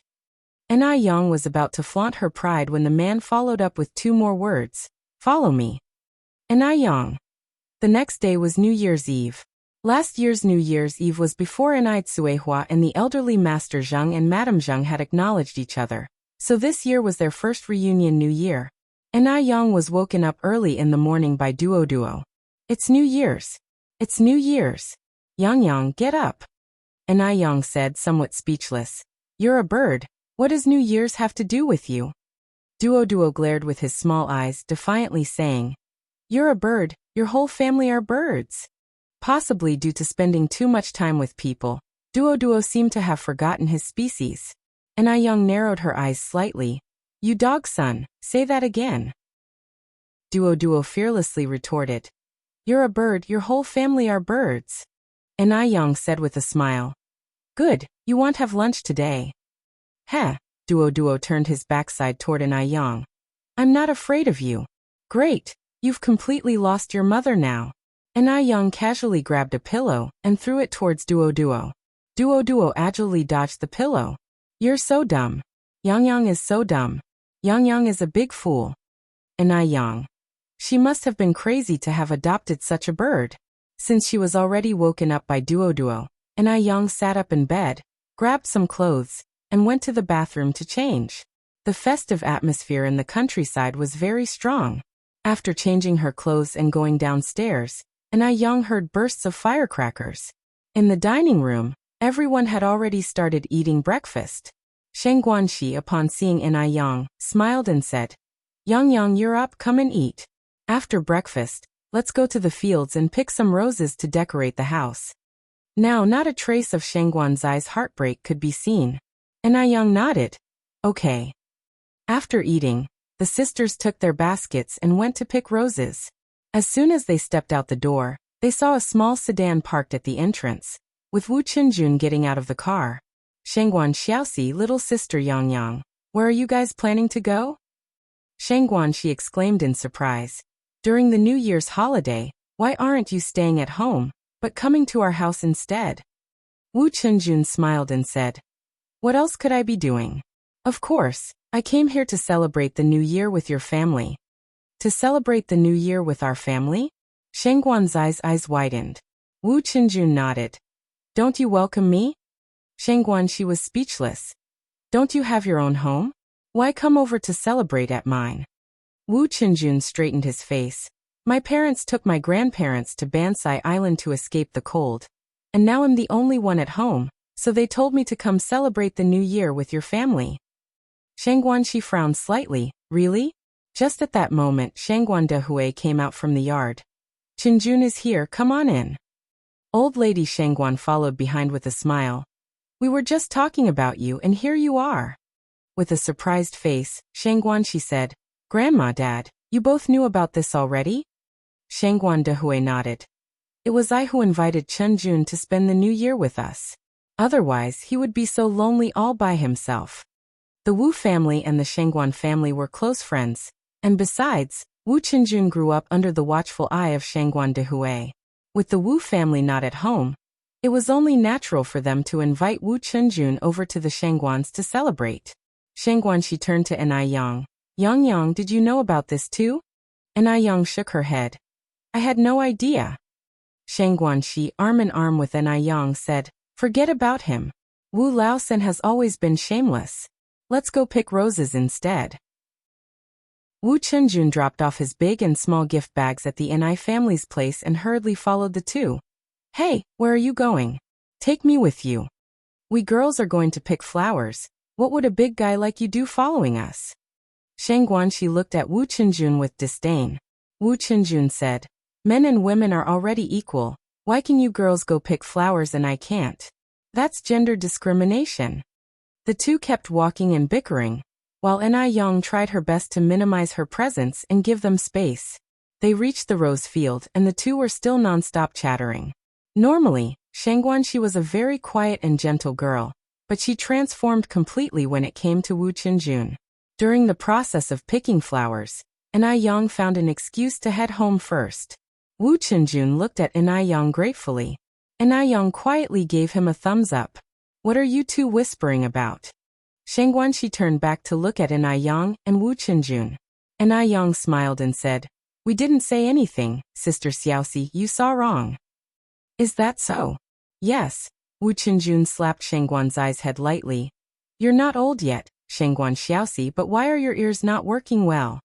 An Yang was about to flaunt her pride when the man followed up with two more words. Follow me. An Yang. The next day was New Year's Eve. Last year's New Year's Eve was before Anai Tsuehua and the elderly Master Zheng and Madame Zheng had acknowledged each other, so this year was their first reunion New Year. An Yang was woken up early in the morning by Duo Duo. It's New Year's. It's New Year's. Yang, get up. An Yang said, somewhat speechless. You're a bird. What does New Year's have to do with you? Duo Duo glared with his small eyes, defiantly saying, You're a bird, your whole family are birds. Possibly due to spending too much time with people, Duo Duo seemed to have forgotten his species. An Yang narrowed her eyes slightly. You dog son, say that again. Duo Duo fearlessly retorted. You're a bird, your whole family are birds. An Yang said with a smile. Good, you won't have lunch today. Heh, Duo Duo turned his backside toward An Yang. I'm not afraid of you. Great, you've completely lost your mother now. An Yang casually grabbed a pillow and threw it towards Duo Duo. Duo Duo agilely dodged the pillow. You're so dumb. Yang is so dumb. Yang is a big fool. An Yang. She must have been crazy to have adopted such a bird. Since she was already woken up by Duo Duo, An Yang sat up in bed, grabbed some clothes, and went to the bathroom to change. The festive atmosphere in the countryside was very strong. After changing her clothes and going downstairs, An Yang heard bursts of firecrackers. In the dining room, everyone had already started eating breakfast. Sheng Guanxi, upon seeing An Yang, smiled and said, Yang, you're up, come and eat. After breakfast, let's go to the fields and pick some roses to decorate the house. Now not a trace of Sheng Guanxi's heartbreak could be seen. An Yang nodded. Okay. After eating, the sisters took their baskets and went to pick roses. As soon as they stepped out the door, they saw a small sedan parked at the entrance, with Wu Chenjun getting out of the car. Shengguan Xiaoxi, little sister Yang, where are you guys planning to go? Shengguan, she exclaimed in surprise. During the New Year's holiday, why aren't you staying at home, but coming to our house instead? Wu Chenjun smiled and said, What else could I be doing? Of course, I came here to celebrate the New Year with your family. To celebrate the New Year with our family? Shengguan's eyes widened. Wu Chenjun nodded. Don't you welcome me? Shengguan, she was speechless. Don't you have your own home? Why come over to celebrate at mine? Wu Chenjun straightened his face. My parents took my grandparents to Bansai Island to escape the cold. And now I'm the only one at home, so they told me to come celebrate the New Year with your family. Shangguanxi frowned slightly. Really? Just at that moment, Shangguan Dehui came out from the yard. Qinjun is here, come on in. Old lady Shangguan followed behind with a smile. We were just talking about you and here you are. With a surprised face, Shangguanxi said, Grandma, Dad, you both knew about this already? Shangguan Dehui nodded. It was I who invited Qinjun to spend the new year with us. Otherwise, he would be so lonely all by himself. The Wu family and the Shangguan family were close friends, and besides, Wu Qinjun grew up under the watchful eye of Shangguan Dehui. With the Wu family not at home, it was only natural for them to invite Wu Qinjun over to the Shangguans to celebrate. Shangguanxi turned to Enai Yang. Yang, did you know about this too? Enai Yang shook her head. I had no idea. Shangguanxi, arm in arm with Enai Yang, said, Forget about him. Wu Laosen has always been shameless. Let's go pick roses instead. Wu Qinjun dropped off his big and small gift bags at the Enai family's place and hurriedly followed the two. Hey, where are you going? Take me with you. We girls are going to pick flowers. What would a big guy like you do following us? Shangguanxi looked at Wu Qinjun with disdain. Wu Qinjun said, Men and women are already equal. Why can you girls go pick flowers and I can't? That's gender discrimination. The two kept walking and bickering, while Enai Yang tried her best to minimize her presence and give them space. They reached the rose field and the two were still non-stop chattering. Normally, Shangguanxi was a very quiet and gentle girl, but she transformed completely when it came to Wu Qinjun. During the process of picking flowers, Enai Yang found an excuse to head home first. Wu Qinjun looked at Enai Yang gratefully. Enai Yang quietly gave him a thumbs up. What are you two whispering about? Shangguanxi turned back to look at Enai Yang and Wu Qinjun. Enai Yang smiled and said, We didn't say anything, Sister Xiaoxi, you saw wrong. Is that so? Yes. Wu Qinjun slapped Shangguan's head lightly. You're not old yet, Shangguan Xiaoxi, but why are your ears not working well?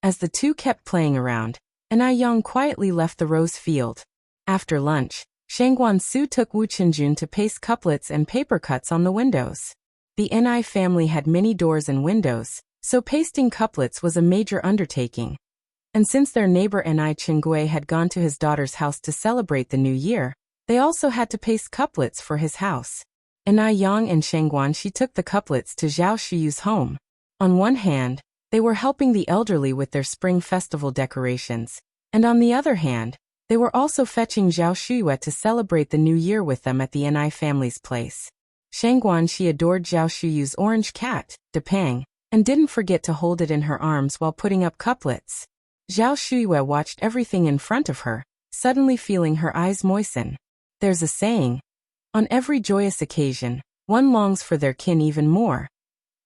As the two kept playing around, Enai Yang quietly left the rose field. After lunch, Shangguan Su took Wu Qinjun to paste couplets and paper cuts on the windows. The Enai family had many doors and windows, so pasting couplets was a major undertaking. And since their neighbor Enai Qingui had gone to his daughter's house to celebrate the new year, they also had to paste couplets for his house. Enai Yang and Shangguanxi took the couplets to Zhao Shuyu's home. On one hand, they were helping the elderly with their spring festival decorations, and on the other hand, they were also fetching Zhao Shuyu to celebrate the new year with them at the Enai family's place. Shangguanxi adored Zhao Shuyu's orange cat, Depang, and didn't forget to hold it in her arms while putting up couplets. Zhao Shuyu watched everything in front of her, suddenly feeling her eyes moisten. There's a saying, on every joyous occasion, one longs for their kin even more.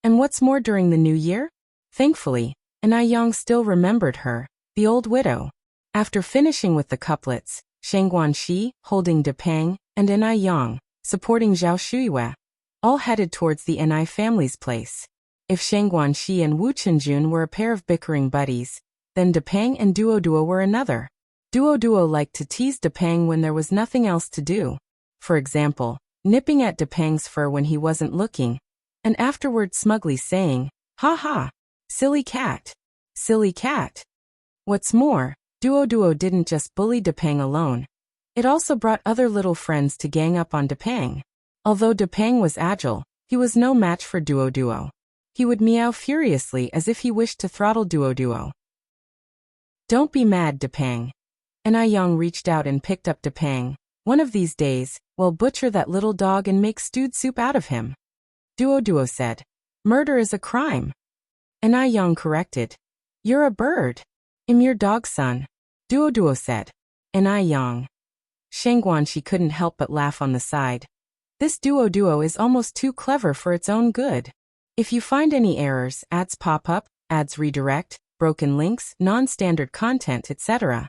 And what's more during the new year? Thankfully, Enai Yang still remembered her, the old widow. After finishing with the couplets, Shangguanxi, holding Depang, and Enai Yang, supporting Zhao Shuyu, all headed towards the Enai family's place. If Shangguanxi and Wu Qinjun were a pair of bickering buddies, then Depang and Duo were another. Duo liked to tease Depang when there was nothing else to do. For example, nipping at Depang's fur when he wasn't looking, and afterward smugly saying, Ha ha! Silly cat! Silly cat! What's more, Duo didn't just bully Depang alone. It also brought other little friends to gang up on Depang. Although Depang was agile, he was no match for Duo. He would meow furiously as if he wished to throttle Duo. Don't be mad, Depang. Enai Yang reached out and picked up Depang. One of these days, we'll butcher that little dog and make stewed soup out of him. Duo said. Murder is a crime. Enai Yang corrected. You're a bird. I'm your dog son. Duo said. Enai Yang. Shangguanxi couldn't help but laugh on the side. This Duo is almost too clever for its own good. If you find any errors, ads pop up, ads redirect, broken links, non-standard content, etc.,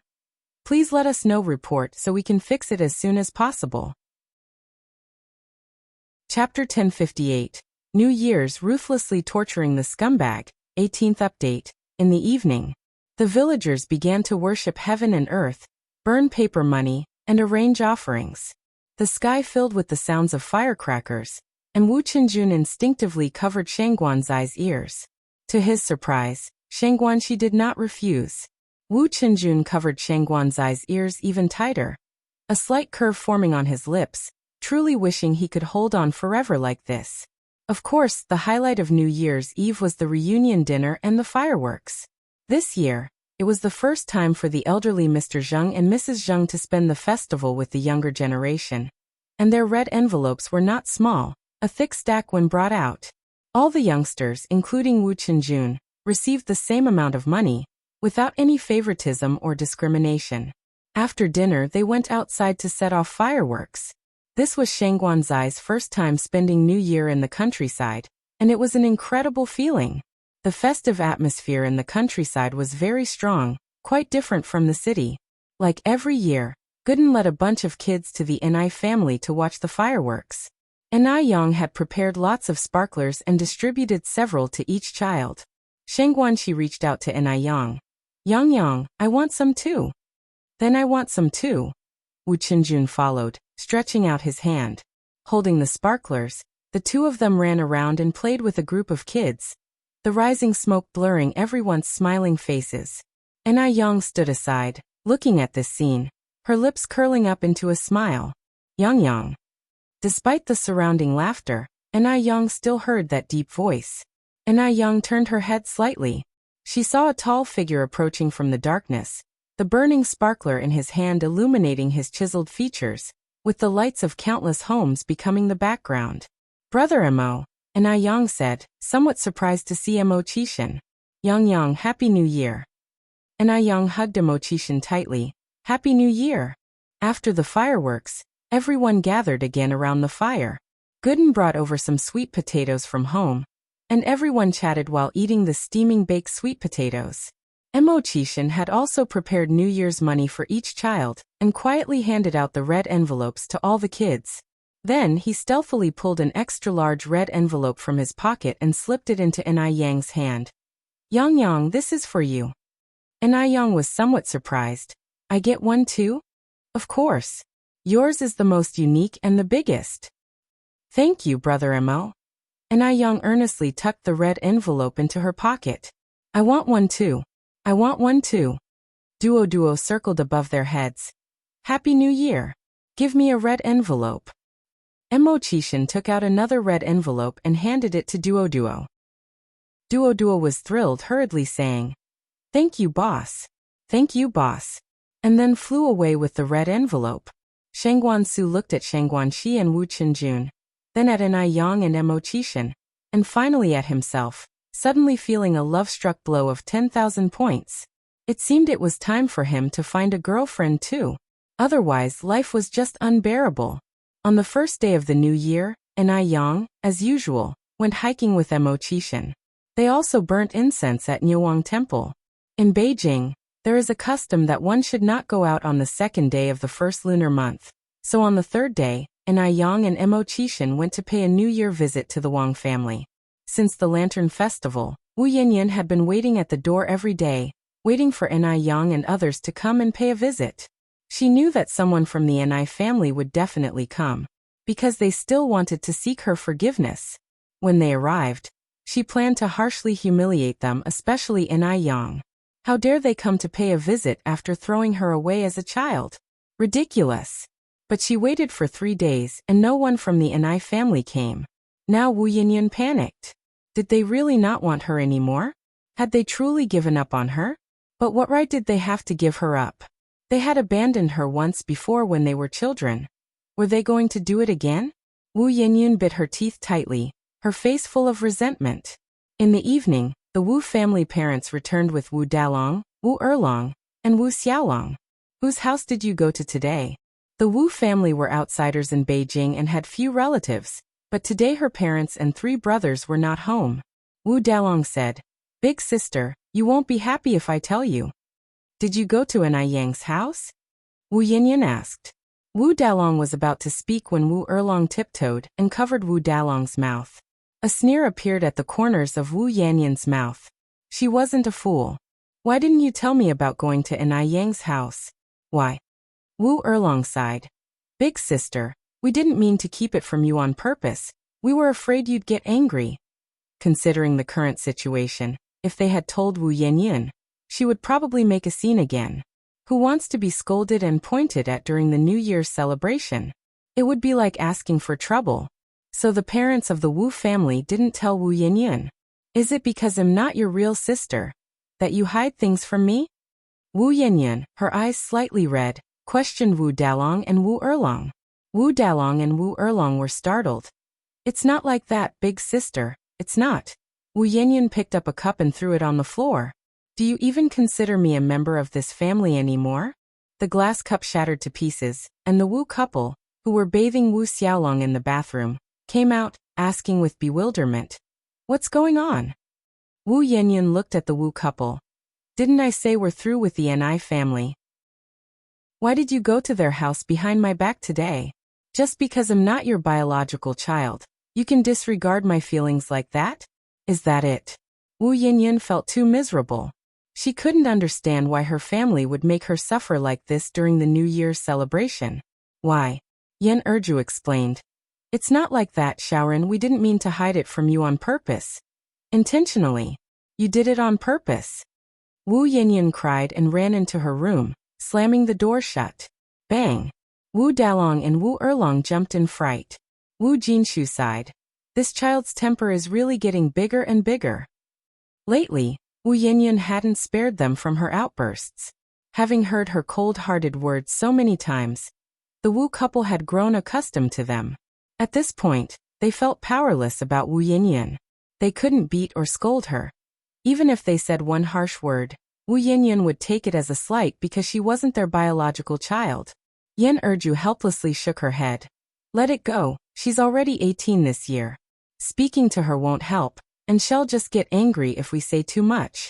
please let us know report so we can fix it as soon as possible. Chapter 1058. New Year's ruthlessly torturing the scumbag, 18th update. In the evening, the villagers began to worship heaven and earth, burn paper money, and arrange offerings. The sky filled with the sounds of firecrackers, and Wu Qinjun instinctively covered Shangguanzai's ears. To his surprise, Shangguanxi did not refuse. Wu Qinjun covered Shangguanzai's ears even tighter, a slight curve forming on his lips, truly wishing he could hold on forever like this. Of course, the highlight of New Year's Eve was the reunion dinner and the fireworks. This year, it was the first time for the elderly Mr. Zheng and Mrs. Zheng to spend the festival with the younger generation. And their red envelopes were not small, a thick stack when brought out. All the youngsters, including Wu Qinjun, received the same amount of money, without any favoritism or discrimination. After dinner, they went outside to set off fireworks. This was Shangguanzai's first time spending New Year in the countryside, and it was an incredible feeling. The festive atmosphere in the countryside was very strong, quite different from the city. Like every year, Gooden led a bunch of kids to the Enai family to watch the fireworks. Enai Yang had prepared lots of sparklers and distributed several to each child. Shangguanxi reached out to Enai Yang. Yang, I want some too. Then I want some too. Wu Qinjun followed, stretching out his hand. Holding the sparklers, the two of them ran around and played with a group of kids, the rising smoke blurring everyone's smiling faces. Enai Yang stood aside, looking at this scene, her lips curling up into a smile. Yang. Despite the surrounding laughter, Enai Yang still heard that deep voice. Enai Yang turned her head slightly. She saw a tall figure approaching from the darkness, the burning sparkler in his hand illuminating his chiseled features, with the lights of countless homes becoming the background. Brother Mo, Enai Yang said, somewhat surprised to see Mo Qishan. Yang, Happy New Year. Enai Yang hugged Mo Qishan tightly. Happy New Year. After the fireworks, everyone gathered again around the fire. Gooden brought over some sweet potatoes from home, and everyone chatted while eating the steaming baked sweet potatoes. Mo Qishan had also prepared New Year's money for each child, and quietly handed out the red envelopes to all the kids. Then he stealthily pulled an extra-large red envelope from his pocket and slipped it into Enai Yang's hand. Yang, this is for you. Enai Yang was somewhat surprised. I get one too? Of course. Yours is the most unique and the biggest. Thank you, Brother Mo. Enai Yang earnestly tucked the red envelope into her pocket. I want one too. I want one too. Duo circled above their heads. Happy New Year. Give me a red envelope. Mo Qishan took out another red envelope and handed it to Duo. Duo was thrilled, hurriedly saying, Thank you, boss. Thank you, boss. And then flew away with the red envelope. Shangguansu looked at Shangguanxi and Wu Qinjun, then at Enai Yang and Mo Qishan, and finally at himself, suddenly feeling a love-struck blow of 10,000 points. It seemed it was time for him to find a girlfriend too. Otherwise, life was just unbearable. On the first day of the new year, Enai Yang, as usual, went hiking with Mo Qishan. They also burnt incense at Niuwang Temple. In Beijing, there is a custom that one should not go out on the second day of the first lunar month. So on the third day, Enai Yang and Mo Qishan went to pay a New Year visit to the Wang family. Since the Lantern Festival, Wu Yanyan had been waiting at the door every day, waiting for Enai Yang and others to come and pay a visit. She knew that someone from the Enai family would definitely come, because they still wanted to seek her forgiveness. When they arrived, she planned to harshly humiliate them, especially Enai Yang. How dare they come to pay a visit after throwing her away as a child? Ridiculous. But she waited for 3 days and no one from the Enai family came. Now Wu Yanyan panicked. Did they really not want her anymore? Had they truly given up on her? But what right did they have to give her up? They had abandoned her once before when they were children. Were they going to do it again? Wu Yanyan bit her teeth tightly, her face full of resentment. In the evening, the Wu family parents returned with Wu Dalong, Wu Erlong, and Wu Xiaolong. Whose house did you go to today? The Wu family were outsiders in Beijing and had few relatives, but today her parents and 3 brothers were not home. Wu Dalong said, Big sister, you won't be happy if I tell you. Did you go to Enai Yang's house? Wu Yanyan asked. Wu Dalong was about to speak when Wu Erlong tiptoed and covered Wu Dalong's mouth. A sneer appeared at the corners of Wu Yanyan's mouth. She wasn't a fool. Why didn't you tell me about going to Enai Yang's house? Why? Wu Erlong sighed. Big sister, we didn't mean to keep it from you on purpose, We were afraid you'd get angry. Considering the current situation, if they had told Wu Yanyan, she would probably make a scene again. Who wants to be scolded and pointed at during the New Year's celebration? It would be like asking for trouble. So the parents of the Wu family didn't tell Wu Yanyan. Is it because I'm not your real sister that you hide things from me? Wu Yanyan, her eyes slightly red, questioned Wu Dalong and Wu Erlong. Wu Dalong and Wu Erlong were startled. It's not like that, big sister, it's not. Wu Yanyan picked up a cup and threw it on the floor. Do you even consider me a member of this family anymore? The glass cup shattered to pieces, and the Wu couple, who were bathing Wu Xiaolong in the bathroom, came out, asking with bewilderment, "What's going on?" Wu Yanyan looked at the Wu couple. Didn't I say we're through with the Ni family? Why did you go to their house behind my back today? Just because I'm not your biological child, you can disregard my feelings like that? Is that it? Wu Yanyan felt too miserable. She couldn't understand why her family would make her suffer like this during the New Year's celebration. Why? Yan Erju explained. It's not like that, Shaoran. We didn't mean to hide it from you on purpose. Intentionally. You did it on purpose. Wu Yanyan cried and ran into her room, slamming the door shut. Bang! Wu Dalong and Wu Erlong jumped in fright. Wu Jinshu sighed. This child's temper is really getting bigger and bigger. Lately, Wu Yanyan hadn't spared them from her outbursts. Having heard her cold-hearted words so many times, the Wu couple had grown accustomed to them. At this point, they felt powerless about Wu Yanyan. They couldn't beat or scold her. Even if they said one harsh word, Wu Yanyan would take it as a slight because she wasn't their biological child. Yan Erju helplessly shook her head. Let it go, she's already 18 this year. Speaking to her won't help, and she'll just get angry if we say too much.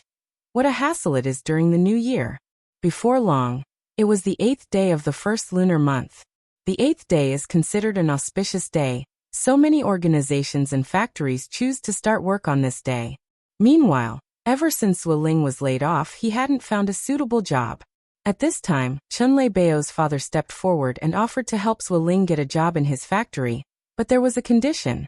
What a hassle it is during the New Year. Before long, it was the 8th day of the first lunar month. The 8th day is considered an auspicious day. So many organizations and factories choose to start work on this day. Meanwhile, ever since Zuoling was laid off, he hadn't found a suitable job. At this time, Chunlei Bao's father stepped forward and offered to help Zuoling get a job in his factory, but there was a condition.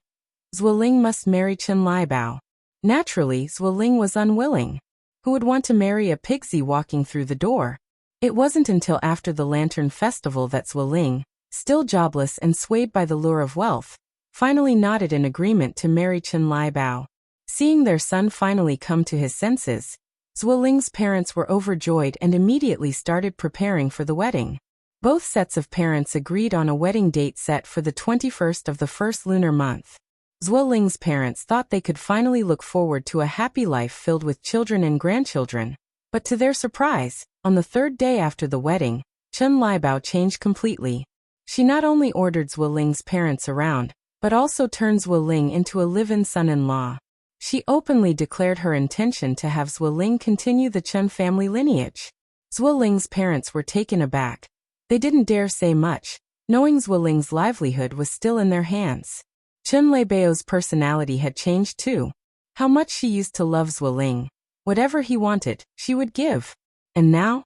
Zuoling must marry Chunlei Bao. Naturally, Zuoling was unwilling. Who would want to marry a pixie walking through the door? It wasn't until after the Lantern Festival that Zuoling, still jobless and swayed by the lure of wealth, finally nodded in agreement to marry Chunlei Bao. Seeing their son finally come to his senses, Zuoling's parents were overjoyed and immediately started preparing for the wedding. Both sets of parents agreed on a wedding date set for the 21st of the first lunar month. Zuoling's parents thought they could finally look forward to a happy life filled with children and grandchildren, but to their surprise, on the third day after the wedding, Chunlei Bao changed completely. She not only ordered Zuoling's parents around, but also turned Zuoling into a live-in son-in-law. She openly declared her intention to have Zuoling continue the Chun family lineage. Zuoling's parents were taken aback. They didn't dare say much, knowing Zuoling's livelihood was still in their hands. Chunlei Bao's personality had changed too. How much she used to love Zuoling. Whatever he wanted, she would give. And now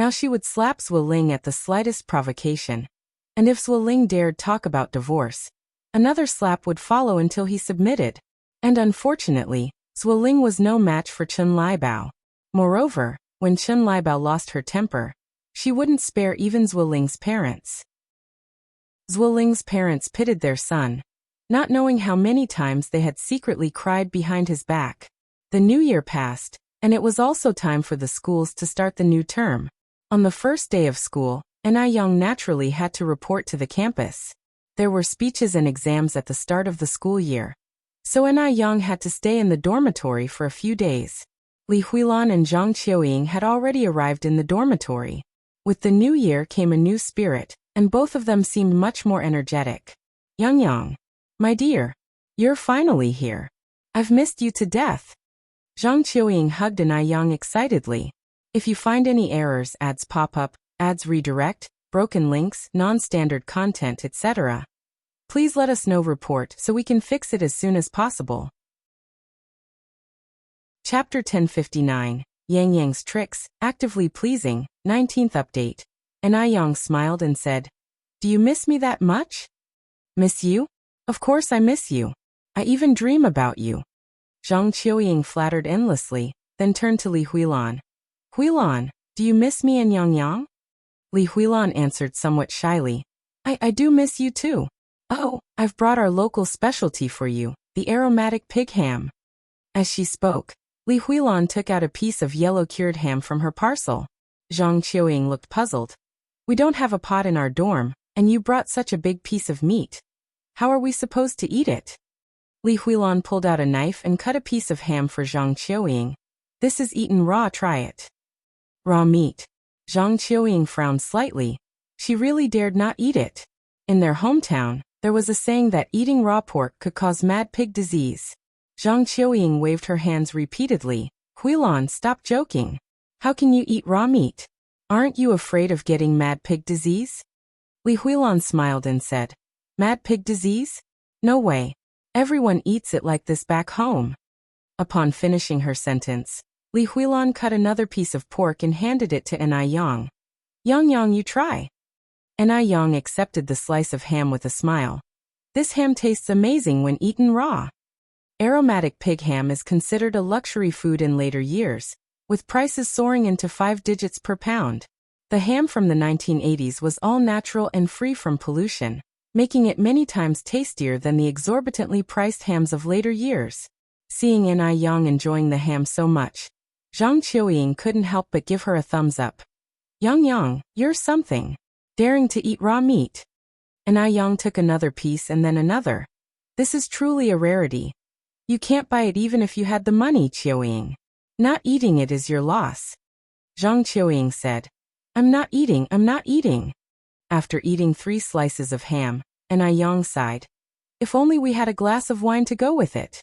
she would slap Zuoling at the slightest provocation. And if Zuoling dared talk about divorce, another slap would follow until he submitted. And unfortunately, Zuoling was no match for Chunlei Bao. Moreover, when Chunlei Bao lost her temper, she wouldn't spare even Zuoling's parents. Zuoling's parents pitied their son, not knowing how many times they had secretly cried behind his back. The new year passed, and it was also time for the schools to start the new term. On the first day of school, Ni Yang naturally had to report to the campus. There were speeches and exams at the start of the school year, so Ni Yang had to stay in the dormitory for a few days. Li Huilan and Zhang Qiuying had already arrived in the dormitory. With the new year came a new spirit, and both of them seemed much more energetic. Yang, my dear, you're finally here. I've missed you to death. Zhang Qiuying hugged Ni Yang excitedly. If you find any errors, ads pop up, ads redirect, broken links, non-standard content, etc., please let us know. Report so we can fix it as soon as possible. Chapter 1059, Yang Yang's Tricks, Actively Pleasing, 19th Update. Ni Yang smiled and said, Do you miss me that much? Miss you? Of course I miss you. I even dream about you. Zhang Qiuying flattered endlessly, then turned to Li Huilan. Huilan, do you miss me and Yang Yang? Li Huilan answered somewhat shyly. I do miss you too. Oh, I've brought our local specialty for you, the aromatic pig ham. As she spoke, Li Huilan took out a piece of yellow cured ham from her parcel. Zhang Qiuying looked puzzled. We don't have a pot in our dorm, and you brought such a big piece of meat. How are we supposed to eat it? Li Huilan pulled out a knife and cut a piece of ham for Zhang Qiuying. This is eaten raw, try it. Raw meat. Zhang Qiuying frowned slightly. She really dared not eat it. In their hometown, there was a saying that eating raw pork could cause mad pig disease. Zhang Qiuying waved her hands repeatedly. Huilan, stop joking. How can you eat raw meat? Aren't you afraid of getting mad pig disease? Li Huilan smiled and said, Mad pig disease? No way. Everyone eats it like this back home. Upon finishing her sentence, Li Huilan cut another piece of pork and handed it to Enai Yang. Yang, you try. Enai Yang accepted the slice of ham with a smile. This ham tastes amazing when eaten raw. Aromatic pig ham is considered a luxury food in later years, with prices soaring into 5 digits per pound. The ham from the 1980s was all natural and free from pollution, making it many times tastier than the exorbitantly priced hams of later years. Seeing Enai Yang enjoying the ham so much, Zhang Qiuying couldn't help but give her a thumbs up. Yang, you're something. Daring to eat raw meat. Enai Yang took another piece and then another. This is truly a rarity. You can't buy it even if you had the money, Qiuying. Not eating it is your loss. Zhang Qiuying said. I'm not eating. After eating 3 slices of ham, Enai Yang sighed. If only we had a glass of wine to go with it.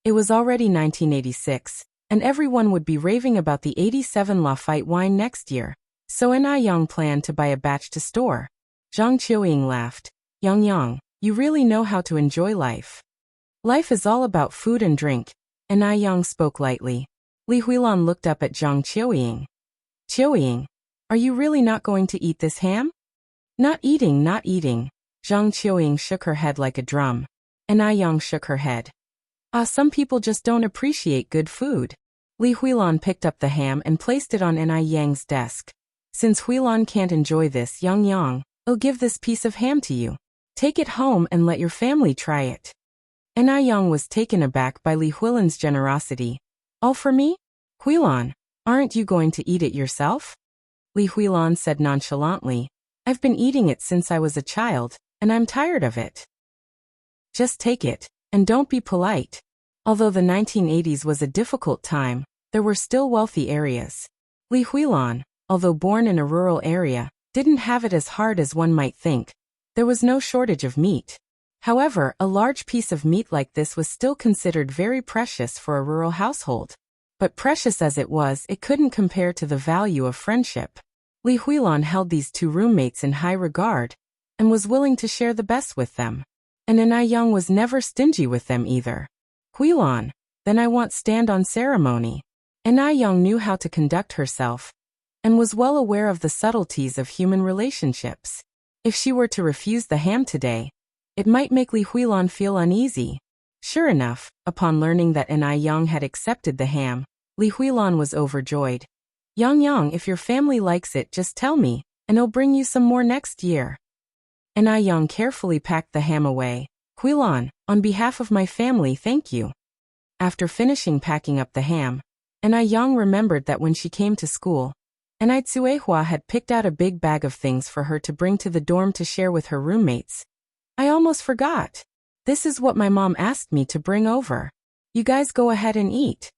It was already 1986, and everyone would be raving about the 87 Lafite wine next year, so Enai Yang planned to buy a batch to store. Zhang Qiuying laughed. Yang, you really know how to enjoy life. Life is all about food and drink. Enai Yang spoke lightly. Li Huilan looked up at Zhang Qiuying. Qiuying, are you really not going to eat this ham? Not eating. Zhang Qiuying shook her head like a drum. Enai Yang shook her head. Some people just don't appreciate good food. Li Huilan picked up the ham and placed it on Enai Yang's desk. Since Huilan can't enjoy this, Yang, I'll give this piece of ham to you. Take it home and let your family try it. Enai Yang was taken aback by Li Huilan's generosity. All for me? Huilan, aren't you going to eat it yourself? Li Huilan said nonchalantly. I've been eating it since I was a child, and I'm tired of it. Just take it, and don't be polite. Although the 1980s was a difficult time, there were still wealthy areas. Li Huilan, although born in a rural area, didn't have it as hard as one might think. There was no shortage of meat. However, a large piece of meat like this was still considered very precious for a rural household. But precious as it was, it couldn't compare to the value of friendship. Li Huilan held these 2 roommates in high regard, and was willing to share the best with them. And Enai Yang was never stingy with them either. Huilan, then I want stand on ceremony. Enai Yang knew how to conduct herself, and was well aware of the subtleties of human relationships. If she were to refuse the ham today, it might make Li Huilan feel uneasy. Sure enough, upon learning that Enai Yang had accepted the ham, Li Huilan was overjoyed. Yang, if your family likes it, just tell me, and I'll bring you some more next year. Enai Yang carefully packed the ham away. Huilan, on behalf of my family, thank you. After finishing packing up the ham, Enai Yang remembered that when she came to school, Enai Tsuehua had picked out a big bag of things for her to bring to the dorm to share with her roommates. I almost forgot. This is what my mom asked me to bring over. You guys go ahead and eat.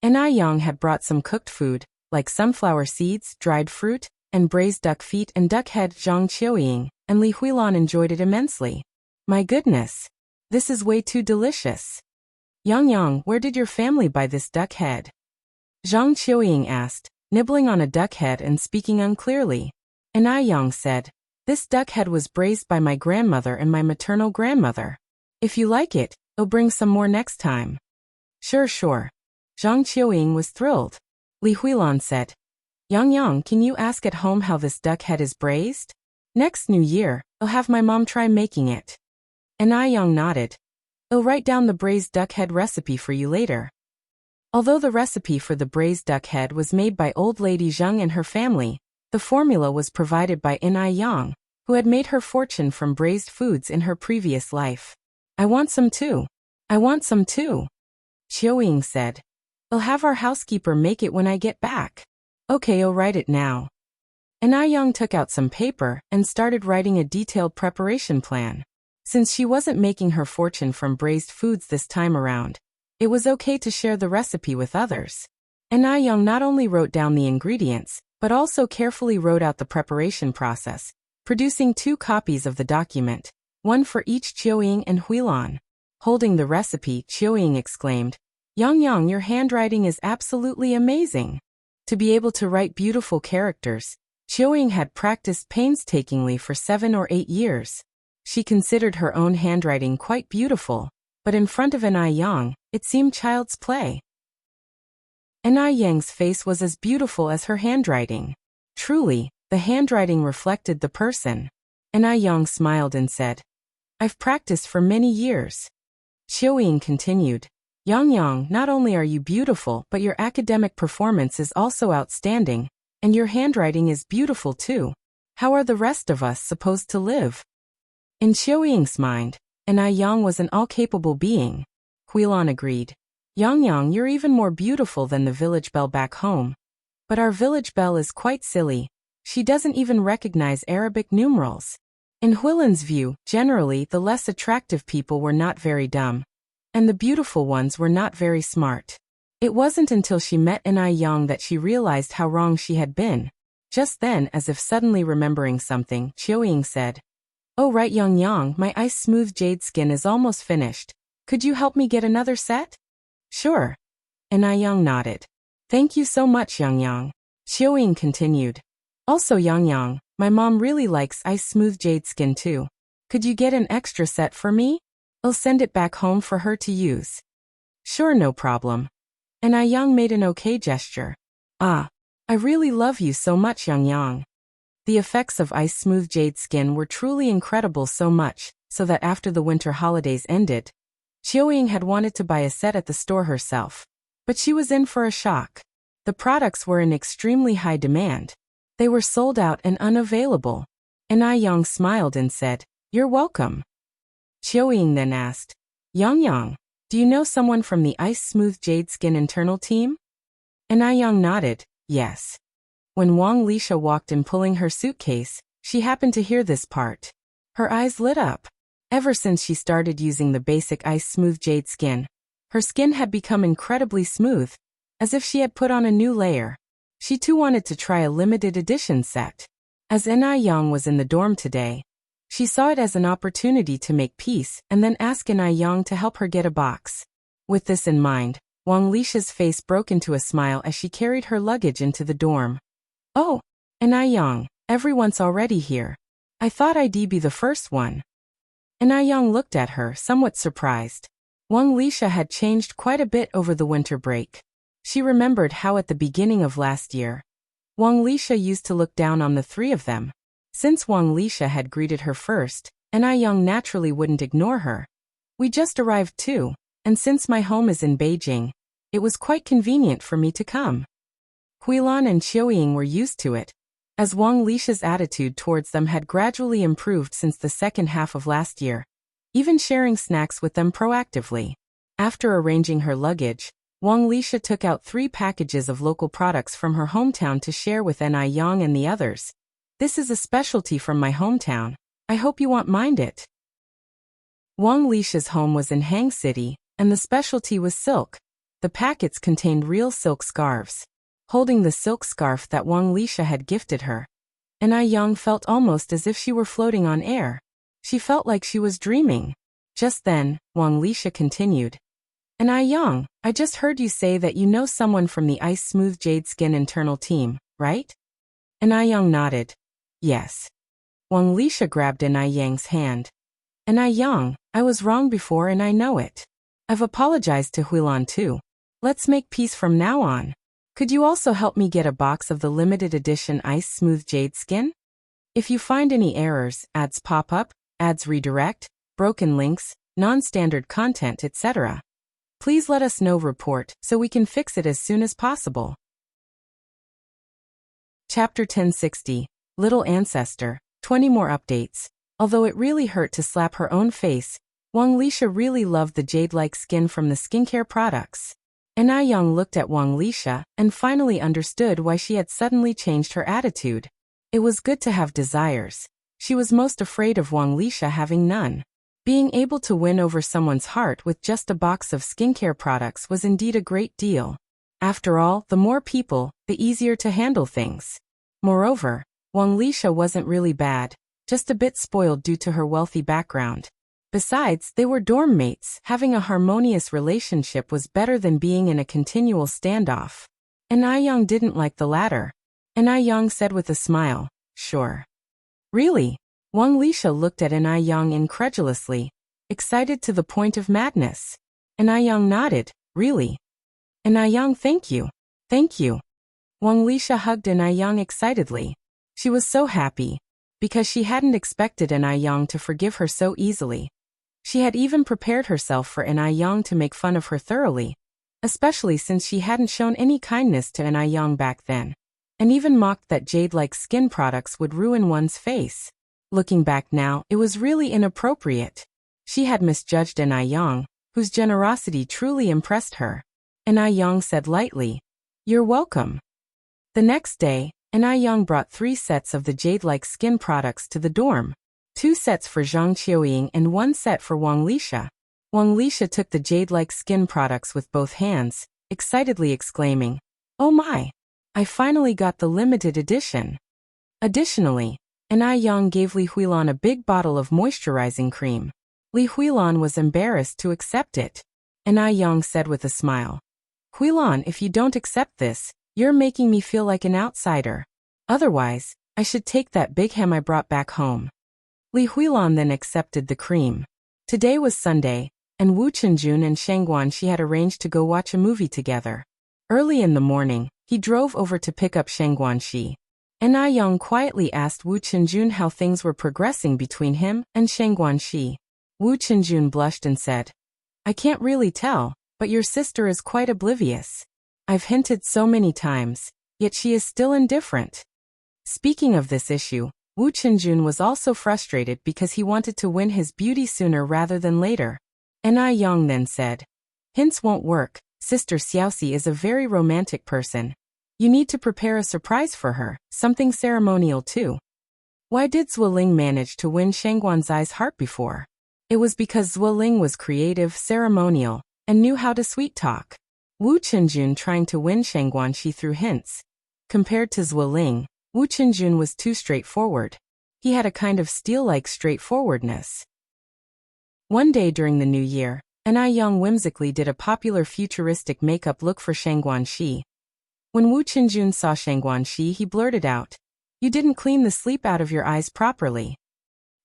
Enai Yang had brought some cooked food, like sunflower seeds, dried fruit, and braised duck feet and duck head. Zhang Qiuying and Li Huilan enjoyed it immensely. My goodness. This is way too delicious. Yang, where did your family buy this duck head? Zhang Qiuying asked, nibbling on a duck head and speaking unclearly. Enai Yang said, this duck head was braised by my grandmother and my maternal grandmother. If you like it, I'll bring some more next time. Sure. Zhang Qiuying was thrilled. Li Huilan said, Yang, can you ask at home how this duck head is braised? Next New Year, I'll have my mom try making it. Enai Yang nodded. I'll write down the braised duck head recipe for you later. Although the recipe for the braised duck head was made by old lady Zheng and her family, the formula was provided by In-ai Yang, who had made her fortune from braised foods in her previous life. I want some too. I want some too. Qiu said. I'll have our housekeeper make it when I get back. Okay, I'll write it now. In-ai Yang took out some paper and started writing a detailed preparation plan. Since she wasn't making her fortune from braised foods this time around, it was okay to share the recipe with others. In-ai Yang not only wrote down the ingredients, but also carefully wrote out the preparation process, producing 2 copies of the document, one for each Qiu and Huilan. Holding the recipe, Qiu exclaimed, Yang, your handwriting is absolutely amazing. To be able to write beautiful characters, Qiu had practiced painstakingly for 7 or 8 years. She considered her own handwriting quite beautiful, but in front of In-ai Yang, it seemed child's play. In-ai Yang's face was as beautiful as her handwriting. Truly, the handwriting reflected the person. In-ai Yang smiled and said, I've practiced for many years. Qiu continued, Yang, not only are you beautiful but your academic performance is also outstanding, and your handwriting is beautiful too. How are the rest of us supposed to live? In Qiu mind, In-ai Yang was an all-capable being. Huilan agreed. Yang, you're even more beautiful than the village belle back home. But our village belle is quite silly. She doesn't even recognize Arabic numerals. In Huilan's view, generally the less attractive people were not very dumb, and the beautiful ones were not very smart. It wasn't until she met In-ai Yang that she realized how wrong she had been. Just then, as if suddenly remembering something, Qiu said, Oh right Yang, my ice-smooth jade skin is almost finished. Could you help me get another set? Sure. In-ai Yang nodded. Thank you so much Yang. Qiu continued. Also Yang, my mom really likes ice-smooth jade skin too. Could you get an extra set for me? I'll send it back home for her to use. Sure, no problem. In-ai Yang made an okay gesture. Ah, I really love you so much Yang. The effects of ice-smooth jade skin were truly incredible, so much so that after the winter holidays ended, Qiu had wanted to buy a set at the store herself. But she was in for a shock. The products were in extremely high demand. They were sold out and unavailable. In-ai Yang smiled and said, You're welcome. Qiu then asked, Yang, do you know someone from the ice-smooth jade skin internal team? In-ai Yang nodded, yes. When Wang Lisha walked in pulling her suitcase, she happened to hear this part. Her eyes lit up. Ever since she started using the basic ice-smooth jade skin, her skin had become incredibly smooth, as if she had put on a new layer. She too wanted to try a limited edition set. As In-ai Yang was in the dorm today, she saw it as an opportunity to make peace and then ask In-ai Yang to help her get a box. With this in mind, Wang Lisha's face broke into a smile as she carried her luggage into the dorm. Oh, In-ai Yang, everyone's already here. I thought I'd be the first one. In-ai Yang looked at her, somewhat surprised. Wang Lisha had changed quite a bit over the winter break. She remembered how at the beginning of last year, Wang Lisha used to look down on the 3 of them. Since Wang Lisha had greeted her first, In-ai Yang naturally wouldn't ignore her. We just arrived too, and since my home is in Beijing, it was quite convenient for me to come. Huilan and Qiu were used to it, as Wang Lisha's attitude towards them had gradually improved since the second half of last year, even sharing snacks with them proactively. After arranging her luggage, Wang Lisha took out 3 packages of local products from her hometown to share with In-ai Yang and the others. This is a specialty from my hometown. I hope you won't mind it. Wang Lisha's home was in Hang City, and the specialty was silk. The packets contained real silk scarves. Holding the silk scarf that Wang Lisha had gifted her, In-ai Yang felt almost as if she were floating on air. She felt like she was dreaming. Just then, Wang Lisha continued. In-ai Yang, I just heard you say that you know someone from the ice-smooth jade skin internal team, right? In-ai Yang nodded. Yes. Wang Lisha grabbed In-ai Yang's hand. In-ai Yang, I was wrong before and I know it. I've apologized to Huilan too. Let's make peace from now on. Could you also help me get a box of the limited edition ice-smooth jade skin? If you find any errors, ads pop up, ads redirect, broken links, non-standard content, etc. Please let us know report so we can fix it as soon as possible. Chapter 1060, Little Ancestor, 20 more updates. Although it really hurt to slap her own face, Wang Lisha really loved the jade-like skin from the skincare products. And Young looked at Wang Lisha and finally understood why she had suddenly changed her attitude. It was good to have desires. She was most afraid of Wang Lisha having none. Being able to win over someone's heart with just a box of skincare products was indeed a great deal. After all, the more people, the easier to handle things. Moreover, Wang Lisha wasn't really bad, just a bit spoiled due to her wealthy background. Besides, they were dorm mates. Having a harmonious relationship was better than being in a continual standoff. And Young didn't like the latter. And Young said with a smile, "Sure." "Really?" Wang Lisha looked at Young incredulously, excited to the point of madness. And Young nodded, "Really?" And Young, "Thank you. Thank you." Wang Lisha hugged Young excitedly. She was so happy, because she hadn't expected Young to forgive her so easily. She had even prepared herself for Young to make fun of her thoroughly, especially since she hadn't shown any kindness to Young back then, and even mocked that jade-like skin products would ruin one's face. Looking back now, it was really inappropriate. She had misjudged Young, whose generosity truly impressed her. Young said lightly, "You're welcome." The next day, Young brought 3 sets of the jade-like skin products to the dorm. 2 sets for Zhang Qiuying and 1 set for Wang Lisha. Wang Lisha took the jade-like skin products with both hands, excitedly exclaiming, "Oh my! I finally got the limited edition." Additionally, Young gave Li Huilan a big bottle of moisturizing cream. Li Huilan was embarrassed to accept it. Young said with a smile, "Huilan, if you don't accept this, you're making me feel like an outsider. Otherwise, I should take that big ham I brought back home." Li Huilan then accepted the cream. Today was Sunday, and Wu Chenjun and Shang Guanxi had arranged to go watch a movie together. Early in the morning, he drove over to pick up Shang Guanxi. Young quietly asked Wu Chenjun how things were progressing between him and Shang Guanxi. Wu Chenjun blushed and said, "I can't really tell, but your sister is quite oblivious. I've hinted so many times, yet she is still indifferent." Speaking of this issue, Wu Chenjun was also frustrated because he wanted to win his beauty sooner rather than later. Young then said, "Hints won't work. Sister Xiaoxi is a very romantic person. You need to prepare a surprise for her, something ceremonial too." Why did Zueling manage to win Shangguanzai's heart before? It was because Zueling was creative, ceremonial, and knew how to sweet-talk. Wu Chenjun trying to win Shangguanxi through hints. Compared to Zueling, Wu Chenjun was too straightforward. He had a kind of steel-like straightforwardness. One day during the new year, Young whimsically did a popular futuristic makeup look for Shang Guanxi. When Wu Chenjun saw Shang Guanxi, he blurted out, "You didn't clean the sleep out of your eyes properly."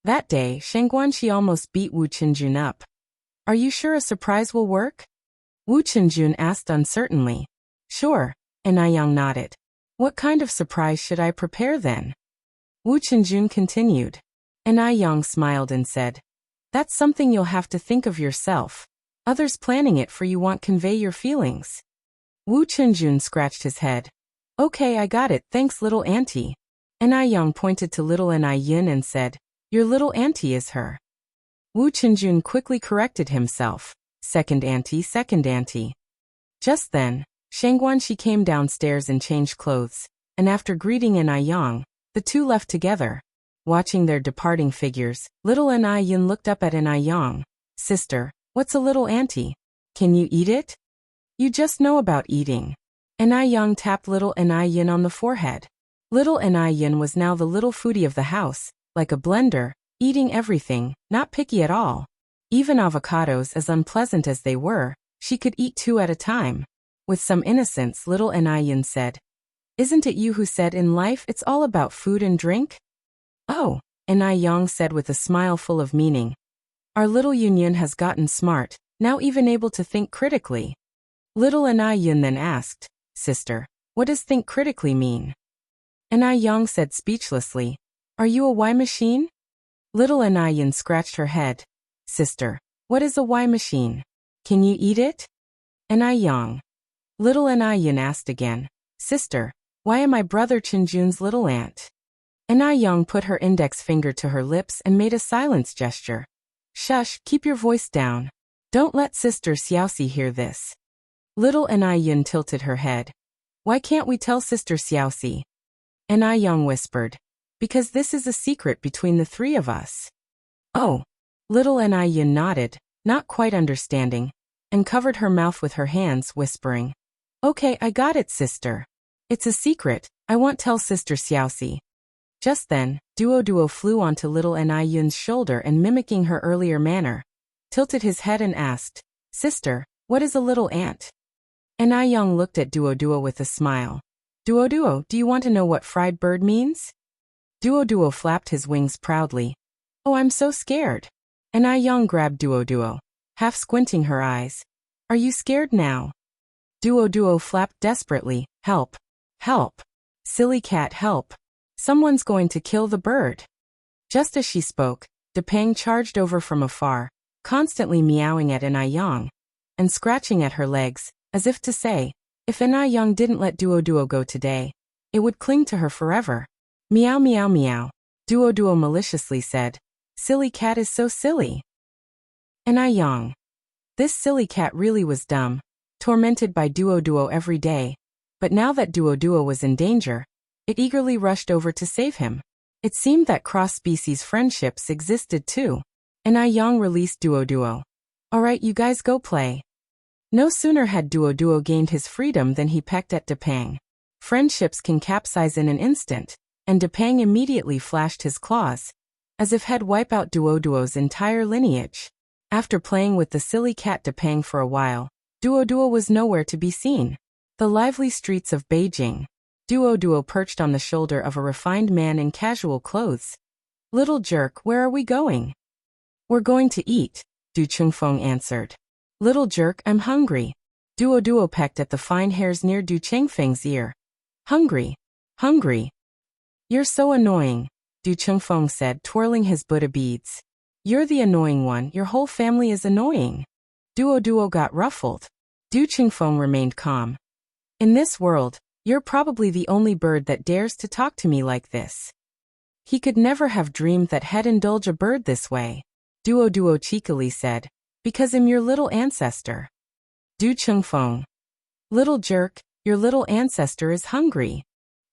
That day, Shang Guanxi almost beat Wu Chenjun up. "Are you sure a surprise will work?" Wu Chenjun asked uncertainly. "Sure," Young nodded. "What kind of surprise should I prepare then?" Wu Chenjun continued. Young smiled and said, "That's something you'll have to think of yourself. Others planning it for you won't convey your feelings." Wu Chenjun scratched his head. "Okay, I got it, thanks little auntie." Young pointed to little Yin and said, "Your little auntie is her." Wu Chenjun quickly corrected himself. Second auntie, second auntie." Just then, Shang Guanxi came downstairs and changed clothes, and after greeting Young, the two left together. Watching their departing figures, little Yin looked up at Young. "Sister, what's a little auntie? Can you eat it?" "You just know about eating." Young tapped little Yin on the forehead. Little Yin was now the little foodie of the house, like a blender, eating everything, not picky at all. Even avocados, as unpleasant as they were, she could eat 2 at a time. With some innocence, little Yin said, "Isn't it you who said in life it's all about food and drink?" "Oh," Young said with a smile full of meaning. "Our little Yun has gotten smart, now even able to think critically." Little Yin then asked, "Sister, what does think critically mean?" Young said speechlessly, "Are you a Y machine?" Little Yin scratched her head. "Sister, What is a Y machine? Can you eat it? Anai Yang. Little Anai Yin asked again. Sister, why am I Brother Chinjun's little aunt? Anai Yang put her index finger to her lips and made a silence gesture. Shush, keep your voice down. Don't let Sister Xiaoxi hear this. Little Anai Yin tilted her head. Why can't we tell Sister Xiaoxi? Anai Yang whispered. Because this is a secret between the three of us. Oh. Little Anai Yin nodded, not quite understanding, and covered her mouth with her hands, whispering. Okay, I got it, sister. It's a secret, I won't tell Sister Xiaoxi. Just then, Duo flew onto little Anai Yun's shoulder and, mimicking her earlier manner, tilted his head and asked, Sister, what is a little ant? Anai Yang looked at Duo with a smile. Duo, do you want to know what fried bird means? Duo flapped his wings proudly. Oh, I'm so scared. Anai Yang grabbed Duo, half squinting her eyes. Are you scared now? Duo flapped desperately. Help. Help. Silly cat, help. Someone's going to kill the bird. Just as she spoke, Depang charged over from afar, constantly meowing at Anai Yang, and scratching at her legs, as if to say, if Anai Yang didn't let Duo go today, it would cling to her forever. Meow meow meow, Duo maliciously said. Silly cat is so silly. Anai Yang. This silly cat really was dumb, tormented by Duo every day, but now that Duo was in danger, it eagerly rushed over to save him. It seemed that cross-species friendships existed too. Anai Yang released Duo. Alright, you guys go play. No sooner had Duo gained his freedom than he pecked at Depang. Friendships can capsize in an instant, and Depang immediately flashed his claws, as if he'd wipe out Duo's entire lineage. After playing with the silly cat Depang for a while, Duo was nowhere to be seen. The lively streets of Beijing. Duo perched on the shoulder of a refined man in casual clothes. Little jerk, where are we going? We're going to eat, Du Chengfeng answered. Little jerk, I'm hungry. Duo pecked at the fine hairs near Du Chengfeng's ear. Hungry. You're so annoying, Du Chengfeng said, twirling his Buddha beads. You're the annoying one, your whole family is annoying. Duo got ruffled. Du Chengfeng remained calm. In this world, you're probably the only bird that dares to talk to me like this. He could never have dreamed that he'd indulge a bird this way. Duo cheekily said, because I'm your little ancestor. Du Chengfeng. Little jerk, your little ancestor is hungry.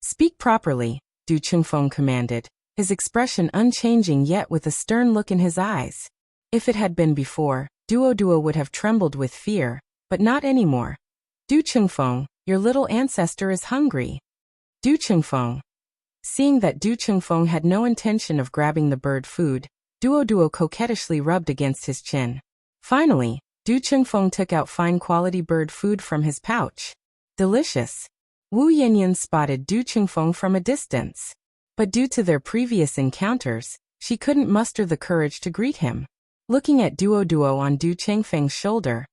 Speak properly, Du Chengfeng commanded, his expression unchanging yet with a stern look in his eyes. If it had been before, Duo would have trembled with fear, but not anymore. Du Chengfeng, your little ancestor is hungry. Du Chengfeng. Seeing that Du Chengfeng had no intention of grabbing the bird food, Duo coquettishly rubbed against his chin. Finally, Du Chengfeng took out fine quality bird food from his pouch. Delicious. Wu Yanyan spotted Du Chengfeng from a distance. But due to their previous encounters, she couldn't muster the courage to greet him. Looking at Duo on Du Chengfeng's shoulder,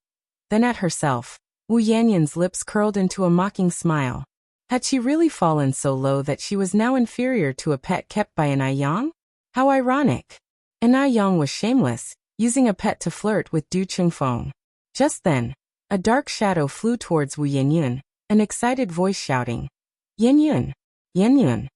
then at herself, Wu Yanyan's lips curled into a mocking smile. Had she really fallen so low that she was now inferior to a pet kept by Anai Yang? How ironic. Anai Yang was shameless, using a pet to flirt with Du Chengfeng. Just then, a dark shadow flew towards Wu Yanyan, an excited voice shouting, Yanyan! Yanyan!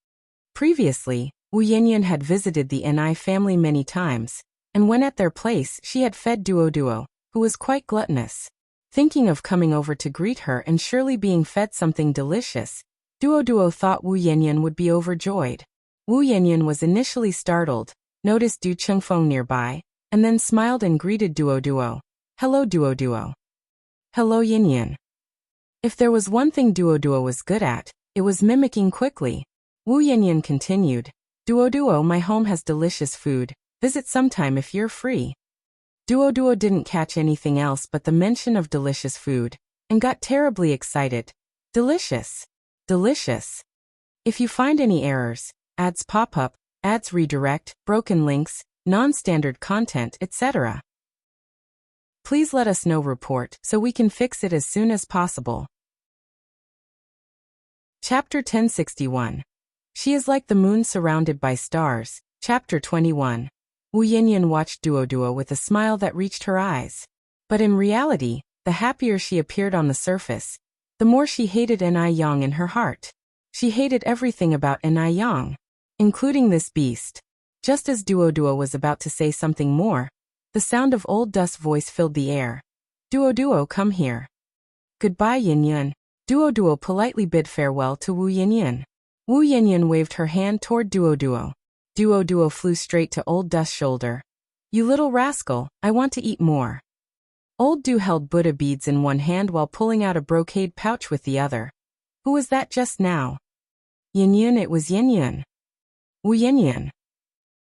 Previously, Wu Yanyan had visited the Anai family many times, and when at their place she had fed Duo, who was quite gluttonous. Thinking of coming over to greet her and surely being fed something delicious, Duo thought Wu Yanyan would be overjoyed. Wu Yanyan was initially startled, noticed Du Chengfeng nearby, and then smiled and greeted Duo. Hello Duo. Hello Yanyan. If there was one thing Duo was good at, it was mimicking quickly. Wu Yanyan continued, Duo, my home has delicious food, visit sometime if you're free. Duo didn't catch anything else but the mention of delicious food, and got terribly excited. Delicious. If you find any errors, ads pop up, ads redirect, broken links, non-standard content, etc., please let us know report so we can fix it as soon as possible. Chapter 1061. She is like the moon surrounded by stars. Chapter 21. Wu Yanyan watched Duoduo with a smile that reached her eyes. But in reality, the happier she appeared on the surface, the more she hated Enai Yang in her heart. She hated everything about Enai Yang, including this beast. Just as Duoduo was about to say something more, the sound of Old Dust's voice filled the air. Duoduo, come here. Goodbye, Yanyan. Duoduo politely bid farewell to Wu Yanyan. Wu Yanyan waved her hand toward Duoduo. Duoduo flew straight to Old Dust's shoulder. You little rascal, I want to eat more. Old Du held Buddha beads in one hand while pulling out a brocade pouch with the other. Who was that just now? Yanyan, it was Yanyan. Wu Yanyan.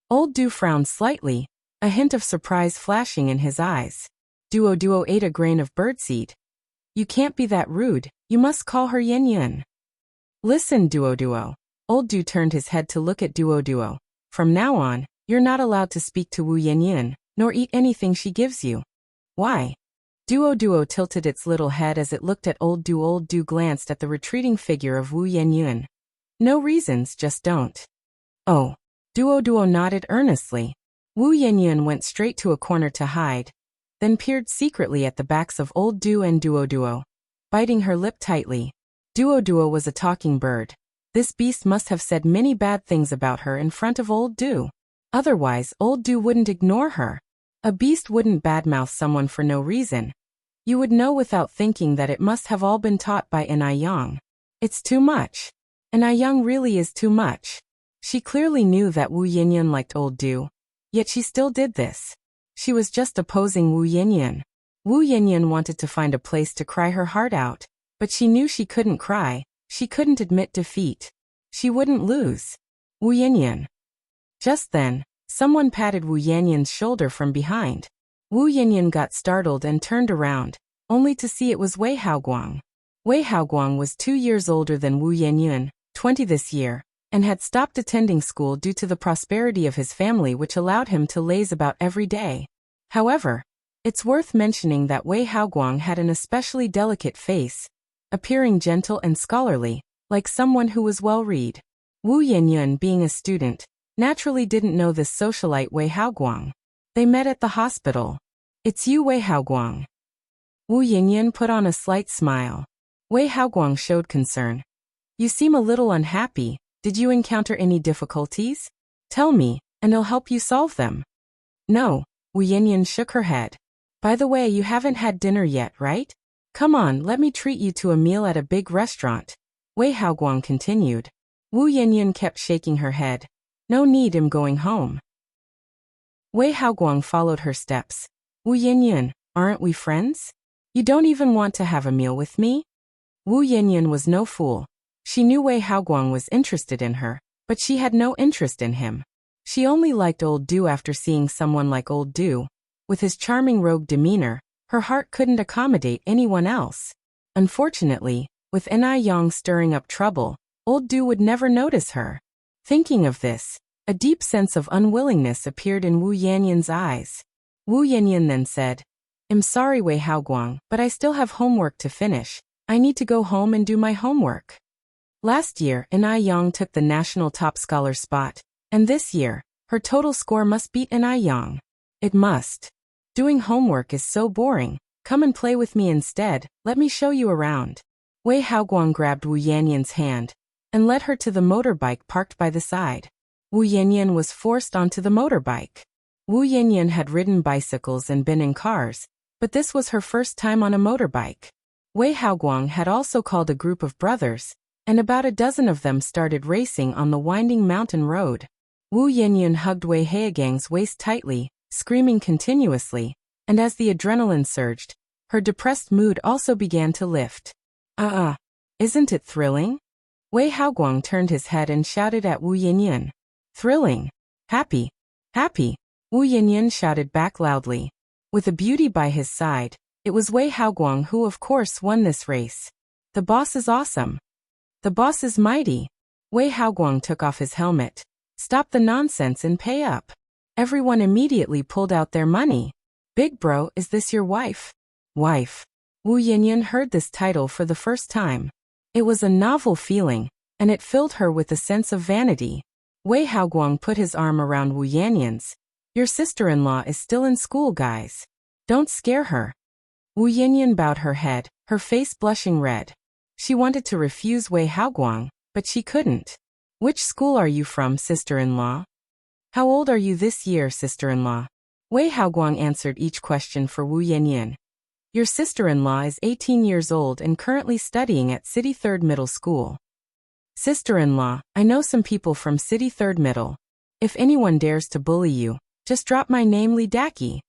Old Du frowned slightly, a hint of surprise flashing in his eyes. Duoduo ate a grain of birdseed. You can't be that rude, you must call her Yanyan. Listen, Duoduo. Old Du turned his head to look at Duoduo. From now on, you're not allowed to speak to Wu Yanyan, nor eat anything she gives you. Why? Duoduo tilted its little head as it looked at Old Du. Old Du glanced at the retreating figure of Wu Yanyan. No reasons, just don't. Oh. Duoduo nodded earnestly. Wu Yanyan went straight to a corner to hide, then peered secretly at the backs of Old Du and Duoduo, biting her lip tightly. Duoduo was a talking bird. This beast must have said many bad things about her in front of Old Du. Otherwise, Old Du wouldn't ignore her. A beast wouldn't badmouth someone for no reason. You would know without thinking that it must have all been taught by Enai Yang. It's too much. Enai Yang really is too much. She clearly knew that Wu Yanyan liked Old Du, yet she still did this. She was just opposing Wu Yanyan. Wu Yanyan wanted to find a place to cry her heart out, but she knew she couldn't cry, she couldn't admit defeat. She wouldn't lose. Wu Yanyan. Just then, someone patted Wu Yanyan's shoulder from behind. Wu Yanyan got startled and turned around, only to see it was Wei Haoguang. Wei Haoguang was 2 years older than Wu Yanyan, 20 this year, and had stopped attending school due to the prosperity of his family, which allowed him to laze about every day. However, it's worth mentioning that Wei Haoguang had an especially delicate face, appearing gentle and scholarly, like someone who was well-read. Wu Yanyan, being a student, naturally didn't know this socialite Wei Haoguang. They met at the hospital. It's you, Wei Haoguang. Wu Yanyan put on a slight smile. Wei Haoguang showed concern. You seem a little unhappy. Did you encounter any difficulties? Tell me, and I'll help you solve them. No, Wu Yanyan shook her head. By the way, you haven't had dinner yet, right? Come on, let me treat you to a meal at a big restaurant. Wei Haoguang continued. Wu Yanyan kept shaking her head. No need, I'm going home. Wei Haoguang followed her steps. Wu Yanyan, aren't we friends? You don't even want to have a meal with me? Wu Yanyan was no fool. She knew Wei Haoguang was interested in her, but she had no interest in him. She only liked Old Du after seeing someone like Old Du. With his charming rogue demeanor, her heart couldn't accommodate anyone else. Unfortunately, with Enai Yang stirring up trouble, Old Du would never notice her. Thinking of this, a deep sense of unwillingness appeared in Wu Yanyan's eyes. Wu Yanyan then said, I'm sorry, Wei Haoguang, but I still have homework to finish. I need to go home and do my homework. Last year, Enai Yang took the national top scholar spot, and this year, her total score must beat Enai Yang. It must. Doing homework is so boring. Come and play with me instead, let me show you around. Wei Haoguang grabbed Wu Yanyan's hand and led her to the motorbike parked by the side. Wu Yanyan was forced onto the motorbike. Wu Yanyan had ridden bicycles and been in cars, but this was her first time on a motorbike. Wei Haoguang had also called a group of brothers, and about a dozen of them started racing on the winding mountain road. Wu Yanyan hugged Wei Haoguang's waist tightly, screaming continuously, and as the adrenaline surged, her depressed mood also began to lift. Isn't it thrilling? Wei Haoguang turned his head and shouted at Wu Yanyan. Thrilling. Happy. Happy. Wu Yanyan shouted back loudly. With a beauty by his side, it was Wei Haoguang who of course won this race. The boss is awesome. The boss is mighty. Wei Haoguang took off his helmet. Stop the nonsense and pay up. Everyone immediately pulled out their money. Big bro, is this your wife? Wife. Wu Yanyan heard this title for the first time. It was a novel feeling, and it filled her with a sense of vanity. Wei Haoguang put his arm around Wu Yanyan's. Your sister-in-law is still in school, guys. Don't scare her. Wu Yinyan bowed her head, her face blushing red. She wanted to refuse Wei Haoguang, but she couldn't. Which school are you from, sister-in-law? How old are you this year, sister-in-law? Wei Haoguang answered each question for Wu Yinyan. Your sister-in-law is 18 years old and currently studying at City 3rd Middle School. Sister-in-law, I know some people from City 3rd Middle. If anyone dares to bully you, just drop my name, Li Daki.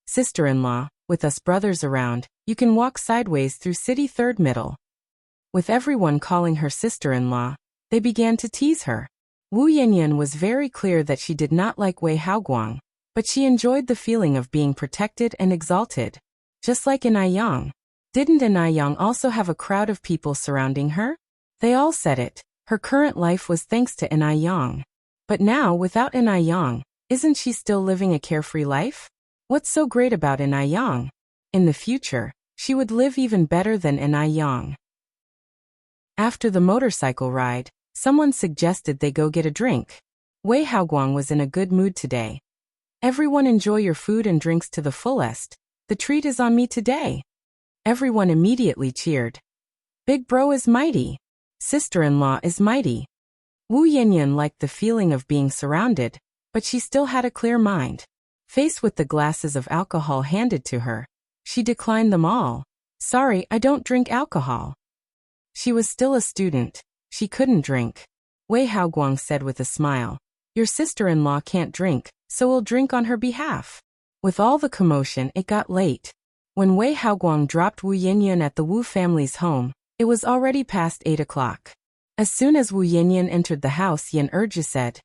Sister-in-law, with us brothers around, you can walk sideways through City 3rd Middle. With everyone calling her sister-in-law, they began to tease her. Wu Yinyan was very clear that she did not like Wei Haoguang, but she enjoyed the feeling of being protected and exalted. Just like in Aiyang. Didn't in Aiyang also have a crowd of people surrounding her? They all said it. Her current life was thanks to in Aiyang. But now, without in Aiyang, isn't she still living a carefree life? What's so great about in Aiyang? In the future, she would live even better than in Aiyang. After the motorcycle ride, someone suggested they go get a drink. Wei Haoguang was in a good mood today. Everyone enjoy your food and drinks to the fullest. The treat is on me today. Everyone immediately cheered. Big bro is mighty. Sister-in-law is mighty. Wu Yinyan liked the feeling of being surrounded, but she still had a clear mind. Faced with the glasses of alcohol handed to her, she declined them all. Sorry, I don't drink alcohol. She was still a student. She couldn't drink. Wei Haoguang said with a smile. Your sister-in-law can't drink, so we'll drink on her behalf. With all the commotion, it got late. When Wei Haoguang dropped Wu Yinyan at the Wu family's home, it was already past 8 o'clock. As soon as Wu Yinyan entered the house, Yan Erju said,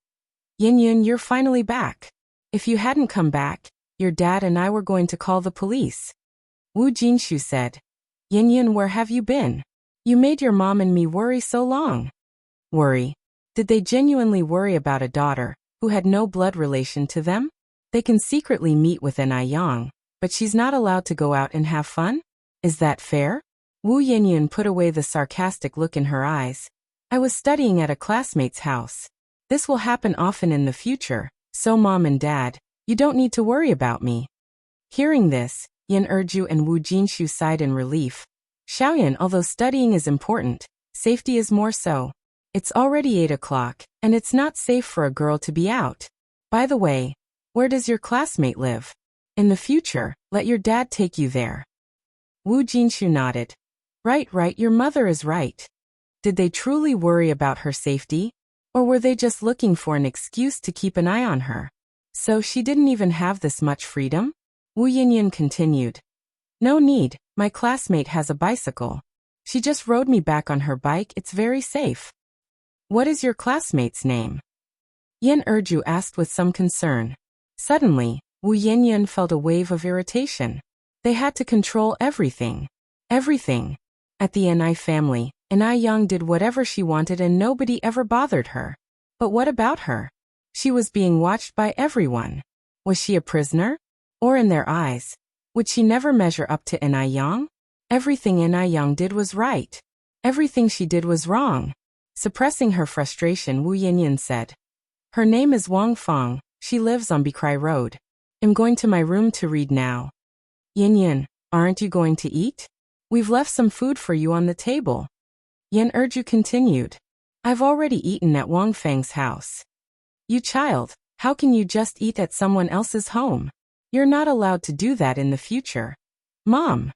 Yinyan, you're finally back. If you hadn't come back, your dad and I were going to call the police. Wu Jinshu said, Yinyan, where have you been? You made your mom and me worry so long. Worry? Did they genuinely worry about a daughter who had no blood relation to them? They can secretly meet with an Aiyang, but she's not allowed to go out and have fun? Is that fair? Wu Yinyan put away the sarcastic look in her eyes. I was studying at a classmate's house. This will happen often in the future, so mom and dad, you don't need to worry about me. Hearing this, Yan Erju and Wu Jinshu sighed in relief. Xiaoyan, although studying is important, safety is more so. It's already 8 o'clock, and it's not safe for a girl to be out. By the way, where does your classmate live? In the future, let your dad take you there. Wu Jinshu nodded. Right, your mother is right. Did they truly worry about her safety? Or were they just looking for an excuse to keep an eye on her? So she didn't even have this much freedom? Wu Yinyan continued. No need, my classmate has a bicycle. She just rode me back on her bike, it's very safe. What is your classmate's name? Yan Erju asked with some concern. Suddenly, Wu Yinyan felt a wave of irritation. They had to control everything. Everything. At the Ni family, Ni Yang did whatever she wanted and nobody ever bothered her. But what about her? She was being watched by everyone. Was she a prisoner? Or in their eyes, would she never measure up to Ni Yang? Everything Ni Yang did was right. Everything she did was wrong. Suppressing her frustration, Wu Yinyan said. Her name is Wang Fang, she lives on Bikrai Road. I'm going to my room to read now. Yinyan, aren't you going to eat? We've left some food for you on the table. Yan Erju continued. I've already eaten at Wang Fang's house. You child, how can you just eat at someone else's home? You're not allowed to do that in the future. Mom.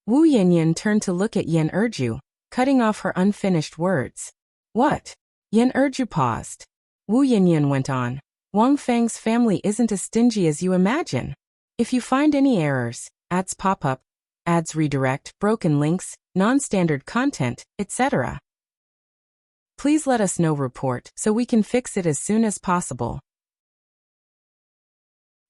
Wu Yinyan turned to look at Yan Erju, cutting off her unfinished words. What? Yan Erju paused. Wu Yinyan went on. Wang Fang's family isn't as stingy as you imagine. If you find any errors, ads pop up, ads redirect, broken links, non-standard content, etc. Please let us know report so we can fix it as soon as possible.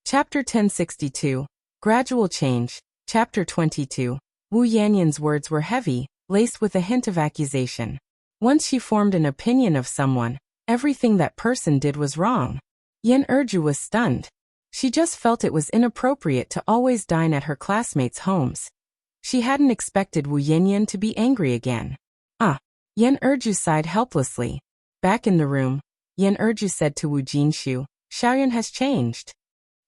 Chapter 1062, Gradual Change, Chapter 22. Wu Yanyan's words were heavy, laced with a hint of accusation. Once she formed an opinion of someone, everything that person did was wrong. Yan Erju was stunned. She just felt it was inappropriate to always dine at her classmates' homes. She hadn't expected Wu Yinyan to be angry again. Yan Erju sighed helplessly. Back in the room, Yan Erju said to Wu Jinshu, Xiaoyan has changed.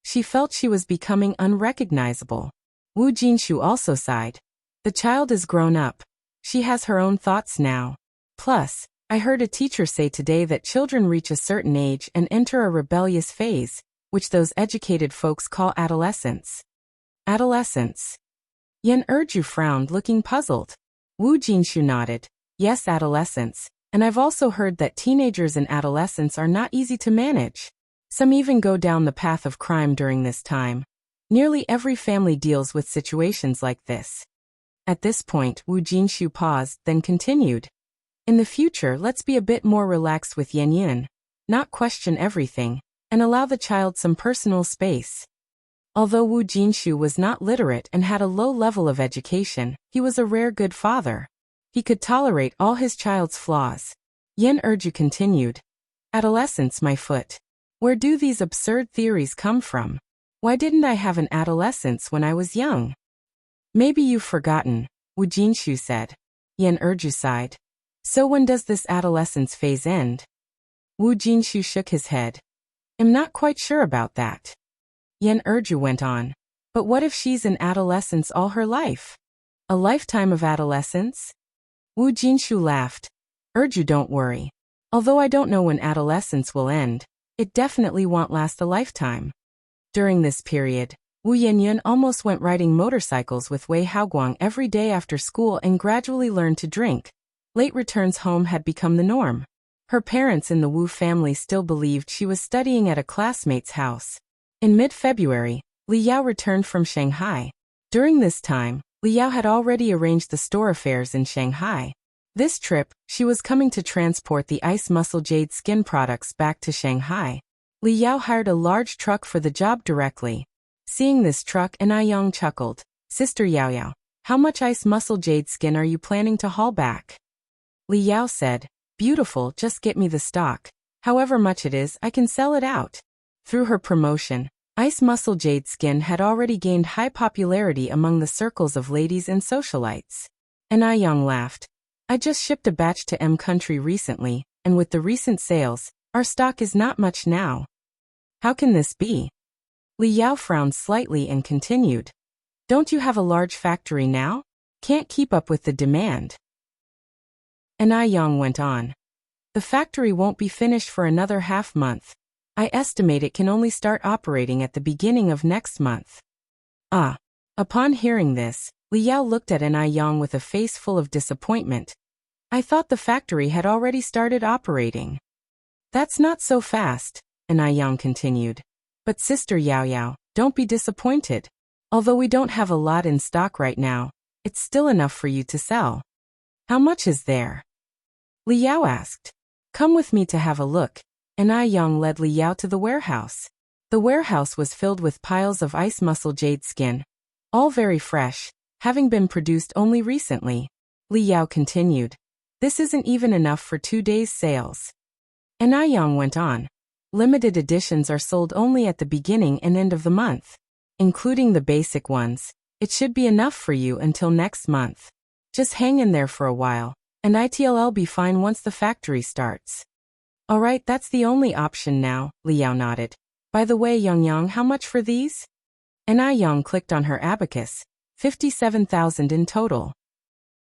She felt she was becoming unrecognizable. Wu Jinshu also sighed. The child is grown up. She has her own thoughts now. Plus, I heard a teacher say today that children reach a certain age and enter a rebellious phase, which those educated folks call adolescence. Adolescence. Yan Erju frowned, looking puzzled. Wu Jinshu nodded. Yes, adolescence. And I've also heard that teenagers and adolescents are not easy to manage. Some even go down the path of crime during this time. Nearly every family deals with situations like this. At this point, Wu Jinshu paused, then continued. In the future, let's be a bit more relaxed with Yan Yin, not question everything, and allow the child some personal space. Although Wu Jinshu was not literate and had a low level of education, he was a rare good father. He could tolerate all his child's flaws. Yan Erju continued. Adolescence, my foot. Where do these absurd theories come from? Why didn't I have an adolescence when I was young? Maybe you've forgotten, Wu Jinshu said. Yan Erju sighed. So when does this adolescence phase end? Wu Jinshu shook his head. I'm not quite sure about that. Yan Erju went on. But what if she's in adolescence all her life? A lifetime of adolescence? Wu Jinshu laughed. Erju, don't worry. Although I don't know when adolescence will end, it definitely won't last a lifetime. During this period, Wu Yanyan almost went riding motorcycles with Wei Haoguang every day after school and gradually learned to drink. Late returns home had become the norm. Her parents in the Wu family still believed she was studying at a classmate's house. In mid-February, Li Yao returned from Shanghai. During this time, Li Yao had already arranged the store affairs in Shanghai. This trip, she was coming to transport the Ice Muscle Jade skin products back to Shanghai. Li Yao hired a large truck for the job directly. Seeing this truck, Anayang chuckled. Sister Yao Yao, how much Ice Muscle Jade skin are you planning to haul back? Li Yao said, beautiful, just get me the stock. However much it is, I can sell it out. Through her promotion, Ice Muscle Jade skin had already gained high popularity among the circles of ladies and socialites. Anayang laughed. I just shipped a batch to M Country recently, and with the recent sales, our stock is not much now. How can this be? Li Yao frowned slightly and continued. Don't you have a large factory now? Can't keep up with the demand. Anayang went on. The factory won't be finished for another half-month. I estimate it can only start operating at the beginning of next month. Ah. Upon hearing this, Li Yao looked at Anayang with a face full of disappointment. I thought the factory had already started operating. That's not so fast, Anayang continued. But Sister Yao Yao, don't be disappointed. Although we don't have a lot in stock right now, it's still enough for you to sell. How much is there? Li Yao asked. Come with me to have a look. Anayang led Li Yao to the warehouse. The warehouse was filled with piles of Ice Muscle Jade skin, all very fresh, having been produced only recently. Li Yao continued. This isn't even enough for 2 days' sales. Anayang went on. Limited editions are sold only at the beginning and end of the month. Including the basic ones, it should be enough for you until next month. Just hang in there for a while, and it'll be fine once the factory starts. Alright, that's the only option now, Li Yao nodded. By the way, Yang, how much for these? Anayang clicked on her abacus. 57,000 in total.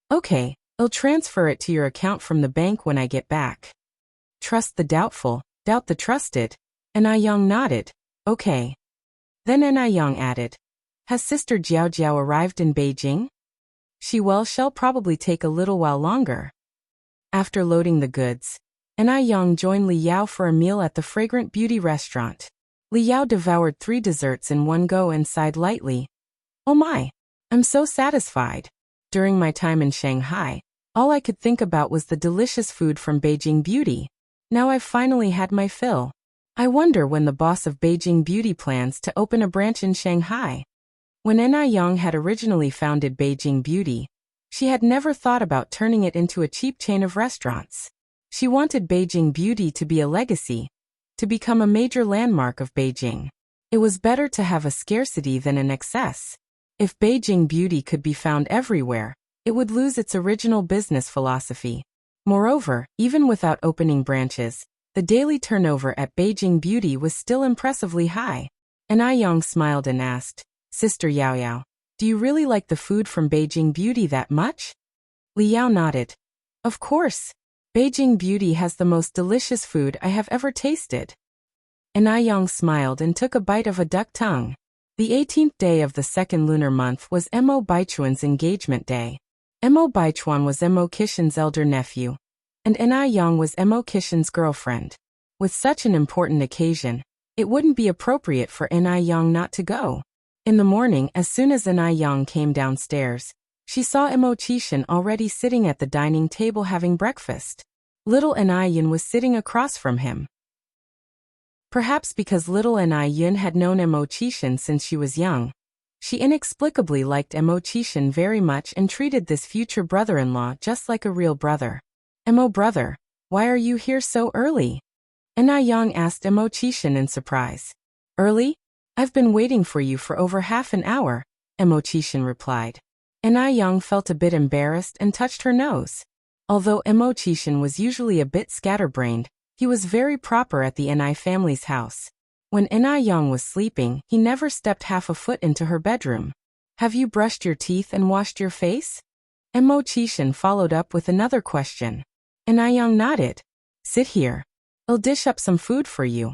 Okay, I'll transfer it to your account from the bank when I get back. Trust the doubtful, doubt the trusted. Anayang nodded. Okay. Then Anayang added. Has Sister Jiao Jiao arrived in Beijing? She'll probably take a little while longer. After loading the goods, Anayang joined Li Yao for a meal at the Fragrant Beauty restaurant. Li Yao devoured 3 desserts in one go and sighed lightly. Oh my! I'm so satisfied. During my time in Shanghai, all I could think about was the delicious food from Beijing Beauty. Now I've finally had my fill. I wonder when the boss of Beijing Beauty plans to open a branch in Shanghai. When Anayang had originally founded Beijing Beauty, she had never thought about turning it into a cheap chain of restaurants. She wanted Beijing Beauty to be a legacy, to become a major landmark of Beijing. It was better to have a scarcity than an excess. If Beijing Beauty could be found everywhere, it would lose its original business philosophy. Moreover, even without opening branches, the daily turnover at Beijing Beauty was still impressively high. And Young smiled and asked, Sister Yao Yao, do you really like the food from Beijing Beauty that much? Li Yao nodded. Of course. Beijing Beauty has the most delicious food I have ever tasted. And Young smiled and took a bite of a duck tongue. The 18th day of the second lunar month was Mo Baichuan's engagement day. Mo Baichuan was Mo Qixin's elder nephew, and Young was Mo Qixin's girlfriend. With such an important occasion, it wouldn't be appropriate for Young not to go. In the morning, as soon as Young came downstairs, she saw Mo Qixin already sitting at the dining table having breakfast. Little Yun was sitting across from him. Perhaps because little Yun had known Mo Qixin since she was young, she inexplicably liked Mo Qixin very much and treated this future brother-in-law just like a real brother. Mo brother, why are you here so early? Young asked Mo Qixin in surprise. Early? I've been waiting for you for over half an hour, Mo Qixin replied. Young felt a bit embarrassed and touched her nose. Although Mo Qixin was usually a bit scatterbrained, he was very proper at the Ni family's house. When Young was sleeping, he never stepped half a foot into her bedroom. Have you brushed your teeth and washed your face? Mo Qixin followed up with another question. Young nodded. Sit here. I'll dish up some food for you.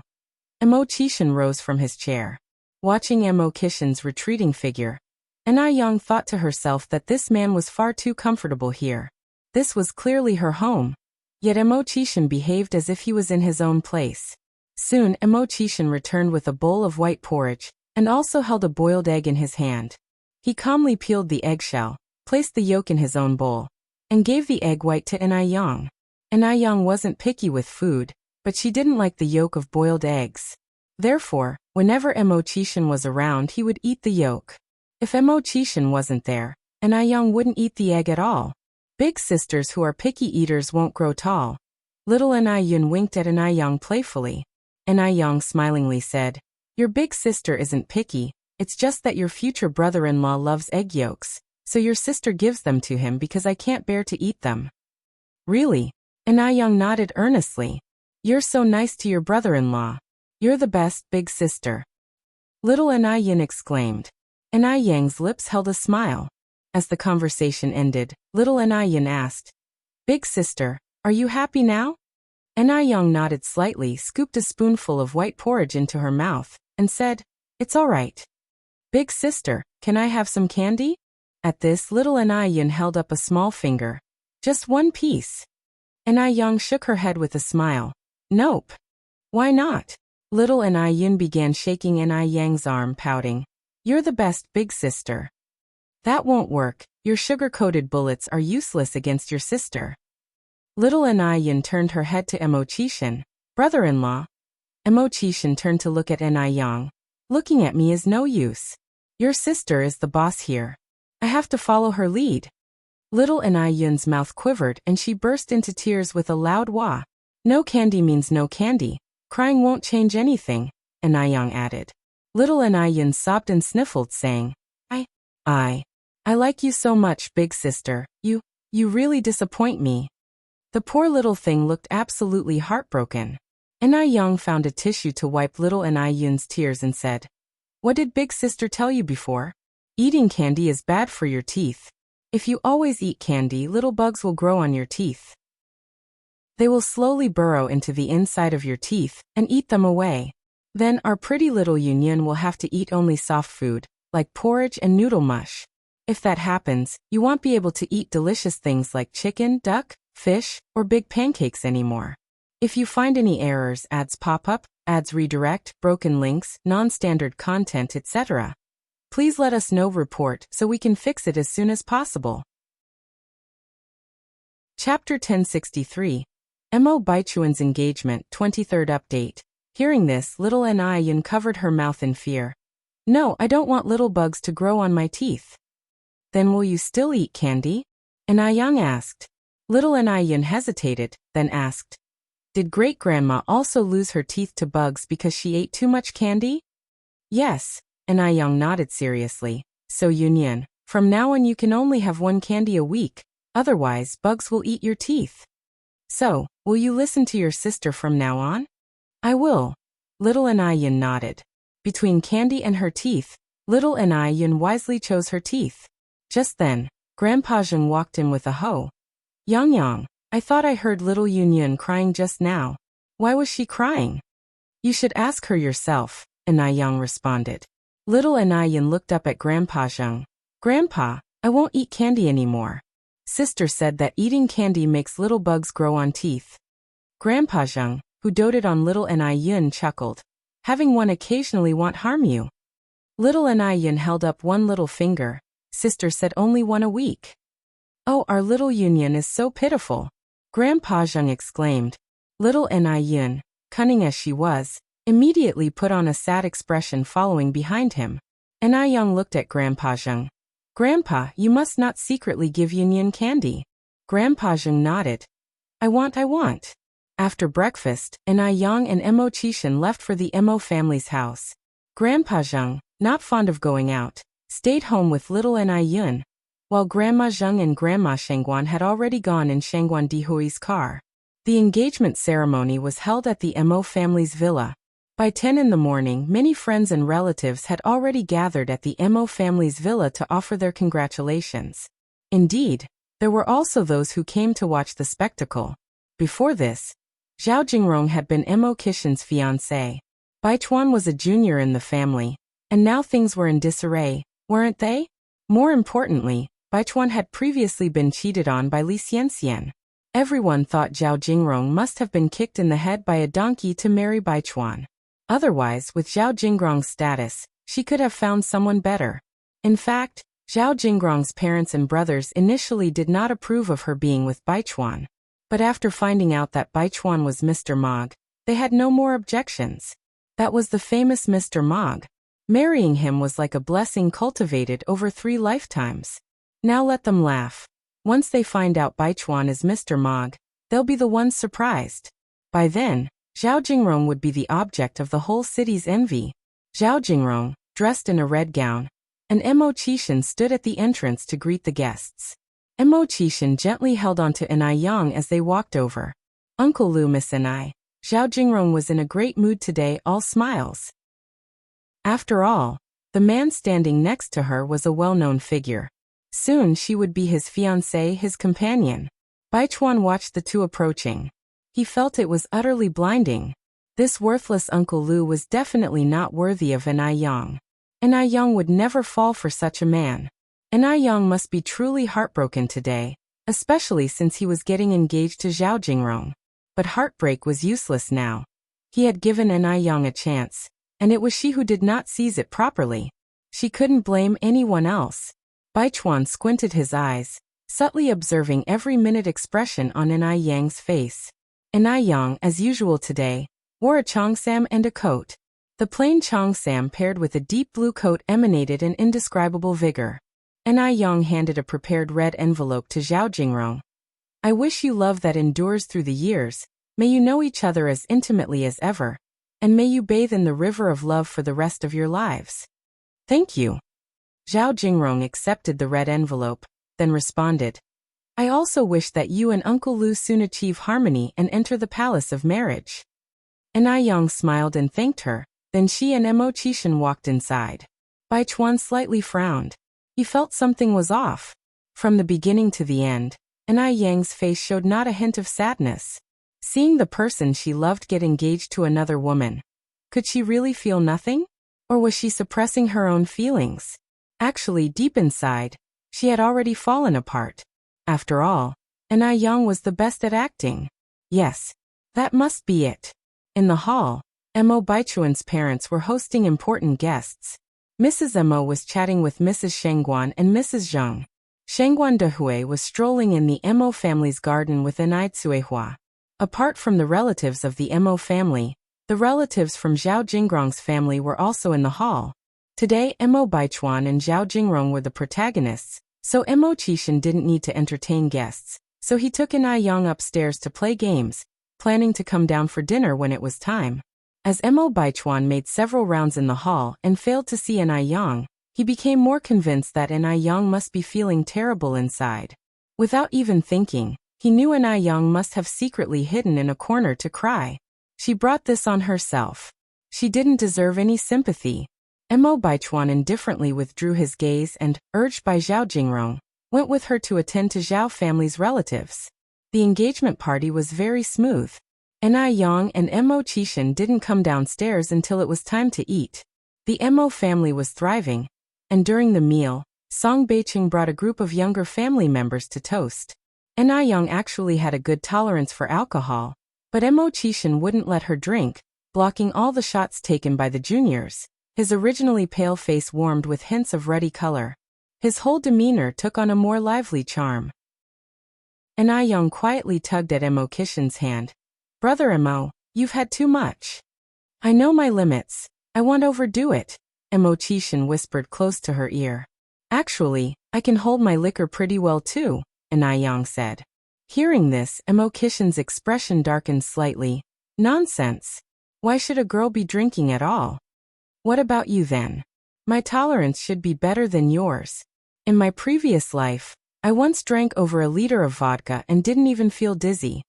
Mo Qixin rose from his chair. Watching Mo Qixin's retreating figure, Young thought to herself that this man was far too comfortable here. This was clearly her home. Yet Mo Qixin behaved as if he was in his own place. Soon Mo Qixin returned with a bowl of white porridge, and also held a boiled egg in his hand. He calmly peeled the eggshell, placed the yolk in his own bowl, and gave the egg white to Young. Young wasn't picky with food, but she didn't like the yolk of boiled eggs. Therefore, whenever Mo Qixin was around, he would eat the yolk. If Mo Qixin wasn't there, Young wouldn't eat the egg at all. Big sisters who are picky eaters won't grow tall. Little Yun winked at Young playfully. Young smilingly said, Your big sister isn't picky, it's just that your future brother-in-law loves egg yolks, so your sister gives them to him because I can't bear to eat them. Really? Young nodded earnestly. You're so nice to your brother-in-law. You're the best, big sister. Little Yun exclaimed. Yang's lips held a smile. As the conversation ended, little Yun asked, Big sister, are you happy now? Young nodded slightly, scooped a spoonful of white porridge into her mouth, and said, It's all right. Big sister, can I have some candy? At this, little Yun held up a small finger. Just one piece. Young shook her head with a smile. Nope. Why not? Little Yun began shaking Yang's arm, pouting. You're the best, big sister. That won't work, your sugar-coated bullets are useless against your sister. Little Yun turned her head to Mo Qixin. Brother-in-law. Mo Qixin turned to look at Young. Looking at me is no use. Your sister is the boss here. I have to follow her lead. Little Yun's mouth quivered and she burst into tears with a loud wah. No candy means no candy. Crying won't change anything, Young added. Little Yun sobbed and sniffled, saying, I like you so much, big sister. You really disappoint me. The poor little thing looked absolutely heartbroken. Young found a tissue to wipe little Yun's tears and said, What did big sister tell you before? Eating candy is bad for your teeth. If you always eat candy, little bugs will grow on your teeth. They will slowly burrow into the inside of your teeth and eat them away. Then our pretty little Yun will have to eat only soft food, like porridge and noodle mush. If that happens, you won't be able to eat delicious things like chicken, duck, fish, or big pancakes anymore. If you find any errors, ads pop up, ads redirect, broken links, non-standard content, etc., please let us know. Report so we can fix it as soon as possible. Chapter 1063. Mo Baichuan's Engagement, 23rd Update. Hearing this, little Yun covered her mouth in fear. No, I don't want little bugs to grow on my teeth. Then will you still eat candy? Young asked. Little Yun hesitated, then asked, Did great-grandma also lose her teeth to bugs because she ate too much candy? Yes, Young nodded seriously. So Yun, from now on you can only have one candy a week, otherwise bugs will eat your teeth. So, will you listen to your sister from now on? I will. Little Yun nodded. Between candy and her teeth, little Anai Yun wisely chose her teeth. Just then, Grandpa Zheng walked in with a hoe. Yang Yang, I thought I heard little Yun Yun crying just now. Why was she crying? You should ask her yourself, Anai Yang responded. Little Anai Yun looked up at Grandpa Zheng. Grandpa, I won't eat candy anymore. Sister said that eating candy makes little bugs grow on teeth. Grandpa Zheng, who doted on little Anai Yun, chuckled. Having one occasionally won't harm you. Little Anai Yun held up one little finger. Sister said only one a week. Oh, our little Yun Yun is so pitiful. Grandpa Zheng exclaimed. Little Anai Yun, cunning as she was, immediately put on a sad expression following behind him. Anai Yang looked at Grandpa Zheng. Grandpa, you must not secretly give Yun Yun candy. Grandpa Zheng nodded. I want. After breakfast, Anai Yang and Emo Chishan left for the Emo family's house. Grandpa Zheng, not fond of going out, stayed home with little Anai Yun, while Grandma Zheng and Grandma Shangguan had already gone in Shangguan Dihui's car. The engagement ceremony was held at the Emo family's villa. By 10 in the morning, many friends and relatives had already gathered at the Emo family's villa to offer their congratulations. Indeed, there were also those who came to watch the spectacle. Before this, Zhao Jingrong had been Emo Kishan's fiancé. Bai Chuan was a junior in the family, and now things were in disarray, weren't they? More importantly, Bai Chuan had previously been cheated on by Li Xianxian. Everyone thought Zhao Jingrong must have been kicked in the head by a donkey to marry Bai Chuan. Otherwise, with Zhao Jingrong's status, she could have found someone better. In fact, Zhao Jingrong's parents and brothers initially did not approve of her being with Bai Chuan. But after finding out that Bai Chuan was Mr. Mog, they had no more objections. That was the famous Mr. Mog. Marrying him was like a blessing cultivated over 3 lifetimes. Now let them laugh. Once they find out Bai Chuan is Mr. Mog, they'll be the ones surprised. By then, Zhao Jingrong would be the object of the whole city's envy. Zhao Jingrong, dressed in a red gown, and Emo Chishan stood at the entrance to greet the guests. Emo Chishan gently held onto Anai Yang as they walked over. Uncle Lu, Miss Anai. Zhao Jingrong was in a great mood today, all smiles. After all, the man standing next to her was a well-known figure. Soon she would be his fiancé, his companion. Bai Chuan watched the two approaching. He felt it was utterly blinding. This worthless Uncle Lu was definitely not worthy of Anai Yang. Anai Yang would never fall for such a man. Anai Yang must be truly heartbroken today, especially since he was getting engaged to Zhao Jingrong. But heartbreak was useless now. He had given Anai Yang a chance, and it was she who did not seize it properly. She couldn't blame anyone else. Bai Chuan squinted his eyes, subtly observing every minute expression on Anai Yang's face. Anai Yang, as usual today, wore a cheongsam and a coat. The plain cheongsam paired with a deep blue coat emanated an indescribable vigor. Anai Yang handed a prepared red envelope to Zhao Jingrong. I wish you love that endures through the years, may you know each other as intimately as ever, and may you bathe in the river of love for the rest of your lives. Thank you. Zhao Jingrong accepted the red envelope, then responded. I also wish that you and Uncle Lu soon achieve harmony and enter the palace of marriage. Anai Yang smiled and thanked her, then she and Emo Chishan walked inside. Bai Chuan slightly frowned. He felt something was off. From the beginning to the end, Anai Yang's face showed not a hint of sadness. Seeing the person she loved get engaged to another woman. Could she really feel nothing? Or was she suppressing her own feelings? Actually, deep inside, she had already fallen apart. After all, Anai Yang was the best at acting. Yes, that must be it. In the hall, Emo Baichuan's parents were hosting important guests. Mrs. Emo was chatting with Mrs. Shangguan and Mrs. Zheng. Shangguan Dehui was strolling in the Emo family's garden with Anai Tsuehua. Apart from the relatives of the Emo family, the relatives from Zhao Jingrong's family were also in the hall. Today, Emo Baichuan and Zhao Jingrong were the protagonists, so Emo Chishan didn't need to entertain guests, so he took Anai Yang upstairs to play games, planning to come down for dinner when it was time. As Emo Baichuan made several rounds in the hall and failed to see Anai Yang, he became more convinced that Anai Yang must be feeling terrible inside. Without even thinking, he knew Anai Yang must have secretly hidden in a corner to cry. She brought this on herself. She didn't deserve any sympathy. Mo Baichuan indifferently withdrew his gaze and, urged by Zhao Jingrong, went with her to attend to Zhao family's relatives. The engagement party was very smooth. Ni Yang and Mo Qishan didn't come downstairs until it was time to eat. The Mo family was thriving, and during the meal, Song Beiqing brought a group of younger family members to toast. Ni Yang actually had a good tolerance for alcohol, but Mo Qishan wouldn't let her drink, blocking all the shots taken by the juniors. His originally pale face warmed with hints of ruddy color. His whole demeanor took on a more lively charm. Ni Yang quietly tugged at Mo Qishan's hand. "Brother Mo, you've had too much." "I know my limits. I won't overdo it," Mo Qishan whispered close to her ear. "Actually, I can hold my liquor pretty well too," Ni Yang said. Hearing this, Mo Qishan's expression darkened slightly. "Nonsense. Why should a girl be drinking at all? What about you then? My tolerance should be better than yours. In my previous life, I once drank over a liter of vodka and didn't even feel dizzy."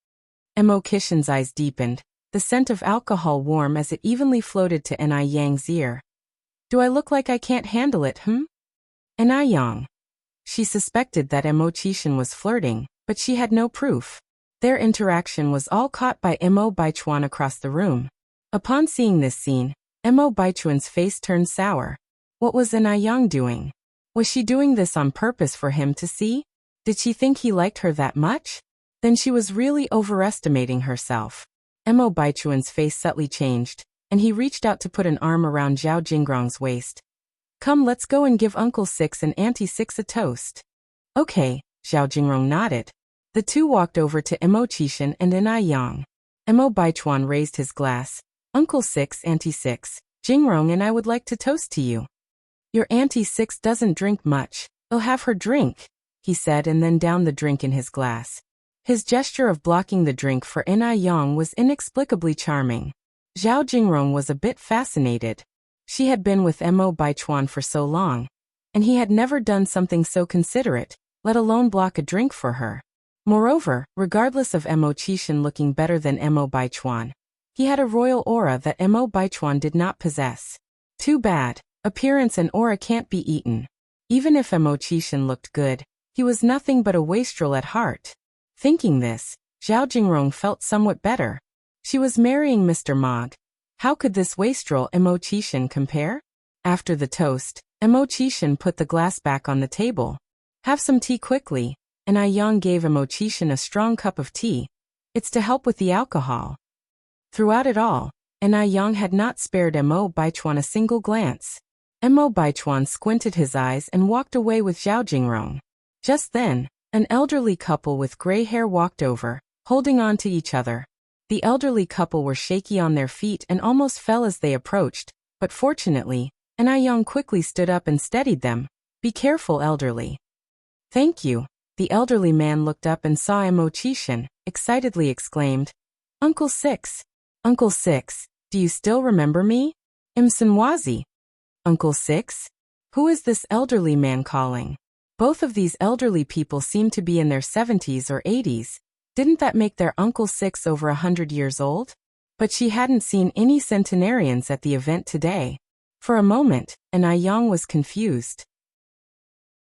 Mo Qishan's eyes deepened, the scent of alcohol warm as it evenly floated to Ni Yang's ear. "Do I look like I can't handle it, Ni Yang." She suspected that Mo Qishan was flirting, but she had no proof. Their interaction was all caught by Mo Baichuan across the room. Upon seeing this scene, Mo Baichuan's face turned sour. What was Ni Yang doing? Was she doing this on purpose for him to see? Did she think he liked her that much? Then she was really overestimating herself. Mo Baichuan's face subtly changed, and he reached out to put an arm around Zhao Jingrong's waist. "Come, let's go and give Uncle Six and Auntie Six a toast." "Okay," Zhao Jingrong nodded. The two walked over to Mo Qishan and Ni Yang. Mo Baichuan raised his glass. "Uncle Six, Auntie Six, Jingrong and I would like to toast to you." "Your Auntie Six doesn't drink much. I'll have her drink," he said, and then downed the drink in his glass. His gesture of blocking the drink for Ni Yang was inexplicably charming. Zhao Jingrong was a bit fascinated. She had been with Mo Baichuan for so long, and he had never done something so considerate, let alone block a drink for her. Moreover, regardless of Mo Qishan looking better than Mo Baichuan, he had a royal aura that Mo Baichuan did not possess. Too bad. Appearance and aura can't be eaten. Even if Mo Qishan looked good, he was nothing but a wastrel at heart. Thinking this, Zhao Jingrong felt somewhat better. She was marrying Mr. Mog. How could this wastrel Mo Qishan compare? After the toast, Mo Qishan put the glass back on the table. "Have some tea quickly," and Yang gave Mo Qishan a strong cup of tea. "It's to help with the alcohol." Throughout it all, Yang had not spared Mo Baichuan a single glance. Mo Baichuan squinted his eyes and walked away with Zhao Jingrong. Just then, an elderly couple with gray hair walked over, holding on to each other. The elderly couple were shaky on their feet and almost fell as they approached, but fortunately, Yang quickly stood up and steadied them. "Be careful, elderly." "Thank you." The elderly man looked up and saw Mo Qishan, excitedly exclaimed, "Uncle Six! Uncle Six, do you still remember me? Imsanwazi." "Uncle Six? Who is this elderly man calling?" Both of these elderly people seemed to be in their 70s or 80s. Didn't that make their Uncle Six over 100 years old? But she hadn't seen any centenarians at the event today. For a moment, Yang was confused.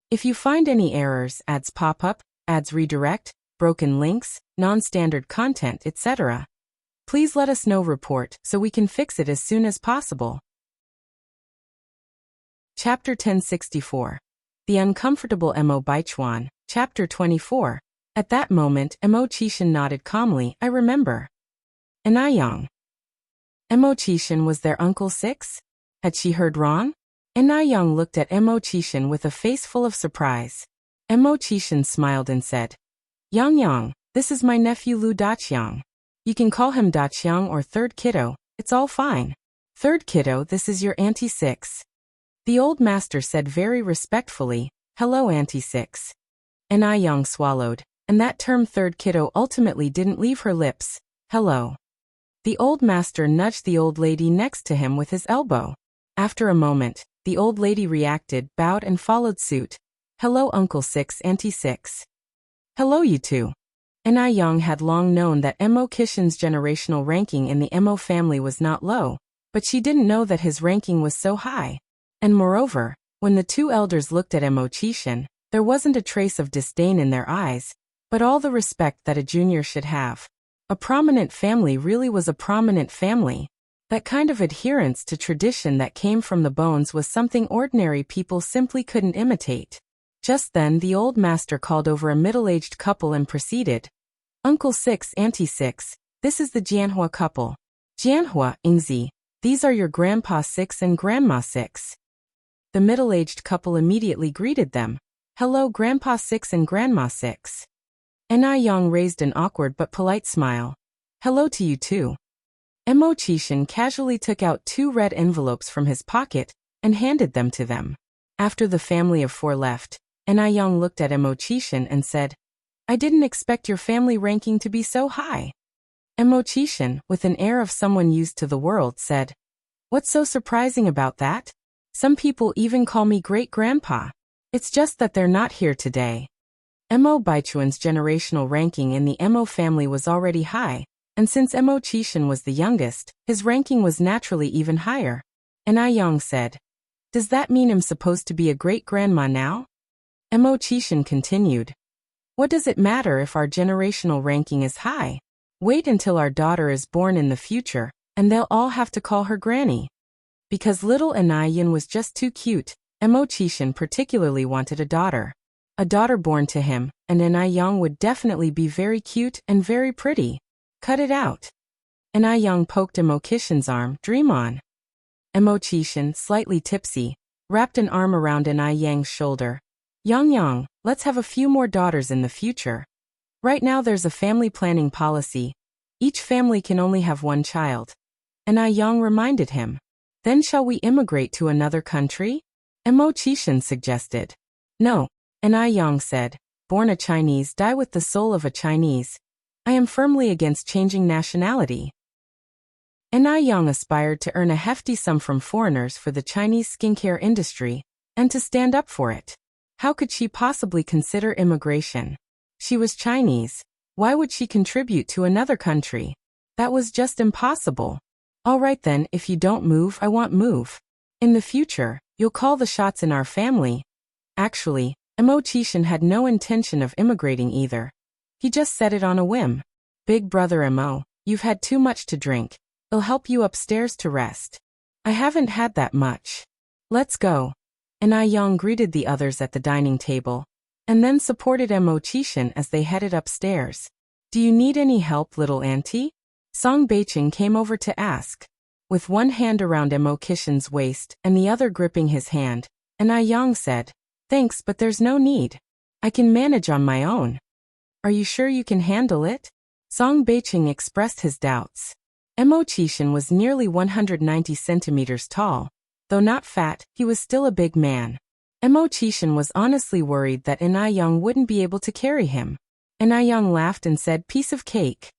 If you find any errors, ads pop up, ads redirect, broken links, non-standard content, etc., please let us know. Report so we can fix it as soon as possible. Chapter 1064. The Uncomfortable Mo Baichuan. Chapter 24. At that moment, Mo Qishan nodded calmly. "I remember." Ni Yang. Mo Qishan was their Uncle Six? Had she heard wrong? Ni Yang looked at Mo Qishan with a face full of surprise. Mo Qishan smiled and said, Yang, this is my nephew Lu Daqiang. You can call him Daqiang or Third Kiddo, it's all fine. Third Kiddo, this is your Auntie Six." The old master said very respectfully, "Hello, Auntie Six." Ni Yang swallowed, and that term Third Kiddo ultimately didn't leave her lips. "Hello." The old master nudged the old lady next to him with his elbow. After a moment, the old lady reacted, bowed and followed suit. "Hello, Uncle Six, Auntie Six." "Hello, you two." Ni Yang had long known that Mo Qishan's generational ranking in the Mo family was not low, But she didn't know that his ranking was so high. And moreover, when the two elders looked at Emochishin, there wasn't a trace of disdain in their eyes, but all the respect that a junior should have. A prominent family really was a prominent family. That kind of adherence to tradition that came from the bones was something ordinary people simply couldn't imitate. Just then the old master called over a middle-aged couple and proceeded. Uncle 6, Auntie 6, this is the Jianhua couple. Jianhua, Ingzi, these are your Grandpa 6 and Grandma 6. The middle-aged couple immediately greeted them. Hello Grandpa 6 and Grandma 6. Yang raised an awkward but polite smile. Hello to you too. Emochishin casually took out 2 red envelopes from his pocket and handed them to them. After the family of 4 left, Yang looked at Emochishin and said, I didn't expect your family ranking to be so high. Emochishin, with an air of someone used to the world, said, What's so surprising about that? Some people even call me great-grandpa. It's just that they're not here today. Emo Baichuan's generational ranking in the Emo family was already high, and since Emochishin was the youngest, his ranking was naturally even higher. Yang said, Does that mean I'm supposed to be a great-grandma now? Emochishin continued, What does it matter if our generational ranking is high? Wait until our daughter is born in the future, and they'll all have to call her granny. Because little Anayin was just too cute, Emochishin particularly wanted a daughter. A daughter born to him, and Yang would definitely be very cute and very pretty. Cut it out. Yang poked Emochishin's arm. Dream on. Emochishin, slightly tipsy, wrapped an arm around Yang's shoulder. Yang, let's have a few more daughters in the future. Right now there's a family planning policy. Each family can only have 1 child. Yang reminded him. Then shall we immigrate to another country? Emochishin suggested. No. Yang said, born a Chinese, die with the soul of a Chinese. I am firmly against changing nationality. Yang aspired to earn a hefty sum from foreigners for the Chinese skincare industry, and to stand up for it. How could she possibly consider immigration? She was Chinese. Why would she contribute to another country? That was just impossible. All right then, if you don't move, I won't move. In the future, you'll call the shots in our family. Actually, Emochishin had no intention of immigrating either. He just said it on a whim. Big brother Emo, you've had too much to drink. I'll help you upstairs to rest. I haven't had that much. Let's go. Yang greeted the others at the dining table, and then supported Emochishin as they headed upstairs. Do you need any help, little auntie? Song Beicheng came over to ask. With one hand around Emochishin's waist and the other gripping his hand, Yang said, Thanks, but there's no need. I can manage on my own. Are you sure you can handle it? Song Beicheng expressed his doubts. Emochishin was nearly 190 centimeters tall. Though not fat, he was still a big man. Emochishin was honestly worried that Yang wouldn't be able to carry him. Yang laughed and said, Piece of cake.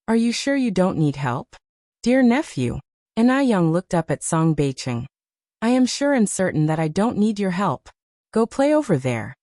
Are you sure you don't need help? Dear nephew. Yang looked up at Song Beicheng. I am sure and certain that I don't need your help. Go play over there.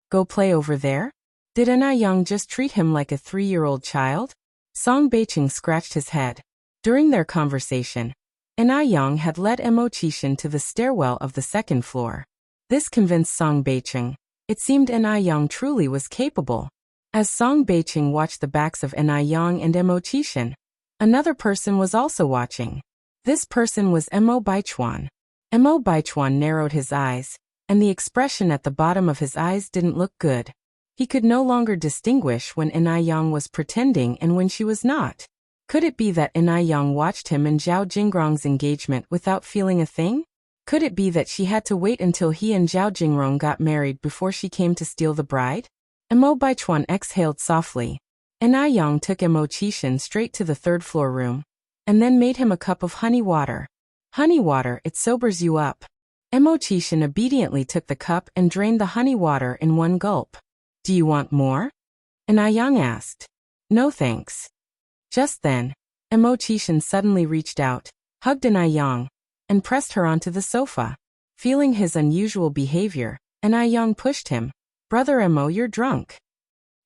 Go play over there? Did Yang just treat him like a 3-year-old child? Song Beicheng scratched his head. During their conversation, Yang had led Emochishin to the stairwell of the 2nd floor. This convinced Song Beicheng. It seemed Yang truly was capable. As Song Beicheng watched the backs of Yang and Emochishin, another person was also watching. This person was Emo Baichuan. Emo Baichuan narrowed his eyes, and the expression at the bottom of his eyes didn't look good. He could no longer distinguish when Yang was pretending and when she was not. Could it be that Yang watched him and Zhao Jingrong's engagement without feeling a thing? Could it be that she had to wait until he and Zhao Jingrong got married before she came to steal the bride? Emo Baichuan exhaled softly. Yang took Emochishin straight to the 3rd floor room, and then made him a cup of honey water. Honey water, it sobers you up. Emochishin obediently took the cup and drained the honey water in one gulp. Do you want more? Yang asked. No thanks. Just then, Emochishin suddenly reached out, hugged Yang, and pressed her onto the sofa. Feeling his unusual behavior, Yang pushed him. Brother Emo, you're drunk.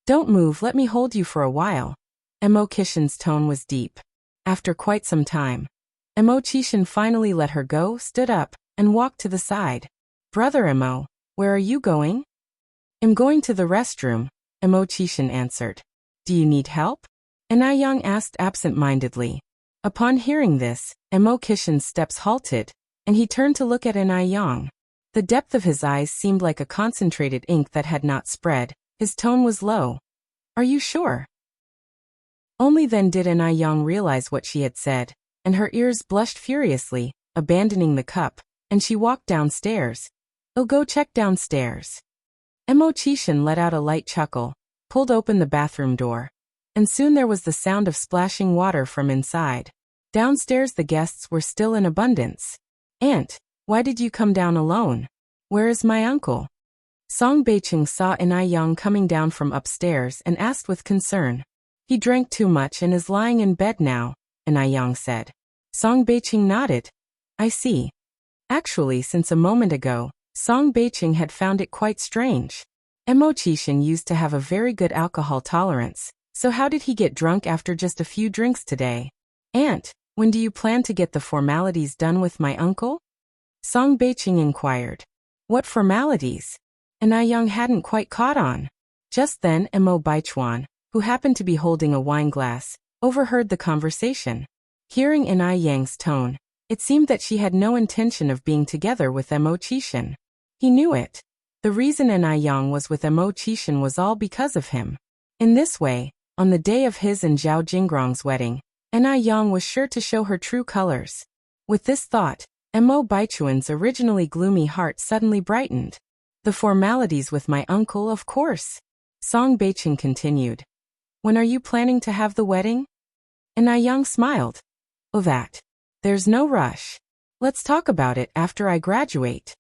Don't move, let me hold you for a while. Emochishin's tone was deep. After quite some time, Emo Chishan finally let her go, stood up, and walked to the side. Brother Emo, where are you going? I'm going to the restroom, Emo Chishan answered. Do you need help? Anayang asked absent-mindedly. Upon hearing this, Emo Chishan's steps halted, and he turned to look at Anayang. The depth of his eyes seemed like a concentrated ink that had not spread. His tone was low. Are you sure? Only then did Anayang realize what she had said, and her ears blushed furiously, abandoning the cup, and she walked downstairs. I'll go check downstairs. Emo Chishan let out a light chuckle, pulled open the bathroom door, and soon there was the sound of splashing water from inside. Downstairs the guests were still in abundance. Aunt, why did you come down alone? Where is my uncle? Song Beicheng saw Anayang coming down from upstairs and asked with concern. He drank too much and is lying in bed now, Anayang said. Song Beicheng nodded. I see. Actually, since a moment ago, Song Beicheng had found it quite strange. Emo Chishan used to have a very good alcohol tolerance, so how did he get drunk after just a few drinks today? Aunt, when do you plan to get the formalities done with my uncle? Song Beicheng inquired. What formalities? Anayang hadn't quite caught on. Just then Emo Baichuan, who happened to be holding a wine glass, overheard the conversation. Hearing Anayang's tone, it seemed that she had no intention of being together with Emo Chishan. He knew it. The reason Anayang was with Emo Chishan was all because of him. In this way, on the day of his and Zhao Jingrong's wedding, Anayang was sure to show her true colors. With this thought, Emo Baichuan's originally gloomy heart suddenly brightened. The formalities with my uncle, of course. Song Beicheng continued. When are you planning to have the wedding? Anayang smiled. Oh, that. There's no rush. Let's talk about it after I graduate.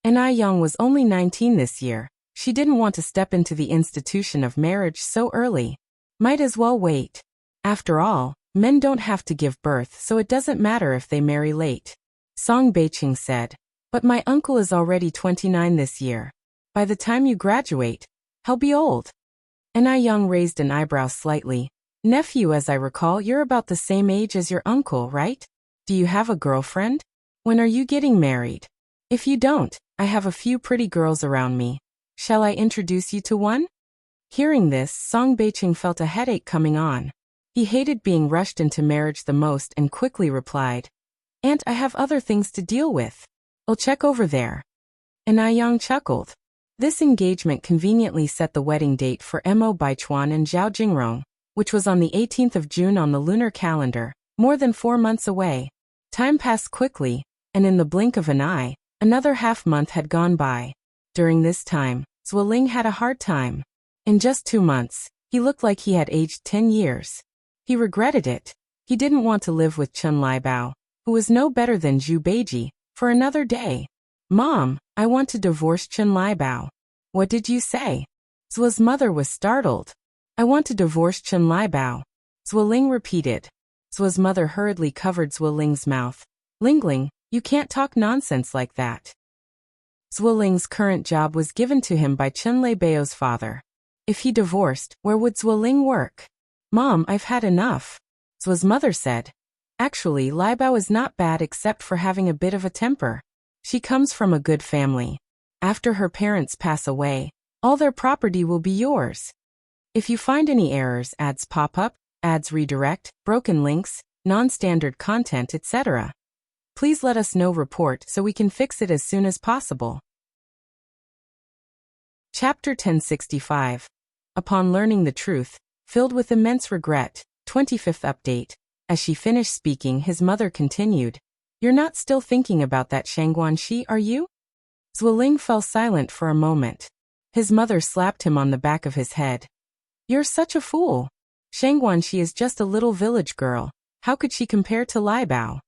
Anayang was only 19 this year. She didn't want to step into the institution of marriage so early. Might as well wait. After all, men don't have to give birth, so it doesn't matter if they marry late. Song Beicheng said. But my uncle is already 29 this year. By the time you graduate, he'll be old. Anayang raised an eyebrow slightly. Nephew, as I recall, you're about the same age as your uncle, right? Do you have a girlfriend? When are you getting married? If you don't, I have a few pretty girls around me. Shall I introduce you to one? Hearing this, Song Beicheng felt a headache coming on. He hated being rushed into marriage the most and quickly replied, Aunt, I have other things to deal with. I'll check over there. Anayang chuckled. This engagement conveniently set the wedding date for Emo Baichuan and Zhao Jingrong, which was on the 18th of June on the lunar calendar, more than 4 months away. Time passed quickly, and in the blink of an eye, another half-month had gone by. During this time, Zuoling had a hard time. In just 2 months, he looked like he had aged 10 years. He regretted it. He didn't want to live with Chen Liebao, who was no better than Zhu Beiji, for another day. Mom, I want to divorce Chen Liebao. What did you say? Zuo's mother was startled. I want to divorce Chen Liebao. Zuoling repeated. Zuo's mother hurriedly covered Zuoling's mouth. Lingling, you can't talk nonsense like that. Zuoling's current job was given to him by Chen Libao's father. If he divorced, where would Zuoling work? Mom, I've had enough. Zuo's mother said. Actually, Liebao is not bad except for having a bit of a temper. She comes from a good family. After her parents pass away, all their property will be yours. If you find any errors, ads pop up, ads redirect, broken links, non-standard content, etc., please let us know. Report so we can fix it as soon as possible. Chapter 1065. Upon learning the truth, filled with immense regret, 25th update. As she finished speaking, his mother continued. You're not still thinking about that Shangguanxi, are you? Zuoling fell silent for a moment. His mother slapped him on the back of his head. You're such a fool. Shangguanxi is just a little village girl. How could she compare to Liebao?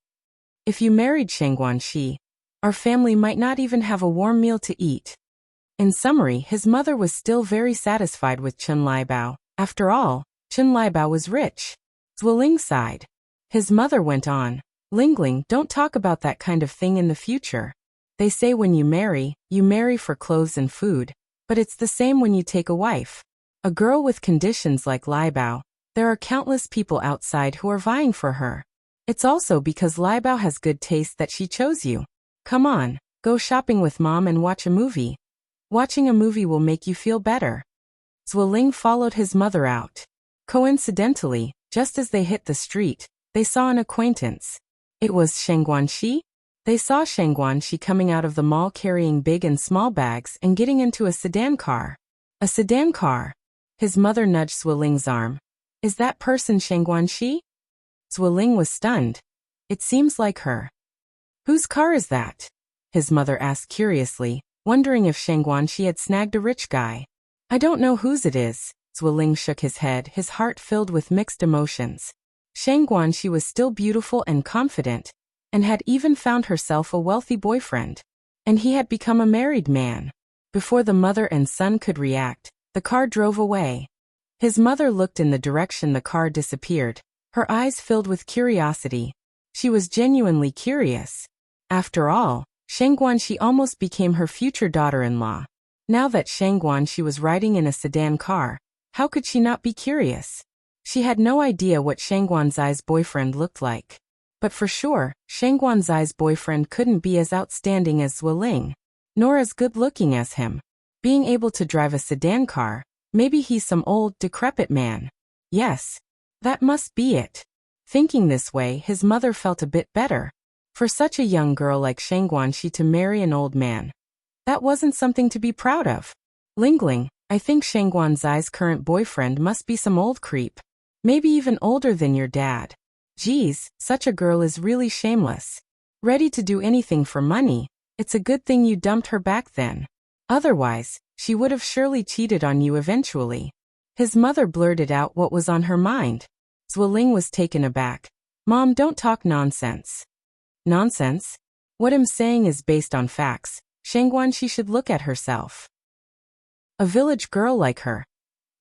If you married Shangguanxi, our family might not even have a warm meal to eat. In summary, his mother was still very satisfied with Chen Liebao. After all, Chen Liebao was rich. Zuoling sighed. His mother went on. Lingling, don't talk about that kind of thing in the future. They say when you marry for clothes and food, but it's the same when you take a wife. A girl with conditions like Liebao, there are countless people outside who are vying for her. It's also because Liebao has good taste that she chose you. Come on, go shopping with Mom and watch a movie. Watching a movie will make you feel better. Zueling followed his mother out. Coincidentally, just as they hit the street, they saw an acquaintance. It was Sheng Guanxi. They saw Sheng Guanxi coming out of the mall carrying big and small bags and getting into a sedan car. A sedan car. His mother nudged Zueling's arm. Is that person Sheng Guanxi? Zueling was stunned. It seems like her. Whose car is that? His mother asked curiously, wondering if Sheng Guanxi had snagged a rich guy. I don't know whose it is. Zueling shook his head, his heart filled with mixed emotions. Sheng Guanxi was still beautiful and confident, and had even found herself a wealthy boyfriend. And he had become a married man. Before the mother and son could react, the car drove away. His mother looked in the direction the car disappeared, her eyes filled with curiosity. She was genuinely curious. After all, Sheng Guanxi almost became her future daughter-in-law. Now that Sheng Guanxi was riding in a sedan car, how could she not be curious? She had no idea what Sheng Guanxi's boyfriend looked like. But for sure, Sheng Guanxi's boyfriend couldn't be as outstanding as Zueling, nor as good-looking as him. Being able to drive a sedan car, maybe he's some old, decrepit man. Yes, that must be it. Thinking this way, his mother felt a bit better. For such a young girl like Sheng Guanxi to marry an old man, that wasn't something to be proud of. Lingling, I think Sheng Guanxi's current boyfriend must be some old creep. Maybe even older than your dad. Geez, such a girl is really shameless. Ready to do anything for money. It's a good thing you dumped her back then. Otherwise, she would have surely cheated on you eventually. His mother blurted out what was on her mind. Zueling was taken aback. Mom, don't talk nonsense. Nonsense? What I'm saying is based on facts. Sheng Guanxi should look at herself. A village girl like her.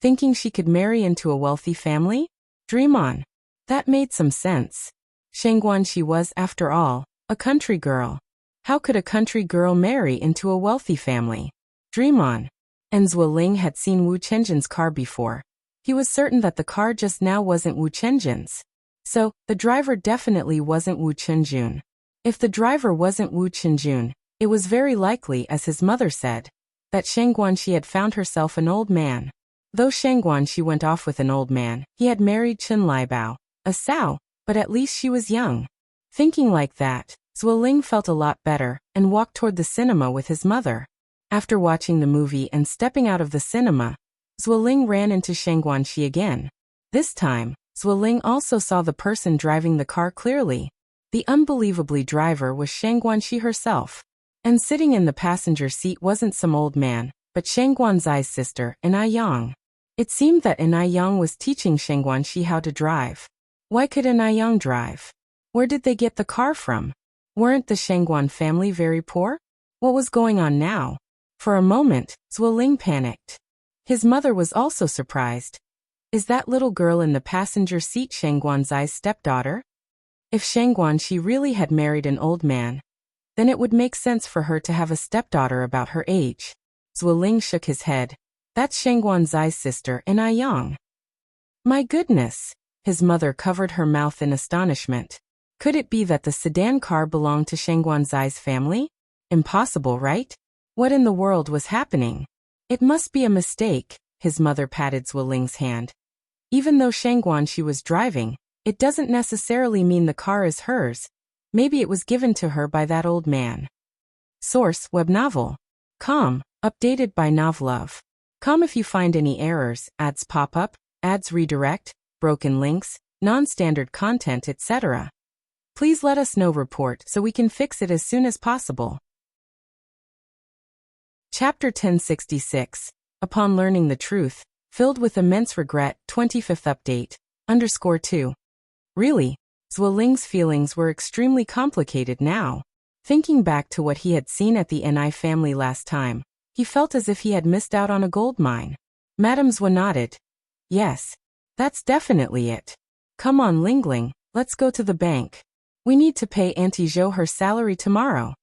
Thinking she could marry into a wealthy family? Dream on. That made some sense. Sheng Guanxi was, after all, a country girl. How could a country girl marry into a wealthy family? Dream on. And Zueling had seen Wu Chenjin's car before. He was certain that the car just now wasn't Wu Chenjin's. So, the driver definitely wasn't Wu Chenjun. If the driver wasn't Wu Chenjun, it was very likely, as his mother said, that Sheng Guanxi had found herself an old man. Though Sheng Guanxi went off with an old man, he had married Chen Liebao, a sow, but at least she was young. Thinking like that, Zueling felt a lot better and walked toward the cinema with his mother. After watching the movie and stepping out of the cinema, Zueling ran into Sheng Guanxi again. This time, Zueling also saw the person driving the car clearly. The unbelievably driver was Sheng Guanxi herself. And sitting in the passenger seat wasn't some old man, but Sheng Guanxi's sister, Enai Yang. It seemed that Enai Yang was teaching Sheng Guanxi how to drive. Why could Enai Yang drive? Where did they get the car from? Weren't the Sheng Guan family very poor? What was going on now? For a moment, Zueling panicked. His mother was also surprised. Is that little girl in the passenger seat Sheng Guanxi's stepdaughter? If Sheng Guanxi really had married an old man, then it would make sense for her to have a stepdaughter about her age. Zueling shook his head. That's Sheng Guanxi's sister, Enai Yang. My goodness! His mother covered her mouth in astonishment. Could it be that the sedan car belonged to Sheng Guanxi's family? Impossible, right? What in the world was happening? It must be a mistake. His mother patted Zueling's hand. Even though Sheng Guanxi was driving, it doesn't necessarily mean the car is hers. Maybe it was given to her by that old man. Source: web novel. Com. Updated by Novlove. Com. If you find any errors, ads pop up, ads redirect, broken links, non-standard content, etc., please let us know. Report so we can fix it as soon as possible. Chapter 1066. Upon learning the truth, filled with immense regret, 25th update, _2. Really, Zueling's feelings were extremely complicated now. Thinking back to what he had seen at the Enai family last time, he felt as if he had missed out on a gold mine. Madame Zhua nodded. Yes, that's definitely it. Come on, Lingling, let's go to the bank. We need to pay Auntie Zhou her salary tomorrow.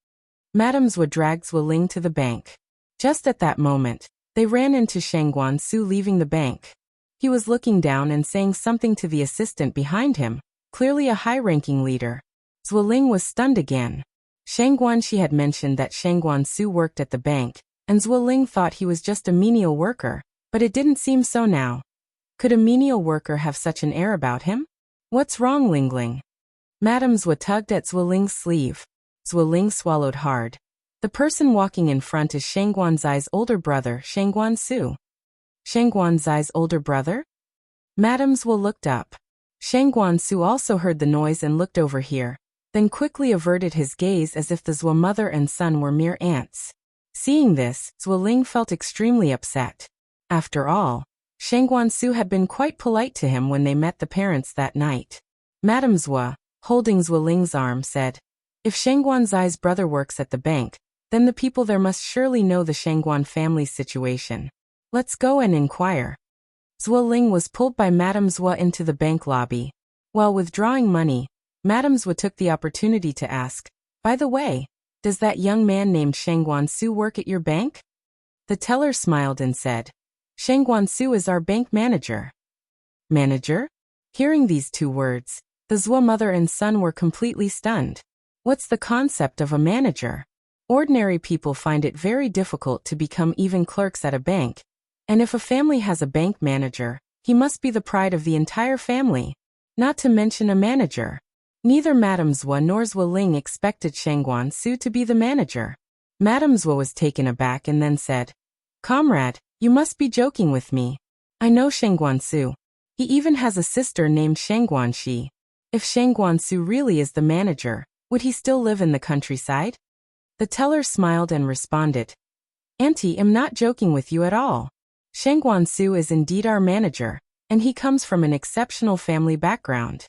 Madame Zhua dragged Zueling to the bank. Just at that moment, they ran into Sheng Guanxi leaving the bank. He was looking down and saying something to the assistant behind him, clearly a high-ranking leader. Zuoling was stunned again. Shang Guanxi had mentioned that Shang Guansu worked at the bank, and Zuoling thought he was just a menial worker, but it didn't seem so now. Could a menial worker have such an air about him? What's wrong, Lingling? Madame Zhua tugged at Zuoling's sleeve. Zuoling swallowed hard. The person walking in front is Shang Guanzai's older brother, Shang Guansu. Shang Guanzai's older brother? Madame Zhua looked up. Shang Guansu also heard the noise and looked over here, then quickly averted his gaze as if the Zhua mother and son were mere ants. Seeing this, Zuoling felt extremely upset. After all, Shang Guansu had been quite polite to him when they met the parents that night. Madame Zhua, holding Zuoling's arm, said, "If Shang Guanzai's brother works at the bank, then the people there must surely know the Shangguan family's situation. Let's go and inquire." Zuoling was pulled by Madame Zhua into the bank lobby. While withdrawing money, Madame Zhua took the opportunity to ask, "By the way, does that young man named Shang Guansu work at your bank?" The teller smiled and said, "Shang Guansu is our bank manager." Manager? Hearing these two words, the Zhua mother and son were completely stunned. What's the concept of a manager? Ordinary people find it very difficult to become even clerks at a bank. And if a family has a bank manager, he must be the pride of the entire family. Not to mention a manager. Neither Madame Zhua nor Zuoling expected Shang Guansu to be the manager. Madame Zhua was taken aback and then said, "Comrade, you must be joking with me. I know Shang Guansu. He even has a sister named Shang Guanxi. If Shang Guansu really is the manager, would he still live in the countryside?" The teller smiled and responded, "Auntie, I'm not joking with you at all. Shang Guansu is indeed our manager, and he comes from an exceptional family background.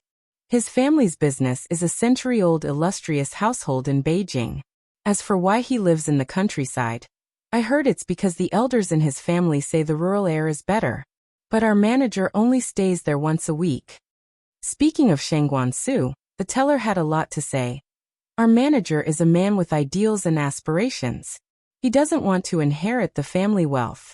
His family's business is a century-old illustrious household in Beijing. As for why he lives in the countryside, I heard it's because the elders in his family say the rural air is better. But our manager only stays there once a week." Speaking of Shang Guansu, the teller had a lot to say. Our manager is a man with ideals and aspirations. He doesn't want to inherit the family wealth.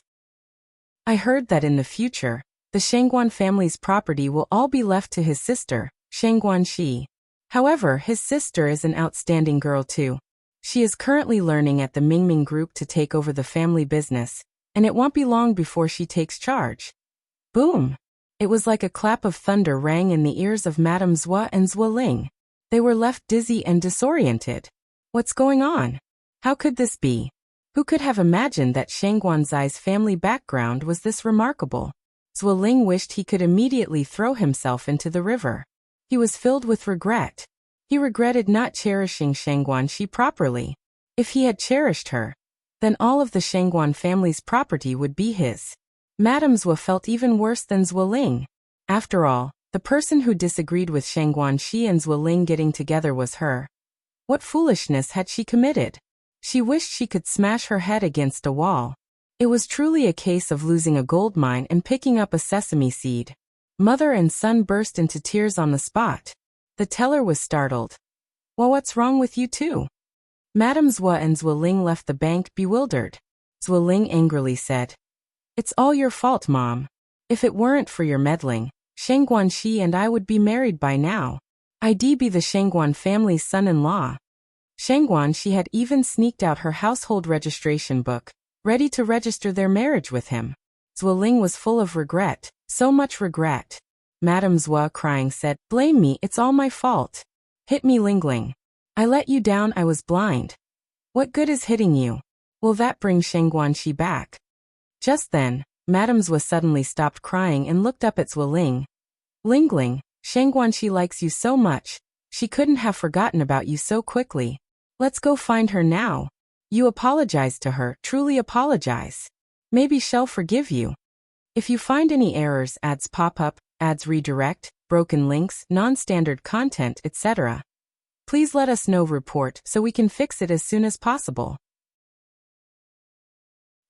I heard that in the future, the Shangguan family's property will all be left to his sister, Shang Guanxi. However, his sister is an outstanding girl too. She is currently learning at the Mingming Group to take over the family business, and it won't be long before she takes charge. Boom! It was like a clap of thunder rang in the ears of Madame Zhua and Zuoling. They were left dizzy and disoriented. What's going on? How could this be? Who could have imagined that Shang Guanzai's family background was this remarkable? Zuoling wished he could immediately throw himself into the river. He was filled with regret. He regretted not cherishing Shang Guanxi properly. If he had cherished her, then all of the Shangguan family's property would be his. Madame Zhua felt even worse than Zuoling. After all, the person who disagreed with Shang Guanxi and Zuoling getting together was her. What foolishness had she committed? She wished she could smash her head against a wall. It was truly a case of losing a gold mine and picking up a sesame seed. Mother and son burst into tears on the spot. The teller was startled. "Well, what's wrong with you two?" Madame Zhua and Zuoling left the bank bewildered. Zuoling angrily said, "It's all your fault, Mom. If it weren't for your meddling, Shang Guanxi and I would be married by now. I'd be the Shangguan family's son-in-law." Shang Guanxi had even sneaked out her household registration book, ready to register their marriage with him. Zuoling was full of regret, so much regret. Madame Zhua, crying, said, "Blame me, it's all my fault. Hit me, Lingling. I let you down, I was blind. What good is hitting you? Will that bring Shang Guanxi back?" Just then, Madame Zhua suddenly stopped crying and looked up at Zuoling. "Lingling, Shang Guanxi likes you so much, she couldn't have forgotten about you so quickly. Let's go find her now. You apologize to her, truly apologize. Maybe she'll forgive you. If you find any errors, ads pop up, ads redirect, broken links, non-standard content, etc., please let us know report so we can fix it as soon as possible."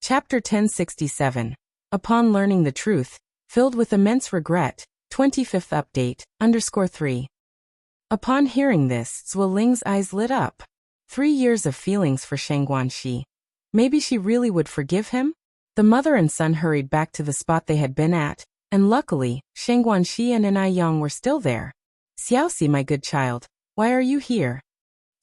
Chapter 1067. Upon learning the truth, filled with immense regret, 25th update, _3. Upon hearing this, Zuoling's eyes lit up. 3 years of feelings for Shang Guanxi. Maybe she really would forgive him? The mother and son hurried back to the spot they had been at, and luckily, Shang Guanxi and Anai Yang were still there. Xiaoxi, my good child, why are you here?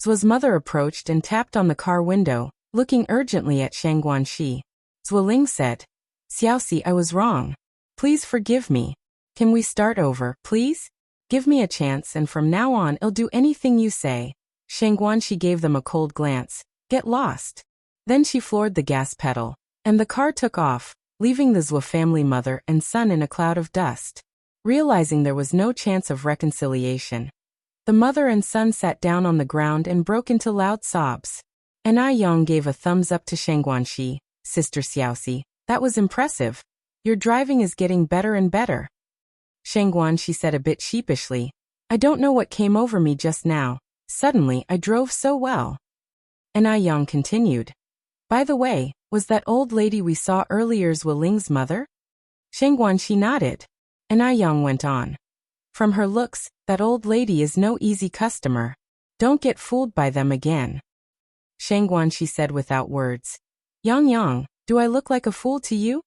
Zhuo's mother approached and tapped on the car window, looking urgently at Shang Guanxi. Zuoling said, Xiaoxi, I was wrong. Please forgive me. Can we start over, please? Give me a chance and from now on I'll do anything you say. Shang Guanxi gave them a cold glance. Get lost. Then she floored the gas pedal, and the car took off, leaving the Zhuo family mother and son in a cloud of dust. Realizing there was no chance of reconciliation, the mother and son sat down on the ground and broke into loud sobs. And Ai Yang gave a thumbs up to Shang Guanxi. Sister Xiaoxi, that was impressive. Your driving is getting better and better. Shang Guanxi said a bit sheepishly, I don't know what came over me just now. Suddenly I drove so well. And Ai Yang continued, by the way, was that old lady we saw earlier Zuoling's mother? Shang Guanxi nodded. And Ai Yang went on. From her looks, that old lady is no easy customer. Don't get fooled by them again. Shang Guanxi said without words. Yang, do I look like a fool to you?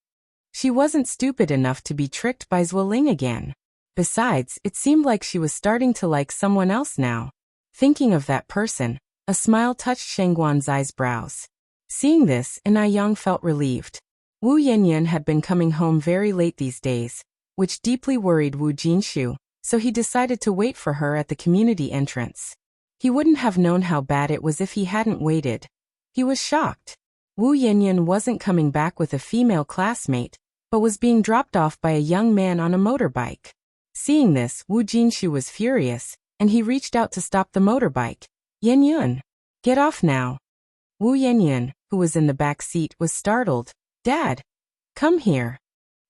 She wasn't stupid enough to be tricked by Zuoling again. Besides, it seemed like she was starting to like someone else now. Thinking of that person, a smile touched Shang Guanxi's brows. Seeing this, Ai Yang felt relieved. Wu Yanyan had been coming home very late these days, which deeply worried Wu Jinshu, so he decided to wait for her at the community entrance. He wouldn't have known how bad it was if he hadn't waited. He was shocked. Wu Yanyan wasn't coming back with a female classmate, but was being dropped off by a young man on a motorbike. Seeing this, Wu Jinshu was furious, and he reached out to stop the motorbike. Yanyan, get off now. Wu Yanyan, who was in the back seat, was startled. Dad, come here.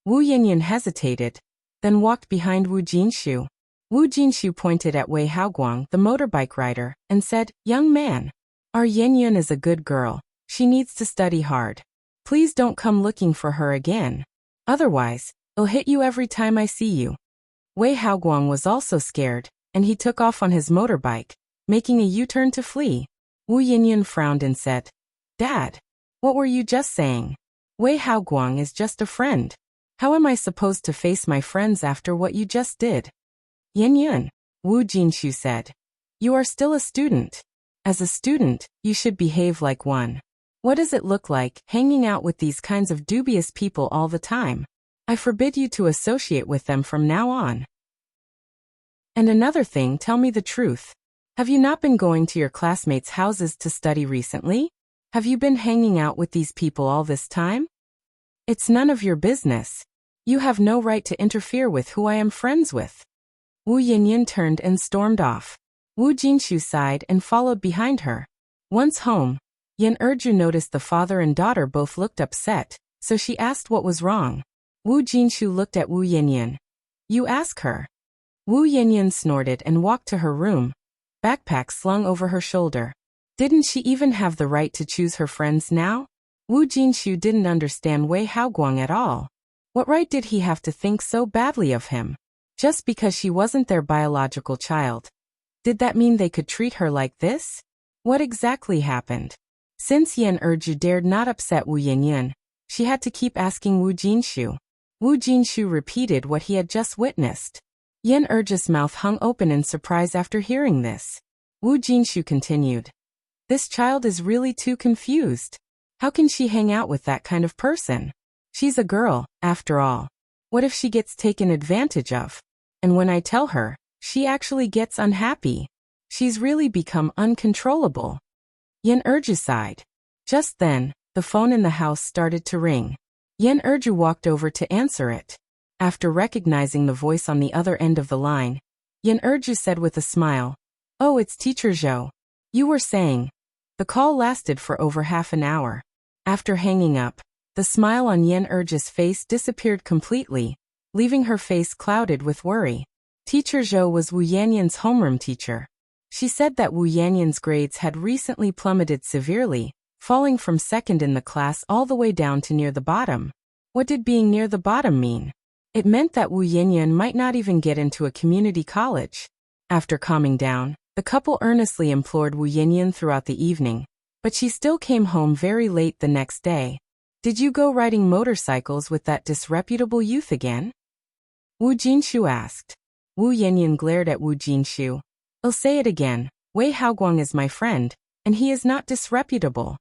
Wu Yanyan hesitated, then walked behind Wu Jinshu. Wu Jinshu pointed at Wei Haoguang, the motorbike rider, and said, young man, our Yanyan is a good girl. She needs to study hard. Please don't come looking for her again. Otherwise, I'll hit you every time I see you. Wei Haoguang was also scared, and he took off on his motorbike, making a U-turn to flee. Wu Yanyan frowned and said, Dad, what were you just saying? Wei Haoguang is just a friend. How am I supposed to face my friends after what you just did? Yanyan, Wu Jinshu said, you are still a student. As a student, you should behave like one. What does it look like, hanging out with these kinds of dubious people all the time? I forbid you to associate with them from now on. And another thing, tell me the truth. Have you not been going to your classmates' houses to study recently? Have you been hanging out with these people all this time? It's none of your business. You have no right to interfere with who I am friends with. Wu Yanyan turned and stormed off. Wu Jinshu sighed and followed behind her. Once home, Yan Erju noticed the father and daughter both looked upset, so she asked what was wrong. Wu Jinshu looked at Wu Yanyan. You ask her. Wu Yanyan snorted and walked to her room, backpack slung over her shoulder. Didn't she even have the right to choose her friends now? Wu Jinshu didn't understand Wei Haoguang at all. What right did he have to think so badly of him? Just because she wasn't their biological child. Did that mean they could treat her like this? What exactly happened? Since Yan Erju dared not upset Wu Yanyan, she had to keep asking Wu Jinshu. Wu Jinshu repeated what he had just witnessed. Yan Erju's mouth hung open in surprise after hearing this. Wu Jinshu continued. This child is really too confused. How can she hang out with that kind of person? She's a girl, after all. What if she gets taken advantage of? And when I tell her, she actually gets unhappy. She's really become uncontrollable. Yan Erju sighed. Just then, the phone in the house started to ring. Yan Erju walked over to answer it. After recognizing the voice on the other end of the line, Yan Erju said with a smile, Oh, it's Teacher Zhou. You were saying. The call lasted for over half an hour. After hanging up, the smile on Yan Erju's face disappeared completely, leaving her face clouded with worry. Teacher Zhou was Wu Yanyan's homeroom teacher. She said that Wu Yanyan's grades had recently plummeted severely, falling from second in the class all the way down to near the bottom. What did being near the bottom mean? It meant that Wu Yanyan might not even get into a community college. After calming down, the couple earnestly implored Wu Yanyan throughout the evening, but she still came home very late the next day. Did you go riding motorcycles with that disreputable youth again? Wu Jinshu asked. Wu Yanyan glared at Wu Jinshu. I'll say it again, Wei Haoguang is my friend, and he is not disreputable.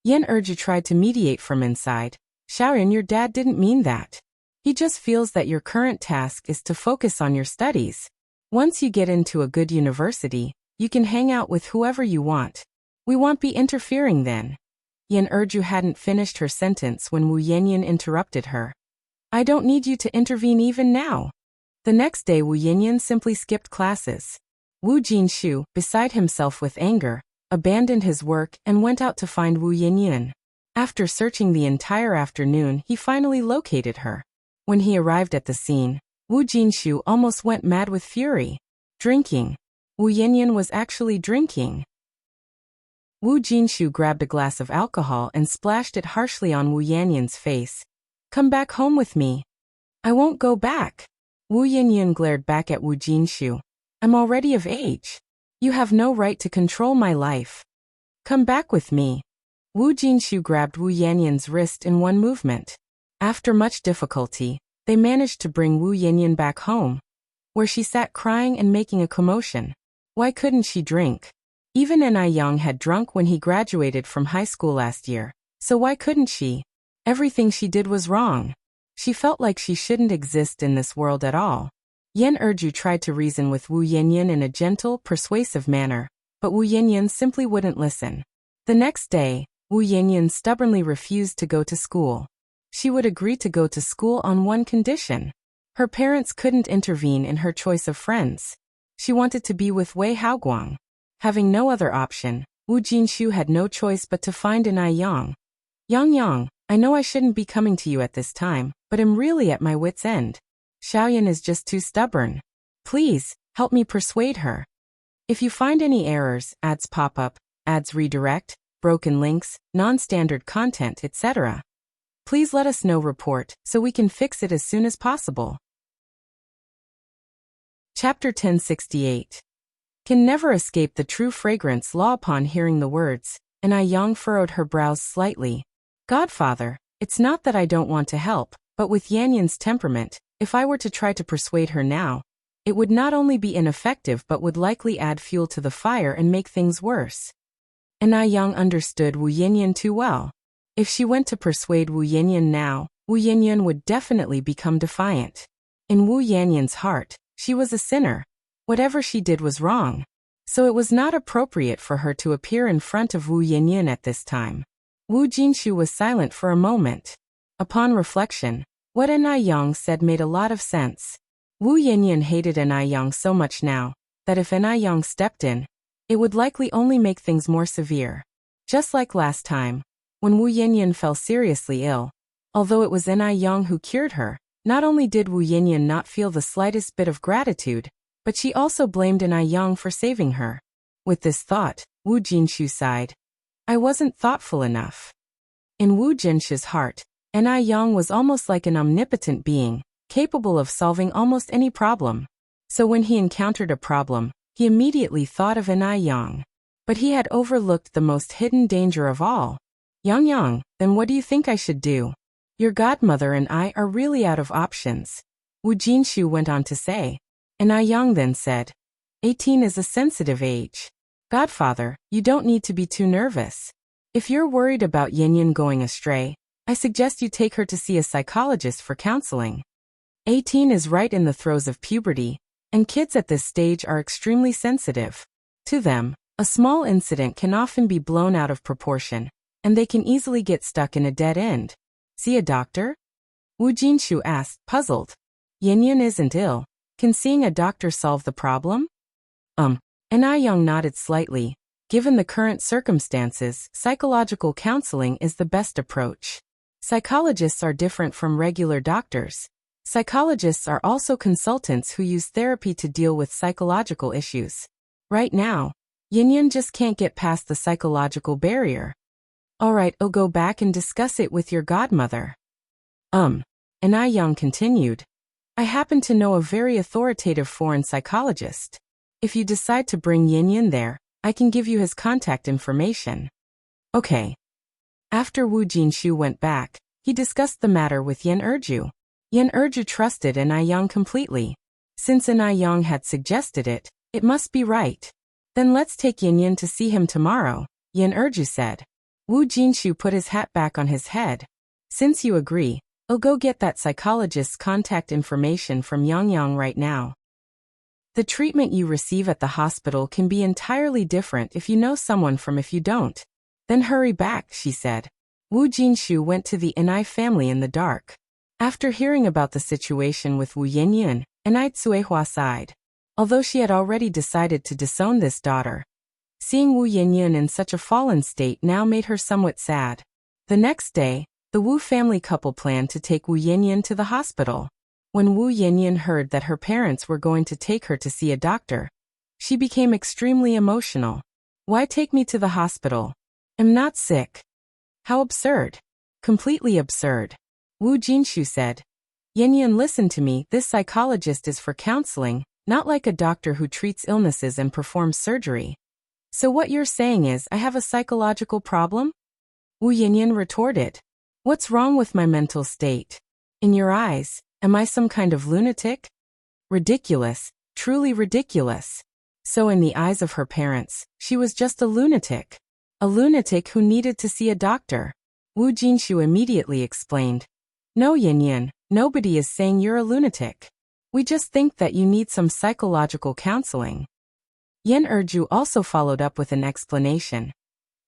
Yan Erju tried to mediate from inside. Xiaoyan, your dad didn't mean that. He just feels that your current task is to focus on your studies. Once you get into a good university, you can hang out with whoever you want. We won't be interfering then. Yan Erju hadn't finished her sentence when Wu Yanyan interrupted her. I don't need you to intervene even now. The next day Wu Yanyan simply skipped classes. Wu Jinshu, beside himself with anger, abandoned his work and went out to find Wu Yanyan. After searching the entire afternoon, he finally located her. When he arrived at the scene, Wu Jinshu almost went mad with fury. Drinking. Wu Yanyan was actually drinking. Wu Jinshu grabbed a glass of alcohol and splashed it harshly on Wu Yanyan's face. Come back home with me. I won't go back. Wu Yanyan glared back at Wu Jinshu. I'm already of age. You have no right to control my life. Come back with me. Wu Jinshu grabbed Wu Yanyan's wrist in one movement. After much difficulty, they managed to bring Wu Yanyan back home, where she sat crying and making a commotion. Why couldn't she drink? Even Enai Yang had drunk when he graduated from high school last year, so why couldn't she? Everything she did was wrong. She felt like she shouldn't exist in this world at all. Yan Erju tried to reason with Wu Yanyan in a gentle, persuasive manner, but Wu Yanyan simply wouldn't listen. The next day, Wu Yanyan stubbornly refused to go to school. She would agree to go to school on one condition. Her parents couldn't intervene in her choice of friends. She wanted to be with Wei Haoguang. Having no other option, Wu Jinshu had no choice but to find Enai Yang. Yang, I know I shouldn't be coming to you at this time, but I'm really at my wit's end. Xiaoyan is just too stubborn. Please, help me persuade her. If you find any errors, ads pop up, ads redirect, broken links, non-standard content, etc., please let us know report so we can fix it as soon as possible. Chapter 1068. Can never escape the true fragrance law. Upon hearing the words, Enai Yang furrowed her brows slightly. Godfather, it's not that I don't want to help, but with Yanyan's temperament, if I were to try to persuade her now, it would not only be ineffective but would likely add fuel to the fire and make things worse. Enai Yang understood Wu Yanyan too well. If she went to persuade Wu Yanyan now, Wu Yanyan would definitely become defiant. In Wu Yanyan's heart, she was a sinner. Whatever she did was wrong. So it was not appropriate for her to appear in front of Wu Yanyan at this time. Wu Jinshu was silent for a moment. Upon reflection, what Enai Yang said made a lot of sense. Wu Yanyan hated Enai Yang so much now, that if Enai Yang stepped in, it would likely only make things more severe. Just like last time, when Wu Yanyan fell seriously ill. Although it was Enai Yang who cured her, not only did Wu Yanyan not feel the slightest bit of gratitude, but she also blamed Enai Yang for saving her. With this thought, Wu Jinshu sighed. I wasn't thoughtful enough. In Wu Jinshu's heart, Enai Yang was almost like an omnipotent being, capable of solving almost any problem. So when he encountered a problem, he immediately thought of Enai Yang. But he had overlooked the most hidden danger of all. Yang, then what do you think I should do? Your godmother and I are really out of options. Wu Jinshu went on to say. Enai Yang then said, 18 is a sensitive age. Godfather, you don't need to be too nervous. If you're worried about Yanyan going astray, I suggest you take her to see a psychologist for counseling. 18 is right in the throes of puberty, and kids at this stage are extremely sensitive. To them, a small incident can often be blown out of proportion, and they can easily get stuck in a dead end. See a doctor? Wu Jinshu asked, puzzled. Yanyan isn't ill. Can seeing a doctor solve the problem? Enai Yang nodded slightly. Given the current circumstances, psychological counseling is the best approach. Psychologists are different from regular doctors. Psychologists are also consultants who use therapy to deal with psychological issues. Right now, Yanyan just can't get past the psychological barrier. Alright, I'll go back and discuss it with your godmother. Enai Yang continued. I happen to know a very authoritative foreign psychologist. If you decide to bring Yanyan there, I can give you his contact information. Okay. After Wu Jinshu went back, he discussed the matter with Yan Erju. Yan Erju trusted Enai Yang completely. Since Yang had suggested it, it must be right. Then let's take Yin to see him tomorrow, Yin Erju said. Wu Jinshu put his hat back on his head. Since you agree, I'll go get that psychologist's contact information from Yang right now. The treatment you receive at the hospital can be entirely different if you know someone from if you don't. Then hurry back, she said. Wu Jinshu went to the Enai family in the dark. After hearing about the situation with Wu Yanyan, Enai Tsuehua sighed. Although she had already decided to disown this daughter, seeing Wu Yanyan in such a fallen state now made her somewhat sad. The next day, the Wu family couple planned to take Wu Yanyan to the hospital. When Wu Yanyan heard that her parents were going to take her to see a doctor, she became extremely emotional. Why take me to the hospital? I'm not sick. How absurd. Completely absurd. Wu Jinshu said. Yanyan, listen to me, this psychologist is for counseling, not like a doctor who treats illnesses and performs surgery. So what you're saying is I have a psychological problem? Wu Yanyan retorted. What's wrong with my mental state? In your eyes, am I some kind of lunatic? Ridiculous, truly ridiculous. So in the eyes of her parents, she was just a lunatic. A lunatic who needed to see a doctor. Wu Jinshu immediately explained. No, Yanyan, nobody is saying you're a lunatic. We just think that you need some psychological counseling. Yen Erju also followed up with an explanation.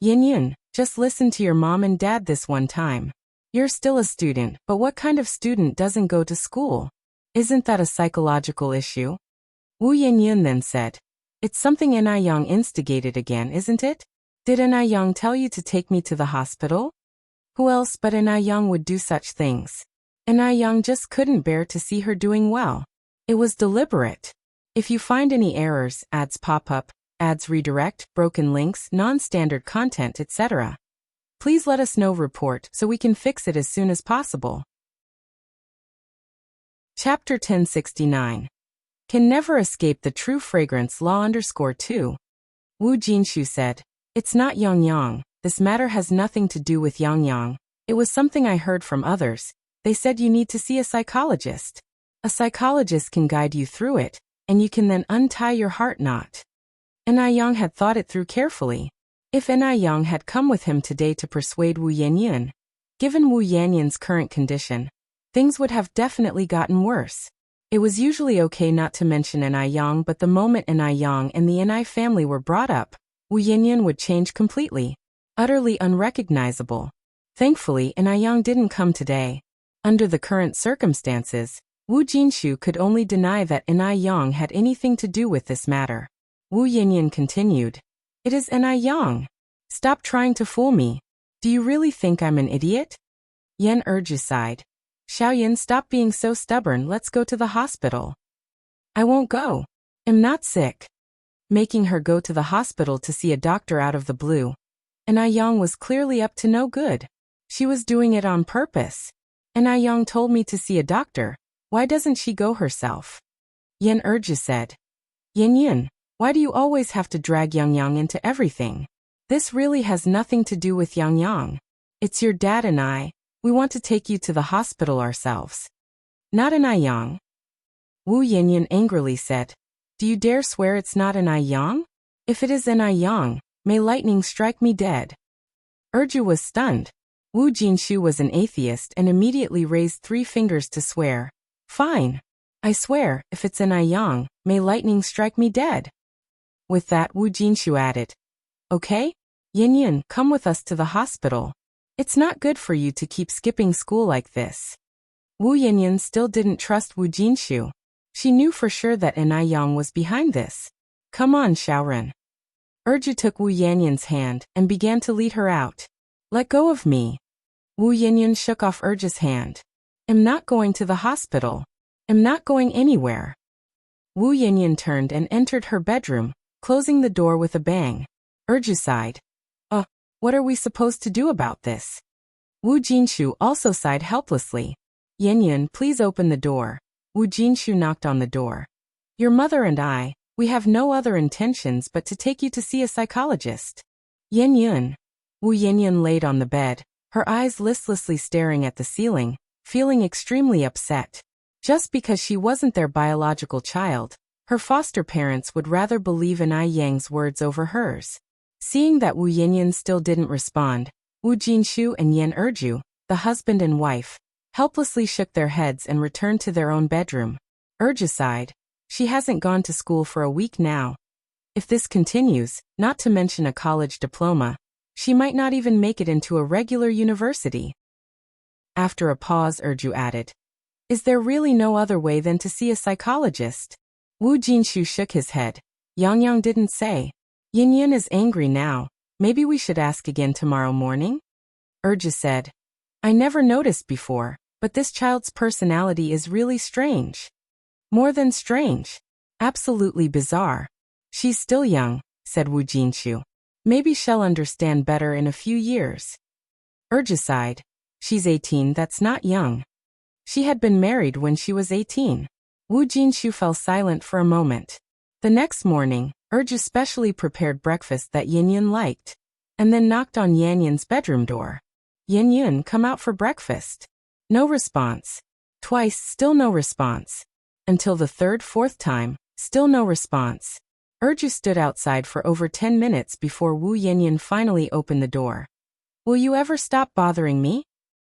Yanyan, just listen to your mom and dad this one time. You're still a student, but what kind of student doesn't go to school? Isn't that a psychological issue? Wu Yanyan then said. It's something Yang instigated again, isn't it? Did Yang tell you to take me to the hospital? Who else but Yang would do such things? Yang just couldn't bear to see her doing well. It was deliberate. If you find any errors, ads pop up, ads redirect, broken links, non-standard content, etc., please let us know report so we can fix it as soon as possible. Chapter 1069. Can never escape the true fragrance law _2. Wu Jinshu said. It's not Yang. This matter has nothing to do with Yang. It was something I heard from others. They said you need to see a psychologist. A psychologist can guide you through it, and you can then untie your heart knot. Yang had thought it through carefully. If Yang had come with him today to persuade Wu Yanyan, given Wu Yanyan's current condition, things would have definitely gotten worse. It was usually okay not to mention Yang, but the moment Yang and the Enai family were brought up, Wu Yanyan would change completely, utterly unrecognizable. Thankfully, Yang didn't come today. Under the current circumstances, Wu Jinshu could only deny that Yang had anything to do with this matter. Wu Yanyan continued. It is Yang. Stop trying to fool me. Do you really think I'm an idiot? Yen Erju sighed. Xiaoyan, stop being so stubborn, let's go to the hospital. I won't go. I'm not sick. Making her go to the hospital to see a doctor out of the blue. Yang was clearly up to no good. She was doing it on purpose. Yang told me to see a doctor. Why doesn't she go herself? Yen Erju said. Yanyan, why do you always have to drag Yang into everything? This really has nothing to do with Yang. It's your dad and I. We want to take you to the hospital ourselves. Not Yang. Wu Yanyan angrily said. Do you dare swear it's not Yang? If it is Yang, may lightning strike me dead. Erju was stunned. Wu Jinshu was an atheist and immediately raised 3 fingers to swear. Fine. I swear, if it's Yang, may lightning strike me dead. With that, Wu Jinshu added. Okay? Yanyan, come with us to the hospital. It's not good for you to keep skipping school like this. Wu Yanyan still didn't trust Wu Jinshu. She knew for sure that Yang was behind this. Come on, Xiaoran. Erju took Wu Yanyan's hand and began to lead her out. Let go of me. Wu Yanyan shook off Erju's hand. I'm not going to the hospital. I'm not going anywhere. Wu Yanyan turned and entered her bedroom, closing the door with a bang. Erju sighed. What are we supposed to do about this? Wu Jinshu also sighed helplessly. Yanyan, please open the door. Wu Jinshu knocked on the door. Your mother and I, we have no other intentions but to take you to see a psychologist. Yanyan. Wu Yanyan laid on the bed, her eyes listlessly staring at the ceiling, feeling extremely upset. Just because she wasn't their biological child, her foster parents would rather believe in Ai Yang's words over hers. Seeing that Wu Yinyan still didn't respond, Wu Jinshu and Yan Erju, the husband and wife, helplessly shook their heads and returned to their own bedroom. Erju sighed. She hasn't gone to school for a week now. If this continues, not to mention a college diploma, she might not even make it into a regular university. After a pause, Erju added, "Is there really no other way than to see a psychologist?" Wu Jinshu shook his head. Yang didn't say. Yin is angry now. Maybe we should ask again tomorrow morning? Erju said, "I never noticed before, but this child's personality is really strange. More than strange. Absolutely bizarre. She's still young," said Wu Jinshu. "Maybe she'll understand better in a few years." Erju sighed. "She's 18, that's not young." She had been married when she was 18. Wu Jinshu fell silent for a moment. The next morning, Erju specially prepared breakfast that Yin liked, and then knocked on Yan's bedroom door. "Yin, come out for breakfast." No response. Twice, still no response. Until the third, fourth time, still no response. Erju stood outside for over 10 minutes before Wu Yin finally opened the door. "Will you ever stop bothering me?"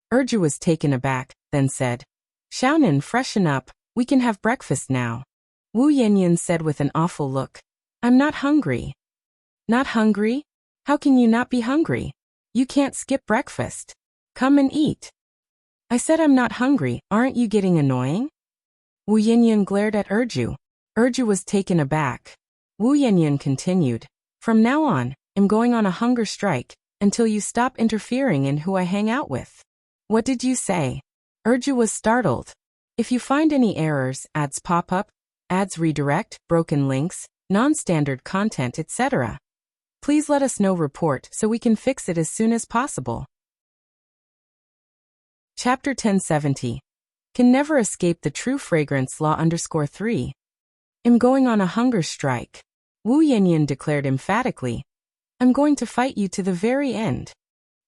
Erju was taken aback, then said, "Xiaonan, freshen up, we can have breakfast now." Wu Yin said with an awful look, "I'm not hungry." "Not hungry? How can you not be hungry? You can't skip breakfast. Come and eat." "I said I'm not hungry, aren't you getting annoying?" Wu Yin glared at Erju. Erju was taken aback. Wu Yin continued, "From now on, I'm going on a hunger strike, until you stop interfering in who I hang out with." "What did you say?" Erju was startled. "If you find any errors, ads pop up, ads redirect, broken links, non-standard content, etc., please let us know report so we can fix it as soon as possible." Chapter 1070. Can never escape the true fragrance law _3. I'm going on a hunger strike. Wu Yin declared emphatically. "I'm going to fight you to the very end."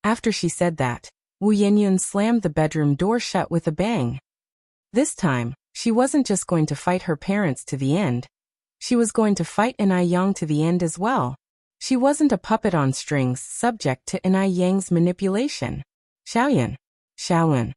After she said that, Wu Yin slammed the bedroom door shut with a bang. This time, she wasn't just going to fight her parents to the end. She was going to fight Ai Yang to the end as well. She wasn't a puppet on strings subject to Ai Yang's manipulation. "Xiaoyan. Xiaoyan."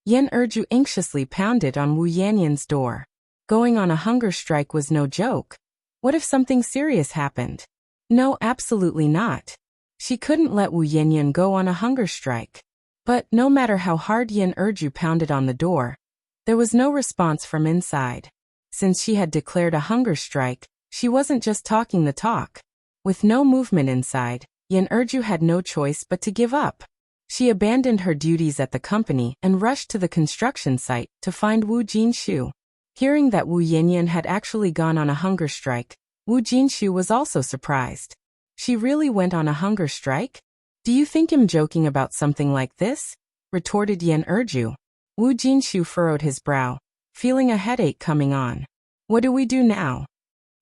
Yan Erju anxiously pounded on Wu Yan's door. Going on a hunger strike was no joke. What if something serious happened? No, absolutely not. She couldn't let Wu Yin go on a hunger strike. But no matter how hard Yan Erju pounded on the door, there was no response from inside. Since she had declared a hunger strike, she wasn't just talking the talk. With no movement inside, Yan Erju had no choice but to give up. She abandoned her duties at the company and rushed to the construction site to find Wu Jinshu. Hearing that Wu Yin had actually gone on a hunger strike, Wu Jinshu was also surprised. She really went on a hunger strike? "Do you think I'm joking about something like this?" retorted Yan Erju. Wu Jinshu furrowed his brow, feeling a headache coming on. "What do we do now?"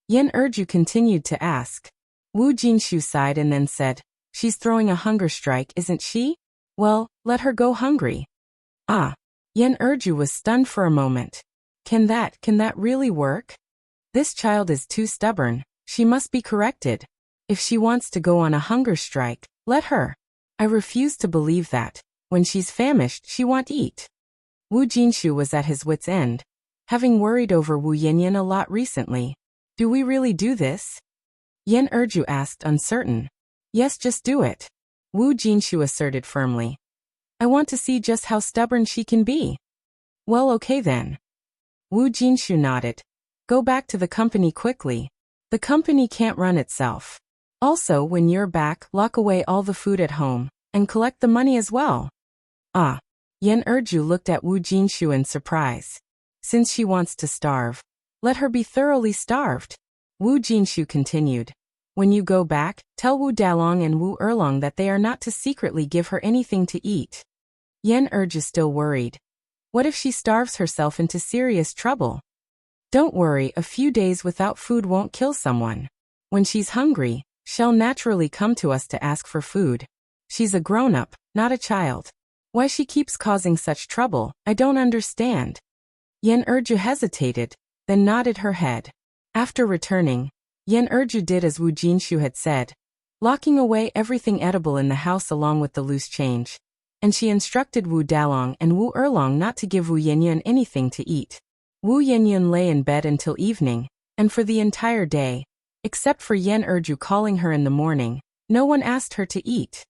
Yan Erju continued to ask. Wu Jinshu sighed and then said, "She's throwing a hunger strike, isn't she? Well, let her go hungry." Ah. Yan Erju was stunned for a moment. Can that really work? This child is too stubborn. She must be corrected. If she wants to go on a hunger strike, let her. I refuse to believe that. When she's famished, she won't eat. Wu Jinshu was at his wit's end, having worried over Wu Yin a lot recently. "Do we really do this?" Yan Erju asked, uncertain. "Yes, just do it," Wu Jinshu asserted firmly. "I want to see just how stubborn she can be." "Well, okay then." Wu Jinshu nodded. "Go back to the company quickly. The company can't run itself. Also, when you're back, lock away all the food at home, and collect the money as well." Ah. Yan Erju looked at Wu Jinshu in surprise. Since she wants to starve, let her be thoroughly starved. Wu Jinshu continued. "When you go back, tell Wu Dalong and Wu Erlong that they are not to secretly give her anything to eat." Yan Erju still worried. What if she starves herself into serious trouble? "Don't worry, a few days without food won't kill someone. When she's hungry, she'll naturally come to us to ask for food. She's a grown-up, not a child. Why she keeps causing such trouble, I don't understand." Yen Erju hesitated, then nodded her head. After returning, Yen Erju did as Wu Jinshu had said, locking away everything edible in the house along with the loose change. And she instructed Wu Dalong and Wu Erlong not to give Wu Yanyan anything to eat. Wu Yanyan lay in bed until evening, and for the entire day, except for Yen Erju calling her in the morning, no one asked her to eat.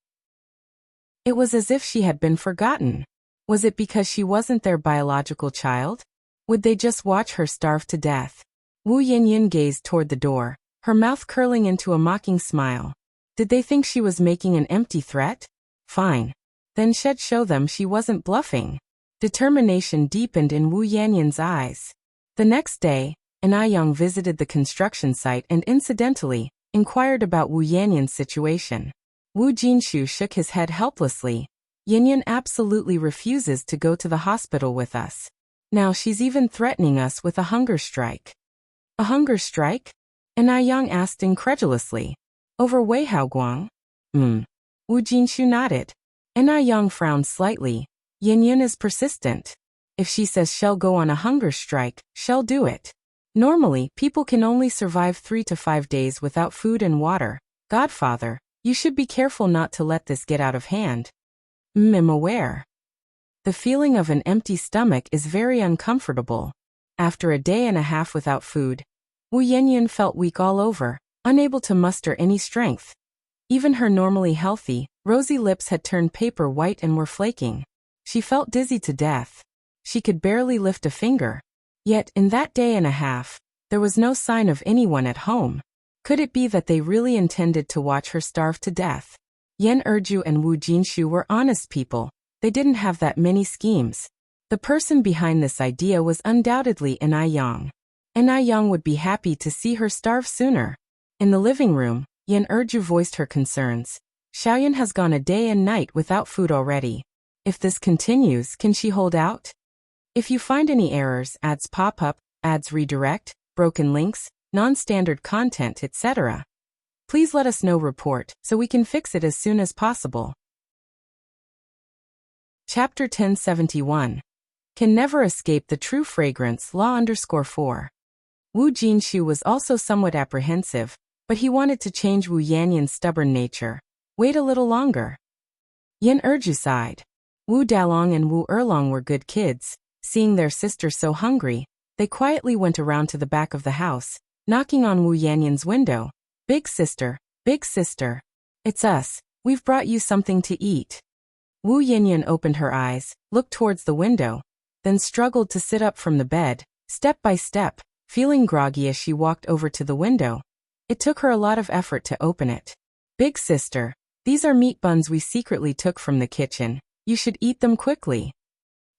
It was as if she had been forgotten. Was it because she wasn't their biological child? Would they just watch her starve to death? Wu Yanyan gazed toward the door, her mouth curling into a mocking smile. Did they think she was making an empty threat? Fine. Then she'd show them she wasn't bluffing. Determination deepened in Wu Yanyan's eyes. The next day, Anayang visited the construction site and incidentally, inquired about Wu Yanyan's situation. Wu Jinshu shook his head helplessly. Yanyan absolutely refuses to go to the hospital with us. Now she's even threatening us with a hunger strike. A hunger strike? Anayang asked incredulously. Over Wei Haoguang? Wu Jinshu nodded. Anayang frowned slightly. Yanyan is persistent. If she says she'll go on a hunger strike, she'll do it. Normally, people can only survive 3 to 5 days without food and water. Godfather, you should be careful not to let this get out of hand. I'm aware. The feeling of an empty stomach is very uncomfortable. After a day and a half without food, Wu Yanyan felt weak all over, unable to muster any strength. Even her normally healthy, rosy lips had turned paper white and were flaking. She felt dizzy to death. She could barely lift a finger. Yet, in that day and a half, there was no sign of anyone at home. Could it be that they really intended to watch her starve to death? Yen Erju and Wu Jinshu were honest people. They didn't have that many schemes. The person behind this idea was undoubtedly Anayang. Anayang would be happy to see her starve sooner. In the living room, Yen Erju voiced her concerns. Xiaoyan has gone a day and night without food already. If this continues, can she hold out? If you find any errors, ads pop up, ads redirect, broken links, non-standard content, etc., please let us know report so we can fix it as soon as possible. Chapter 1071. Can never escape the true fragrance law _4. Wu Jinshu was also somewhat apprehensive, but he wanted to change Wu Yanyan's stubborn nature. Wait a little longer. Yen Erju sighed. Wu Dalong and Wu Erlong were good kids. Seeing their sister so hungry, they quietly went around to the back of the house, knocking on Wu Yanyan's window. Big sister, it's us. We've brought you something to eat. Wu Yanyan opened her eyes, looked towards the window, then struggled to sit up from the bed, step by step, feeling groggy as she walked over to the window. It took her a lot of effort to open it. Big sister, these are meat buns we secretly took from the kitchen. You should eat them quickly.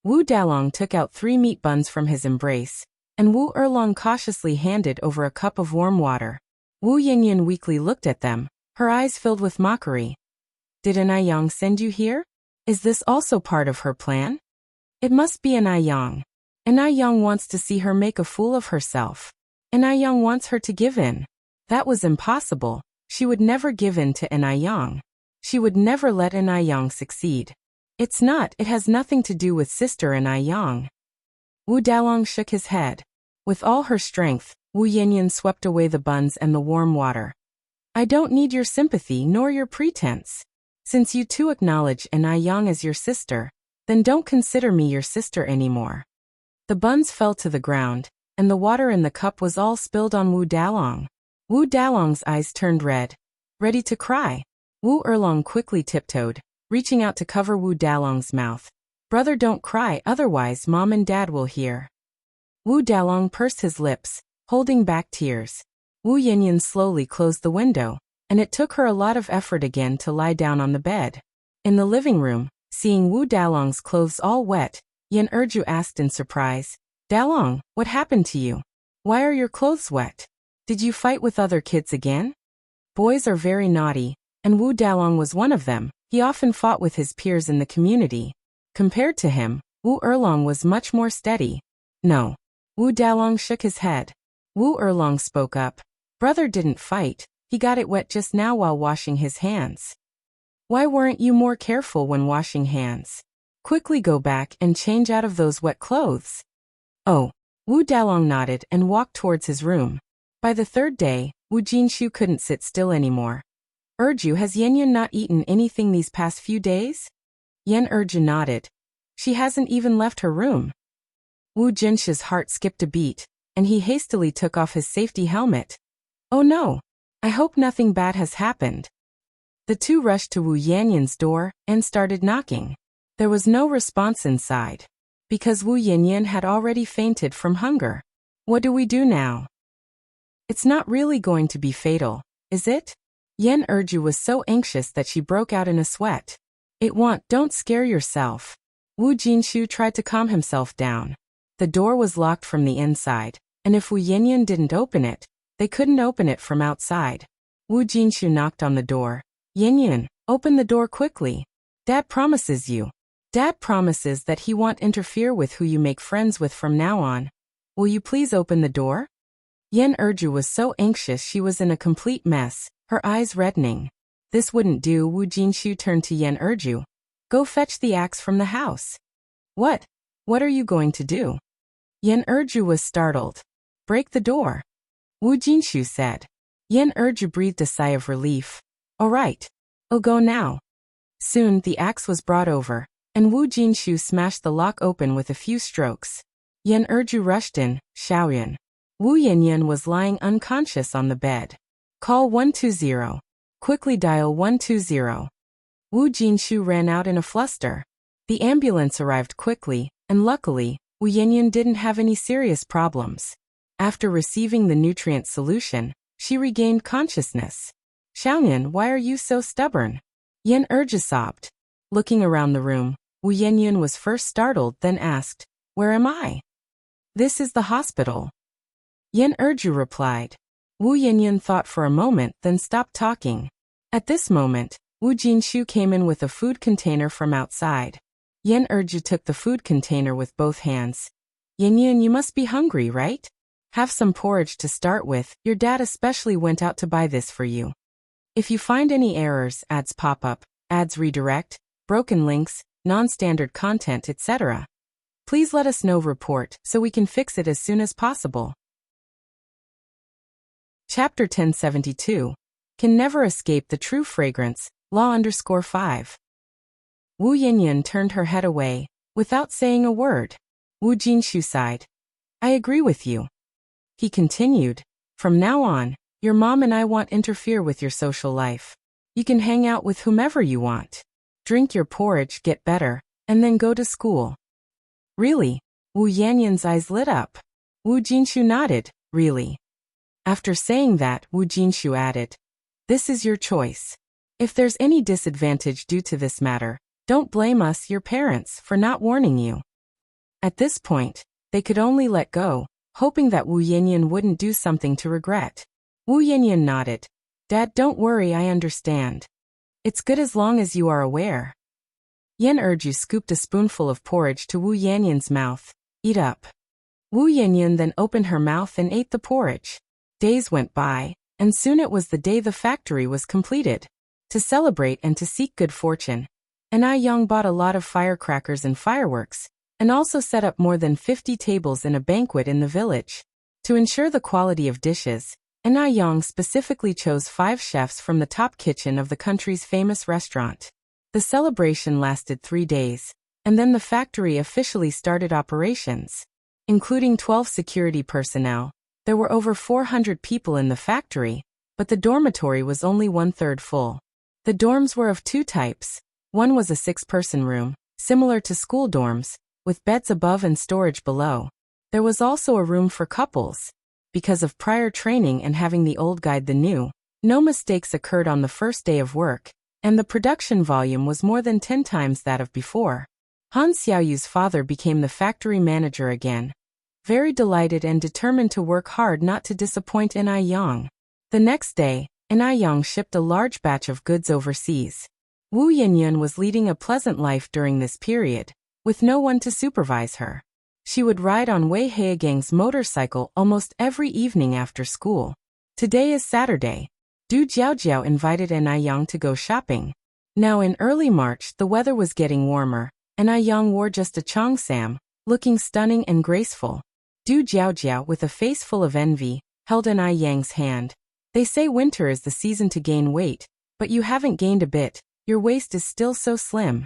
Wu Dalong took out 3 meat buns from his embrace, and Wu Erlong cautiously handed over a cup of warm water. Wu Yanyan weakly looked at them, her eyes filled with mockery. Did Anayang send you here? Is this also part of her plan? It must be Anayang. Anayang wants to see her make a fool of herself. Anayang wants her to give in. That was impossible. She would never give in to Anayang. She would never let Anayang succeed. It has nothing to do with sister Anayang. Wu Dalong shook his head. With all her strength, Wu Yanyan swept away the buns and the warm water. I don't need your sympathy nor your pretense. Since you two acknowledge Anayang as your sister, then don't consider me your sister anymore. The buns fell to the ground, and the water in the cup was all spilled on Wu Dalong. Wu Dalong's eyes turned red, ready to cry. Wu Erlong quickly tiptoed, reaching out to cover Wu Dalong's mouth. Brother, don't cry, otherwise Mom and Dad will hear. Wu Dalong pursed his lips, holding back tears. Wu Yanyan slowly closed the window, and it took her a lot of effort again to lie down on the bed. In the living room, seeing Wu Dalong's clothes all wet, Yen Erju asked in surprise, Dalong, what happened to you? Why are your clothes wet? Did you fight with other kids again? Boys are very naughty, and Wu Dalong was one of them. He often fought with his peers in the community. Compared to him, Wu Erlong was much more steady. No. Wu Dalong shook his head. Wu Erlong spoke up. Brother didn't fight. He got it wet just now while washing his hands. Why weren't you more careful when washing hands? Quickly go back and change out of those wet clothes. Oh. Wu Dalong nodded and walked towards his room. By the third day, Wu Jinshu couldn't sit still anymore. Erju, has Yanyan not eaten anything these past few days? Yan Erju nodded. She hasn't even left her room. Wu Jinshu's heart skipped a beat, and he hastily took off his safety helmet. Oh no! I hope nothing bad has happened. The two rushed to Wu Yanyan's door and started knocking. There was no response inside, because Wu Yanyan had already fainted from hunger. What do we do now? It's not really going to be fatal, is it? Yan Erju was so anxious that she broke out in a sweat. Don't scare yourself. Wu Jinshu tried to calm himself down. The door was locked from the inside, and if Wu Yanyan didn't open it, they couldn't open it from outside. Wu Jinshu knocked on the door. Yanyan, open the door quickly. Dad promises that he won't interfere with who you make friends with from now on. Will you please open the door? Yan Erju was so anxious she was in a complete mess, her eyes reddening. This wouldn't do. Wu Jinshu turned to Yan Erju. Go fetch the axe from the house. What? What are you going to do? Yan Erju was startled. Break the door. Wu Jinshu said. Yan Erju breathed a sigh of relief. All right. I'll go now. Soon the axe was brought over, and Wu Jinshu smashed the lock open with a few strokes. Yan Erju rushed in, Xiaoyan. Wu Yanyan was lying unconscious on the bed. Call 120. Quickly dial 120. Wu Jinshu ran out in a fluster. The ambulance arrived quickly, and luckily, Wu Yanyan didn't have any serious problems. After receiving the nutrient solution, she regained consciousness. Xiaoyan, why are you so stubborn? Yan Erju sobbed. Looking around the room, Wu Yanyan was first startled, then asked, Where am I? This is the hospital. Yan Erju replied. Wu Yanyan thought for a moment, then stopped talking. At this moment, Wu Jinshu came in with a food container from outside. Yan Erju took the food container with both hands. Yanyan, you must be hungry, right? Have some porridge to start with. Your dad especially went out to buy this for you. If you find any errors, ads pop up, ads redirect, broken links, non-standard content, etc., please let us know. Report so we can fix it as soon as possible. Chapter 1072. Can never escape the true fragrance. Law_5. Wu Yanyan turned her head away, without saying a word. Wu Jinshu sighed. I agree with you. He continued. From now on, your mom and I won't interfere with your social life. You can hang out with whomever you want. Drink your porridge, get better, and then go to school. Really? Wu Yanyan's eyes lit up. Wu Jinshu nodded. Really? After saying that, Wu Jinshu added, This is your choice. If there's any disadvantage due to this matter, don't blame us, your parents, for not warning you. At this point, they could only let go, hoping that Wu Yanyan wouldn't do something to regret. Wu Yanyan nodded. Dad, don't worry, I understand. It's good as long as you are aware. Yan Erju scooped a spoonful of porridge to Wu Yanyan's mouth. Eat up. Wu Yanyan then opened her mouth and ate the porridge. Days went by, and soon it was the day the factory was completed. To celebrate and to seek good fortune, Anai Yang bought a lot of firecrackers and fireworks, and also set up more than 50 tables in a banquet in the village. To ensure the quality of dishes, Anai Yang specifically chose 5 chefs from the top kitchen of the country's famous restaurant. The celebration lasted 3 days, and then the factory officially started operations. Including 12 security personnel, there were over 400 people in the factory, but the dormitory was only 1/3 full. The dorms were of 2 types. One was a 6-person room, similar to school dorms, with beds above and storage below. There was also a room for couples. Because of prior training and having the old guide the new, no mistakes occurred on the first day of work, and the production volume was more than 10 times that of before. Han Xiaoyu's father became the factory manager again, very delighted and determined to work hard not to disappoint Anai Yang. The next day, Anai Yang shipped a large batch of goods overseas. Wu Yanyan was leading a pleasant life during this period, with no one to supervise her. She would ride on Wei Heigang's motorcycle almost every evening after school. Today is Saturday. Du Jiaojiao invited Anai Yang to go shopping. Now in early March the weather was getting warmer, Anai Yang wore just a cheongsam, looking stunning and graceful. Du Jiaojiao, with a face full of envy, held Anai Yang's hand. They say winter is the season to gain weight, but you haven't gained a bit, your waist is still so slim.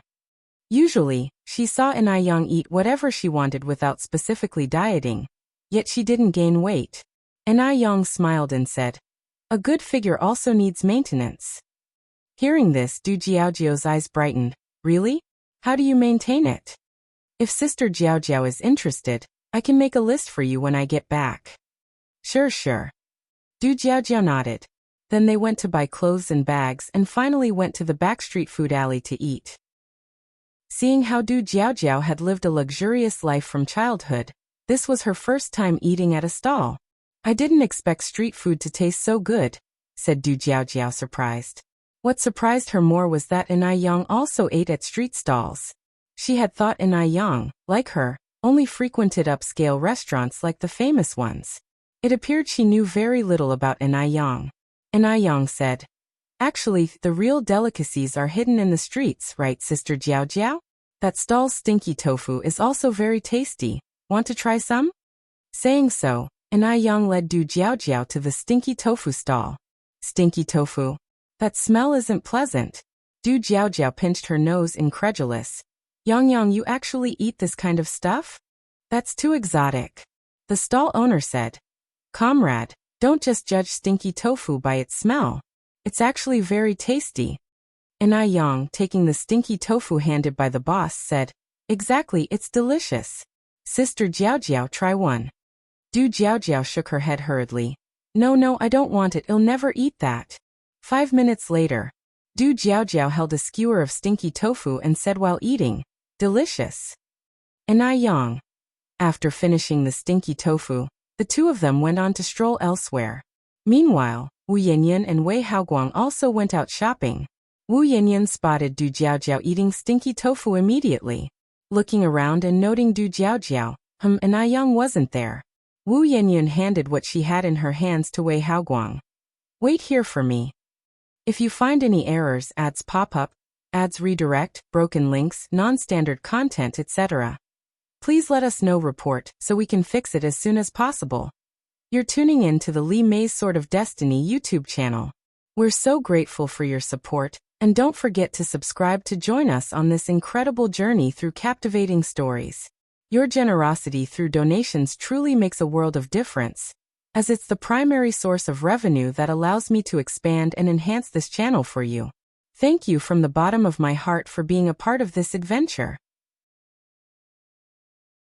Usually, she saw Anai Yang eat whatever she wanted without specifically dieting, yet she didn't gain weight. Anai Yang smiled and said, "A good figure also needs maintenance." Hearing this, Du Jiaojiao's eyes brightened. "Really? How do you maintain it?" "If Sister Jiaojiao is interested, I can make a list for you when I get back." Sure. Du Jiaojiao nodded. Then they went to buy clothes and bags and finally went to the backstreet food alley to eat. Seeing how Du Jiaojiao had lived a luxurious life from childhood, this was her first time eating at a stall. "I didn't expect street food to taste so good," said Du Jiaojiao, surprised. What surprised her more was that Anai Yang also ate at street stalls. She had thought Anai Yang, like her, only frequented upscale restaurants like the famous ones. It appeared she knew very little about Anai Yang. Anai Yang said, "Actually, the real delicacies are hidden in the streets, right, Sister Jiaojiao? That stall's stinky tofu is also very tasty. Want to try some?" Saying so, Anai Yang led Du Jiaojiao to the stinky tofu stall. "Stinky tofu? That smell isn't pleasant." Du Jiaojiao pinched her nose, incredulous. Yang, you actually eat this kind of stuff? That's too exotic." The stall owner said, "Comrade, don't just judge stinky tofu by its smell. It's actually very tasty." Anai Yang, taking the stinky tofu handed by the boss, said, "Exactly, it's delicious. Sister Jiaojiao, try one." Du Jiaojiao shook her head hurriedly. No, I don't want it, I'll never eat that." 5 minutes later, Du Jiaojiao held a skewer of stinky tofu and said while eating, "Delicious." Anai Yang. After finishing the stinky tofu, the two of them went on to stroll elsewhere. Meanwhile, Wu Yanyan and Wei Haoguang also went out shopping. Wu Yanyan spotted Du Jiaojiao eating stinky tofu immediately. Looking around and noting Du Jiaojiao, Anai Yang wasn't there. Wu Yanyan handed what she had in her hands to Wei Haoguang. "Wait here for me. If you find any errors, ads pop up, ads redirect, broken links, non-standard content, etc., please let us know, report, so we can fix it as soon as possible." You're tuning in to the Li Mei's Sword of Destiny YouTube channel. We're so grateful for your support, and don't forget to subscribe to join us on this incredible journey through captivating stories. Your generosity through donations truly makes a world of difference, as it's the primary source of revenue that allows me to expand and enhance this channel for you. Thank you from the bottom of my heart for being a part of this adventure.